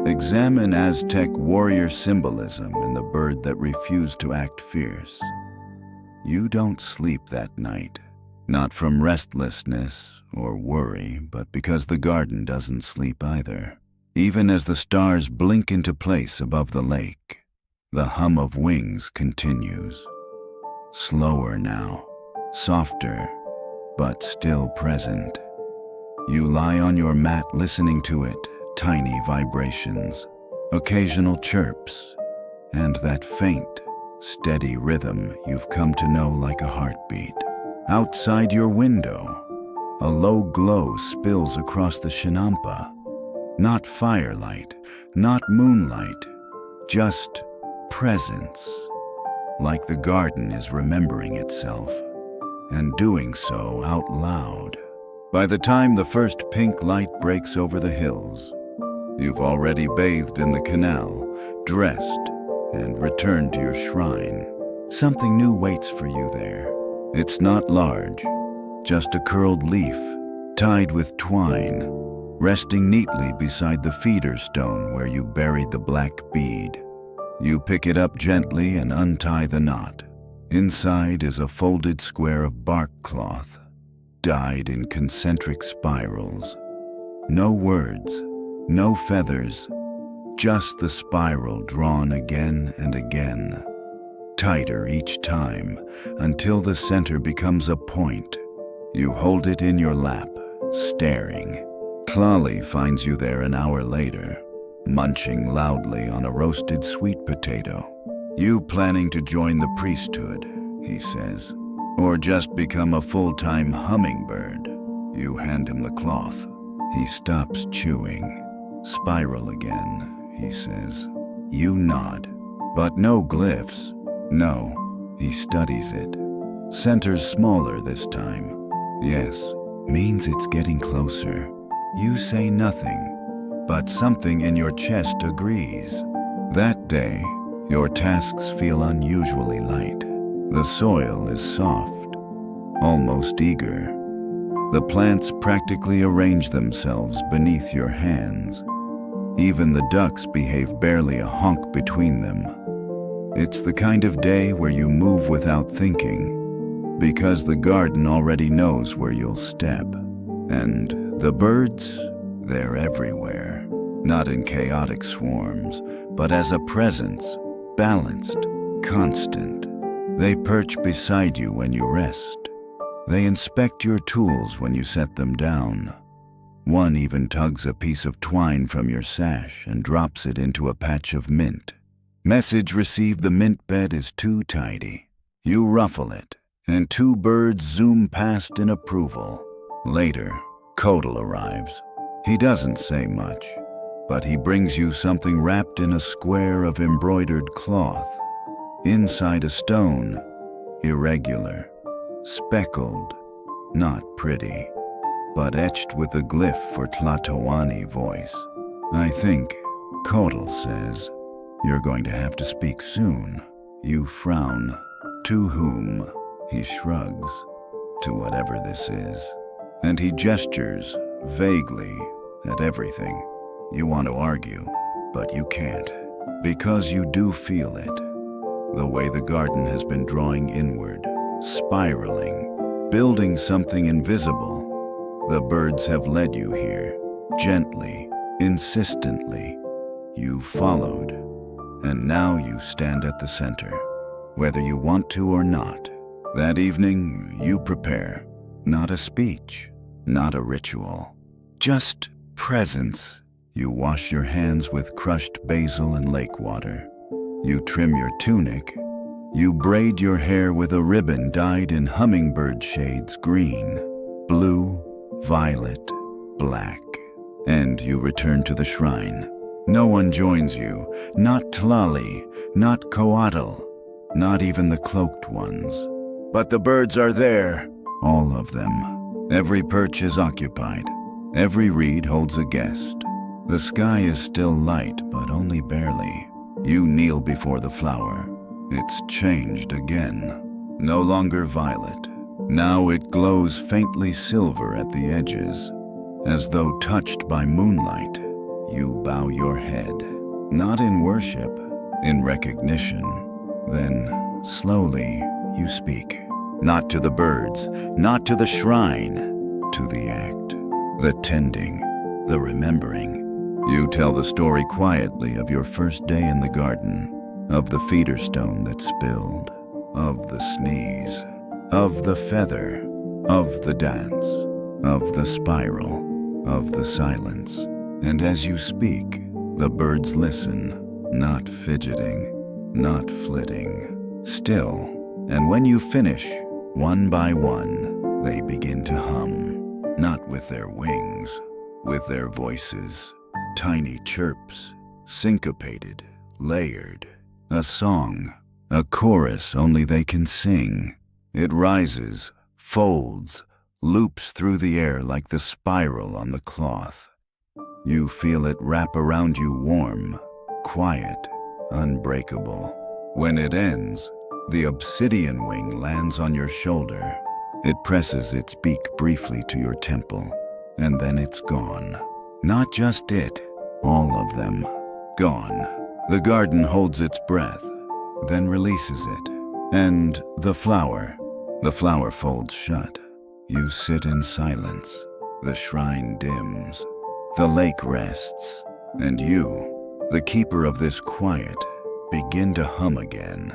Examine Aztec warrior symbolism in the bird that refused to act fierce. You don't sleep that night, not from restlessness or worry, but because the garden doesn't sleep either. Even as the stars blink into place above the lake, the hum of wings continues. Slower now, softer, but still present. You lie on your mat listening to it, tiny vibrations, occasional chirps, and that faint, steady rhythm you've come to know like a heartbeat. Outside your window, a low glow spills across the Chinampa. Not firelight, not moonlight, just presence. Like the garden is remembering itself, and doing so out loud. By the time the first pink light breaks over the hills, you've already bathed in the canal, dressed, and returned to your shrine. Something new waits for you there. It's not large, just a curled leaf, tied with twine, resting neatly beside the feeder stone where you buried the black bead. You pick it up gently and untie the knot. Inside is a folded square of bark cloth, dyed in concentric spirals. No words, no feathers, just the spiral drawn again and again, tighter each time until the center becomes a point. You hold it in your lap, staring. Tlali finds you there an hour later, munching loudly on a roasted sweet potato. You planning to join the priesthood, he says, or just become a full-time hummingbird? You hand him the cloth. He stops chewing. Spiral again, he says. You nod, but no glyphs. No, he studies it. Center's smaller this time. Yes, means it's getting closer. You say nothing, but something in your chest agrees. That day, your tasks feel unusually light. The soil is soft, almost eager. The plants practically arrange themselves beneath your hands. Even the ducks behave barely a honk between them. It's the kind of day where you move without thinking, because the garden already knows where you'll step. And the birds, they're everywhere. Not in chaotic swarms, but as a presence, balanced, constant. They perch beside you when you rest. They inspect your tools when you set them down. One even tugs a piece of twine from your sash and drops it into a patch of mint. Message received: the mint bed is too tidy. You ruffle it, and two birds zoom past in approval. Later, Kodal arrives. He doesn't say much, but he brings you something wrapped in a square of embroidered cloth. Inside a stone, irregular, speckled, not pretty, but etched with a glyph for Tlatoani voice. I think, Kodal says, you're going to have to speak soon. You frown. To whom? He shrugs. To whatever this is. And he gestures, vaguely, at everything. You want to argue, but you can't, because you do feel it. The way the garden has been drawing inward, spiraling, building something invisible. The birds have led you here, gently, insistently. You followed, and now you stand at the center, whether you want to or not. That evening, you prepare. Not a speech, not a ritual, just presence. You wash your hands with crushed basil and lake water. You trim your tunic. You braid your hair with a ribbon dyed in hummingbird shades: green, blue, violet, black. And you return to the shrine. No one joins you, not Tlali, not Coatl, not even the cloaked ones. But the birds are there, all of them. Every perch is occupied. Every reed holds a guest. The sky is still light, but only barely. You kneel before the flower. It's changed again. No longer violet. Now it glows faintly silver at the edges. As though touched by moonlight, You bow your head, not in worship, in recognition. Then, slowly, you speak. Not to the birds, not to the shrine, to the act, the tending, the remembering. You tell the story quietly of your first day in the garden, of the feeder stone that spilled, of the sneeze, of the feather, of the dance, of the spiral, of the silence. And as you speak, the birds listen, not fidgeting, not flitting, still. And when you finish, one by one, they begin to hum, not with their wings, with their voices, tiny chirps, syncopated, layered, a song, a chorus only they can sing. It rises, folds, loops through the air like the spiral on the cloth. You feel it wrap around you warm, quiet, unbreakable. When it ends, the obsidian wing lands on your shoulder. It presses its beak briefly to your temple, and then it's gone. Not just it, all of them, gone. The garden holds its breath, then releases it. And the flower folds shut. You sit in silence. The shrine dims. The lake rests. And you, the keeper of this quiet, begin to hum again.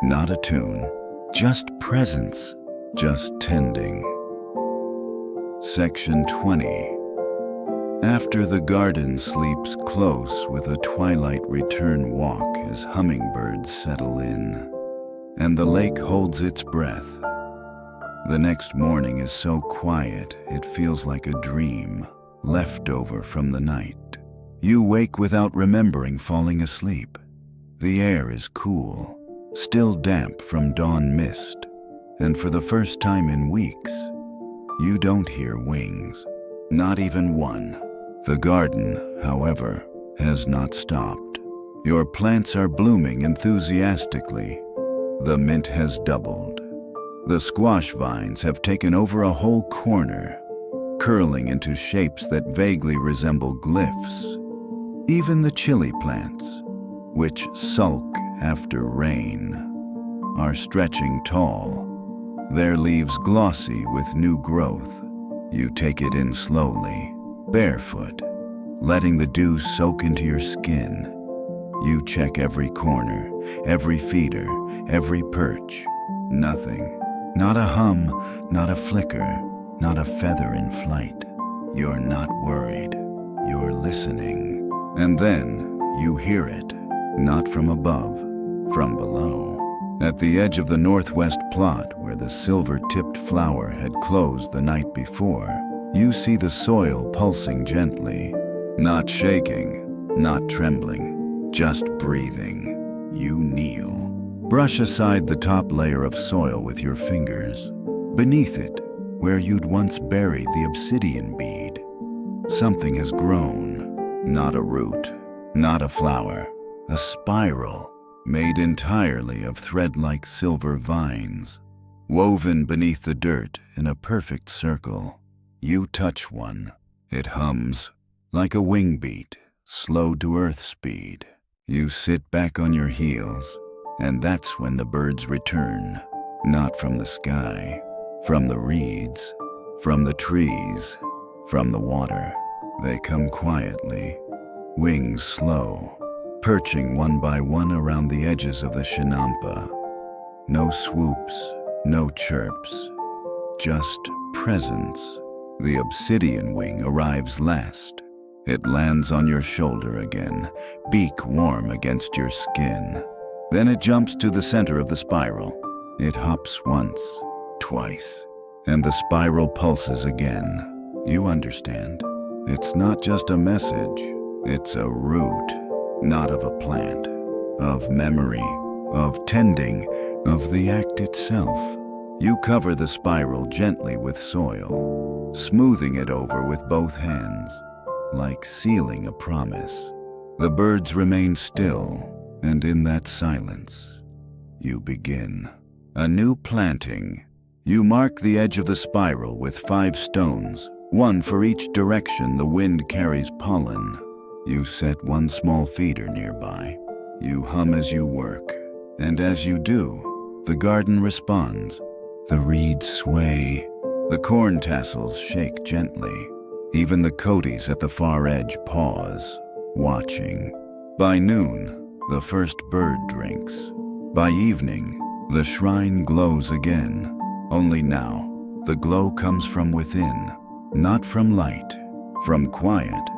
Not a tune, just presence, just tending. Section 20. After the garden sleeps close with a twilight return walk as hummingbirds settle in, and the lake holds its breath. The next morning is so quiet it feels like a dream, left over from the night. You wake without remembering falling asleep. The air is cool, still damp from dawn mist, and for the first time in weeks, you don't hear wings, not even one. The garden, however, has not stopped. Your plants are blooming enthusiastically. The mint has doubled. The squash vines have taken over a whole corner, curling into shapes that vaguely resemble glyphs. Even the chili plants, which sulk after rain, are stretching tall, their leaves glossy with new growth. You take it in slowly, barefoot, letting the dew soak into your skin. You check every corner, every feeder, every perch. Nothing. Not a hum, not a flicker, not a feather in flight. You're not worried. You're listening. And then you hear it. Not from above, from below. At the edge of the northwest plot where the silver-tipped flower had closed the night before, you see the soil pulsing gently, not shaking, not trembling, just breathing. You kneel. Brush aside the top layer of soil with your fingers. Beneath it, where you'd once buried the obsidian bead, something has grown. Not a root, not a flower. A spiral made entirely of thread-like silver vines, woven beneath the dirt in a perfect circle. You touch one. It hums like a wing beat, slow to earth speed. You sit back on your heels, and that's when the birds return, not from the sky, from the reeds, from the trees, from the water. They come quietly, wings slow, perching one by one around the edges of the Shinampa. No swoops, no chirps, just presence. The obsidian wing arrives last. It lands on your shoulder again, beak warm against your skin. Then it jumps to the center of the spiral. It hops once, twice, and the spiral pulses again. You understand. It's not just a message. It's a root. Not of a plant, of memory, of tending, of the act itself. You cover the spiral gently with soil, smoothing it over with both hands, like sealing a promise. The birds remain still, and in that silence, you begin. A new planting. You mark the edge of the spiral with 5 stones, one for each direction the wind carries pollen. You set one small feeder nearby. You hum as you work, and as you do, the garden responds. The reeds sway, the corn tassels shake gently. Even the coaties at the far edge pause, watching. By noon, the first bird drinks. By evening, the shrine glows again. Only now, the glow comes from within, not from light, from quiet,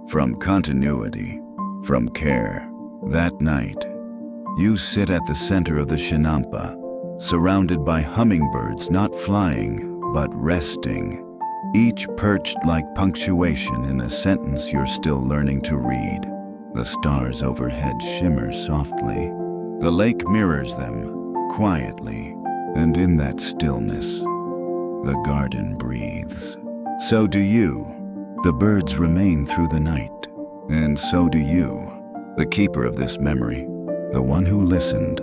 from continuity, from care. That night, you sit at the center of the chinampa, surrounded by hummingbirds not flying, but resting, each perched like punctuation in a sentence you're still learning to read. The stars overhead shimmer softly. The lake mirrors them quietly, and in that stillness, the garden breathes. So do you. The birds remain through the night, and so do you, the keeper of this memory, the one who listened,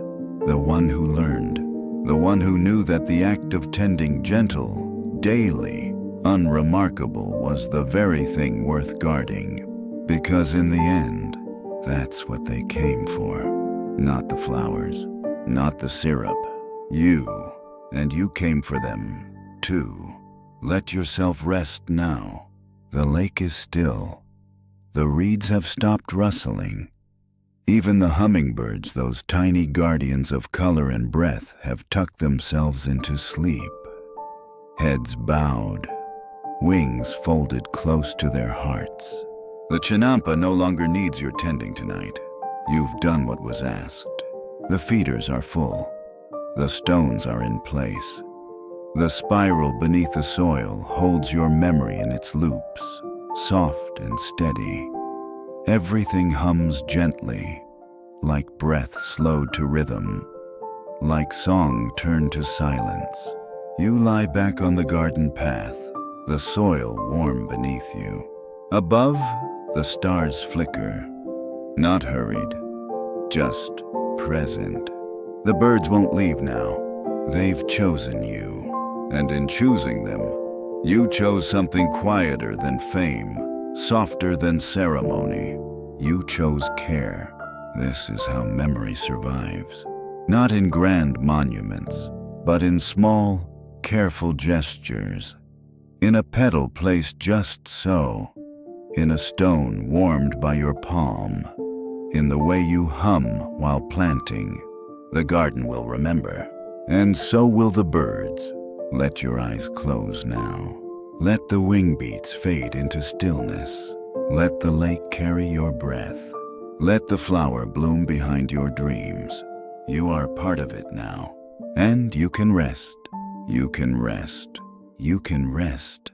the one who learned, the one who knew that the act of tending gentle, daily, unremarkable was the very thing worth guarding, because in the end, that's what they came for. Not the flowers, not the syrup, you, and you came for them, too. Let yourself rest now. The lake is still. The reeds have stopped rustling. Even the hummingbirds, those tiny guardians of color and breath, have tucked themselves into sleep. Heads bowed, wings folded close to their hearts. The chinampa no longer needs your tending tonight. You've done what was asked. The feeders are full. The stones are in place. The spiral beneath the soil holds your memory in its loops, soft and steady. Everything hums gently, like breath slowed to rhythm, like song turned to silence. You lie back on the garden path, the soil warm beneath you. Above, the stars flicker, not hurried, just present. The birds won't leave now. They've chosen you. And in choosing them, you chose something quieter than fame, softer than ceremony. You chose care. This is how memory survives. Not in grand monuments, but in small, careful gestures. In a petal placed just so. In a stone warmed by your palm. In the way you hum while planting. The garden will remember, and so will the birds. Let your eyes close now. Let the wing beats fade into stillness. Let the lake carry your breath. Let the flower bloom behind your dreams. You are part of it now. And you can rest. You can rest. You can rest.